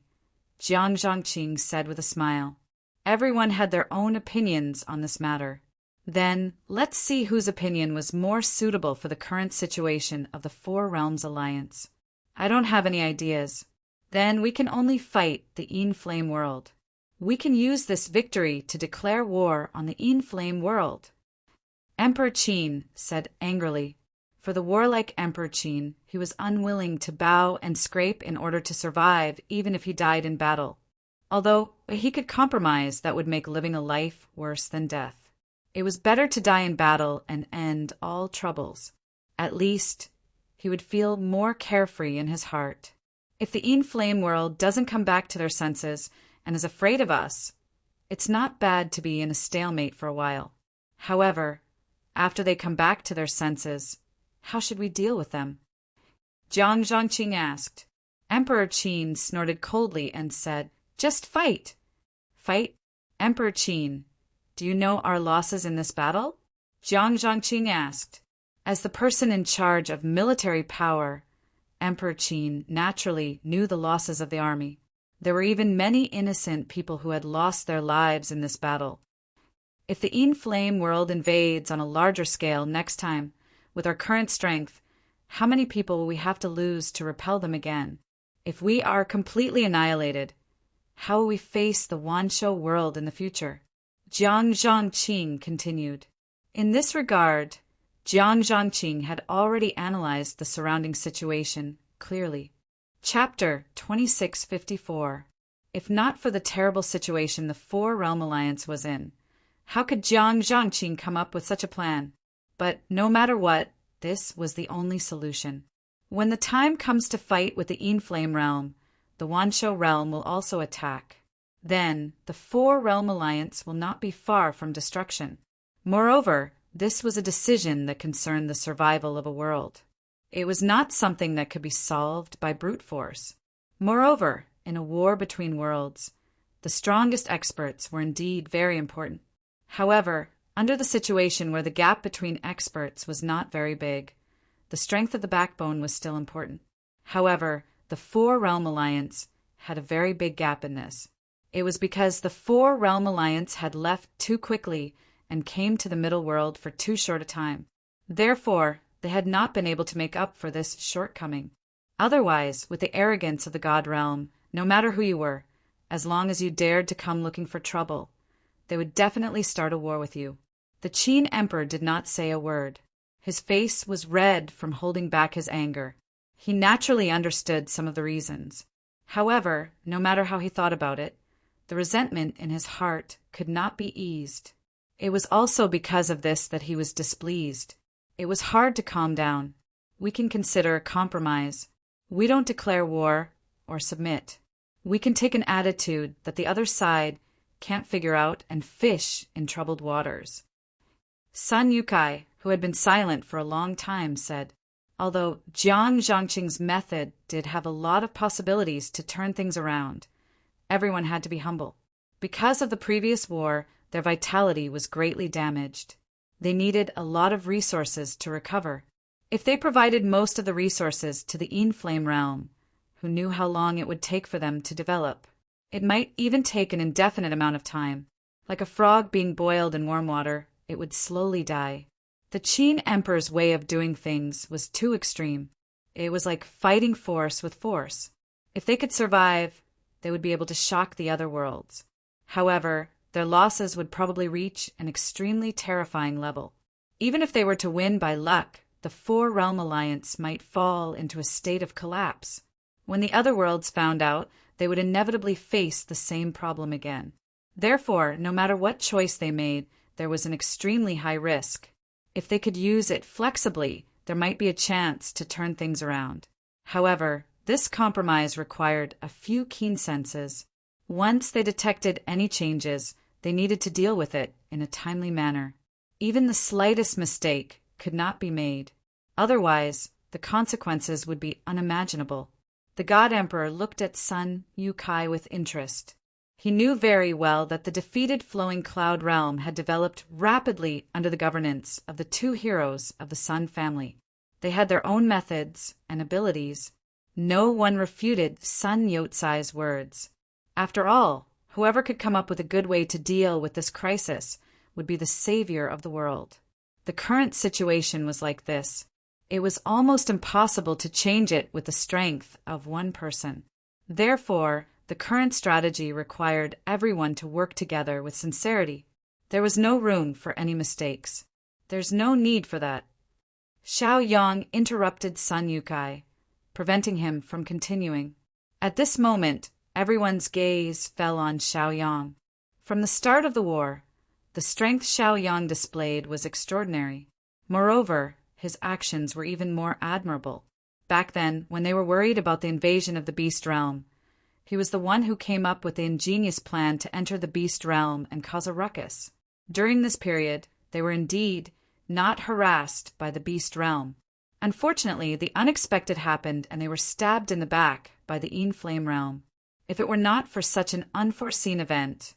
S1: Jiang Zhangqing said with a smile. Everyone had their own opinions on this matter. Then, let's see whose opinion was more suitable for the current situation of the Four Realms Alliance. I don't have any ideas. Then we can only fight the Inflame World. We can use this victory to declare war on the Inflame World. Emperor Qin said angrily. For the warlike Emperor Qin, he was unwilling to bow and scrape in order to survive, even if he died in battle. Although he could compromise, that would make living a life worse than death. It was better to die in battle and end all troubles. At least, he would feel more carefree in his heart. If the Inflame World doesn't come back to their senses and is afraid of us, it's not bad to be in a stalemate for a while. However, after they come back to their senses, how should we deal with them? Jiang Zhangqing asked. Emperor Qin snorted coldly and said, "Just fight." "Fight? Emperor Qin, do you know our losses in this battle?" Jiang Zhangqing asked. As the person in charge of military power, Emperor Qin naturally knew the losses of the army. There were even many innocent people who had lost their lives in this battle. If the Inflame World invades on a larger scale next time, with our current strength, how many people will we have to lose to repel them again? If we are completely annihilated, how will we face the Wanshou world in the future? Jiang Zhangqing continued. In this regard, Jiang Zhangqing had already analyzed the surrounding situation clearly. Chapter 2654. If not for the terrible situation the Four Realm Alliance was in, how could Jiang Zhangqing come up with such a plan? But no matter what, this was the only solution. When the time comes to fight with the Inflame Realm, the Wanshou realm will also attack. Then, the Four Realm Alliance will not be far from destruction. Moreover, this was a decision that concerned the survival of a world. It was not something that could be solved by brute force. Moreover, in a war between worlds, the strongest experts were indeed very important. However, Under the situation where the gap between experts was not very big, the strength of the backbone was still important. However, the Four-Realm Alliance had a very big gap in this. It was because the Four-Realm Alliance had left too quickly and came to the Middle World for too short a time. Therefore, they had not been able to make up for this shortcoming. Otherwise, with the arrogance of the God Realm, no matter who you were, as long as you dared to come looking for trouble, they would definitely start a war with you. The Qin Emperor did not say a word. His face was red from holding back his anger. He naturally understood some of the reasons. However, no matter how he thought about it, the resentment in his heart could not be eased. It was also because of this that he was displeased. It was hard to calm down. We can consider a compromise. We don't declare war or submit. We can take an attitude that the other side can't figure out and fish in troubled waters. Sun Yukai, who had been silent for a long time, said, although Jiang Zhangqing's method did have a lot of possibilities to turn things around, everyone had to be humble. Because of the previous war, their vitality was greatly damaged. They needed a lot of resources to recover. If they provided most of the resources to the Inflame realm, who knew how long it would take for them to develop, it might even take an indefinite amount of time. Like a frog being boiled in warm water, it would slowly die. The Qin Emperor's way of doing things was too extreme. It was like fighting force with force. If they could survive, they would be able to shock the other worlds. However, their losses would probably reach an extremely terrifying level. Even if they were to win by luck, the Four-Realm Alliance might fall into a state of collapse. When the other worlds found out, they would inevitably face the same problem again. Therefore, no matter what choice they made, there was an extremely high risk. If they could use it flexibly, there might be a chance to turn things around. However, this compromise required a few keen senses. Once they detected any changes, they needed to deal with it in a timely manner. Even the slightest mistake could not be made. Otherwise, the consequences would be unimaginable. The God Emperor looked at Sun Yukai with interest. He knew very well that the defeated Flowing Cloud realm had developed rapidly under the governance of the two heroes of the Sun family. They had their own methods and abilities. No one refuted Sun Yotsai's words. After all, whoever could come up with a good way to deal with this crisis would be the savior of the world. The current situation was like this. It was almost impossible to change it with the strength of one person. Therefore, the current strategy required everyone to work together with sincerity. There was no room for any mistakes. There's no need for that. Xiao Yang interrupted Sun Yukai, preventing him from continuing. At this moment, everyone's gaze fell on Xiao Yang. From the start of the war, the strength Xiao Yang displayed was extraordinary. Moreover, his actions were even more admirable. Back then, when they were worried about the invasion of the Beast Realm, he was the one who came up with the ingenious plan to enter the Beast Realm and cause a ruckus. During this period, they were indeed not harassed by the Beast Realm. Unfortunately, the unexpected happened and they were stabbed in the back by the Inflame Realm. If it were not for such an unforeseen event,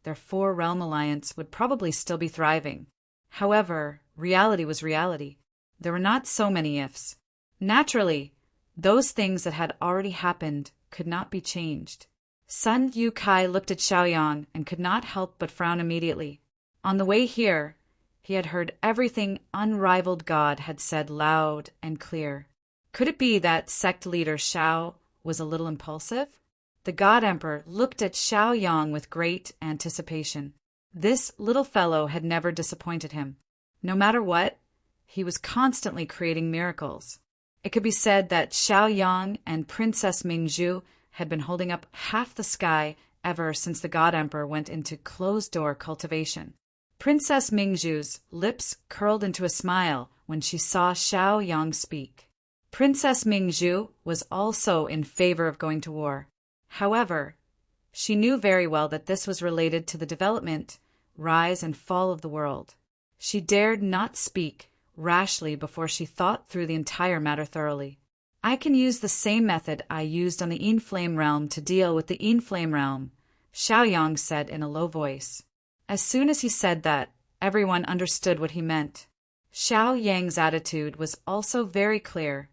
S1: their Four-Realm Alliance would probably still be thriving. However, reality was reality. There were not so many ifs. Naturally, those things that had already happened could not be changed. Sun Yukai looked at Xiao Yang and could not help but frown immediately. On the way here, he had heard everything unrivaled God had said loud and clear. Could it be that sect leader Xiao was a little impulsive? The God Emperor looked at Xiao Yang with great anticipation. This little fellow had never disappointed him. No matter what, he was constantly creating miracles. It could be said that Xiao Yang and Princess Mingzhu had been holding up half the sky ever since the God Emperor went into closed-door cultivation. Princess Mingzhu's lips curled into a smile when she saw Xiao Yang speak. Princess Mingzhu was also in favor of going to war. However, she knew very well that this was related to the development, rise and fall of the world. She dared not speak rashly before she thought through the entire matter thoroughly. I can use the same method I used on the Inflame realm to deal with the Inflame realm, Xiao Yang said in a low voice. As soon as he said that, Everyone understood what he meant. Xiao Yang's attitude was also very clear.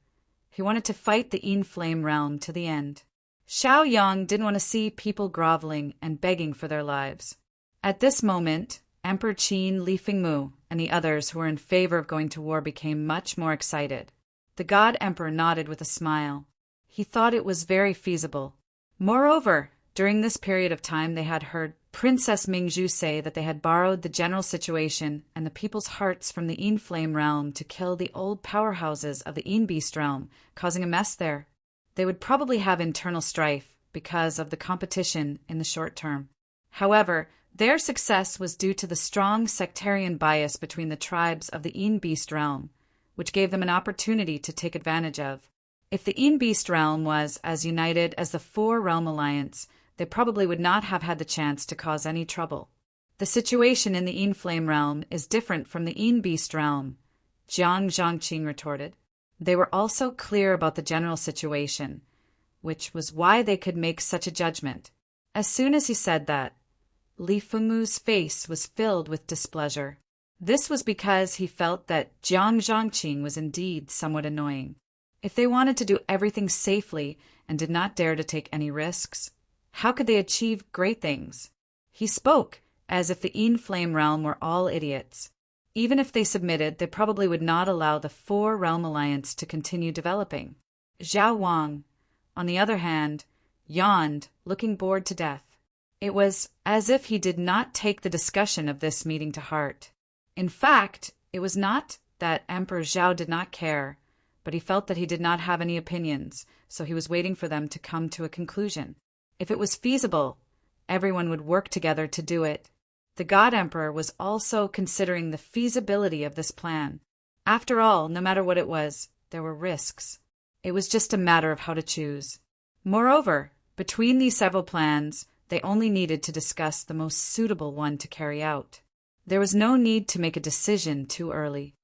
S1: He wanted to fight the Inflame realm to the end. Xiao Yang didn't want to see people groveling and begging for their lives. At this moment, Emperor Qin, Li Fengmu, and the others who were in favor of going to war became much more excited. The God Emperor nodded with a smile. He thought it was very feasible. Moreover, during this period of time they had heard Princess Mingzhu say that they had borrowed the general situation and the people's hearts from the Inflame realm to kill the old powerhouses of the Beast realm, causing a mess there. They would probably have internal strife because of the competition in the short term. However, their success was due to the strong sectarian bias between the tribes of the Beast realm, which gave them an opportunity to take advantage of. If the Beast realm was as united as the Four Realm Alliance, they probably would not have had the chance to cause any trouble. The situation in the Inflame realm is different from the Beast realm, Jiang Zhangqing retorted. They were also clear about the general situation, which was why they could make such a judgment. As soon as he said that, Li Fengmu's face was filled with displeasure. This was because he felt that Jiang Zhangqing was indeed somewhat annoying. If they wanted to do everything safely and did not dare to take any risks, how could they achieve great things? He spoke as if the Inflame realm were all idiots. Even if they submitted, they probably would not allow the Four Realm Alliance to continue developing. Zhao Wang, on the other hand, yawned, looking bored to death. It was as if he did not take the discussion of this meeting to heart. In fact, it was not that Emperor Zhao did not care, but he felt that he did not have any opinions, so he was waiting for them to come to a conclusion. If it was feasible, everyone would work together to do it. The God Emperor was also considering the feasibility of this plan. After all, no matter what it was, there were risks. It was just a matter of how to choose. Moreover, between these several plans, they only needed to discuss the most suitable one to carry out. There was no need to make a decision too early.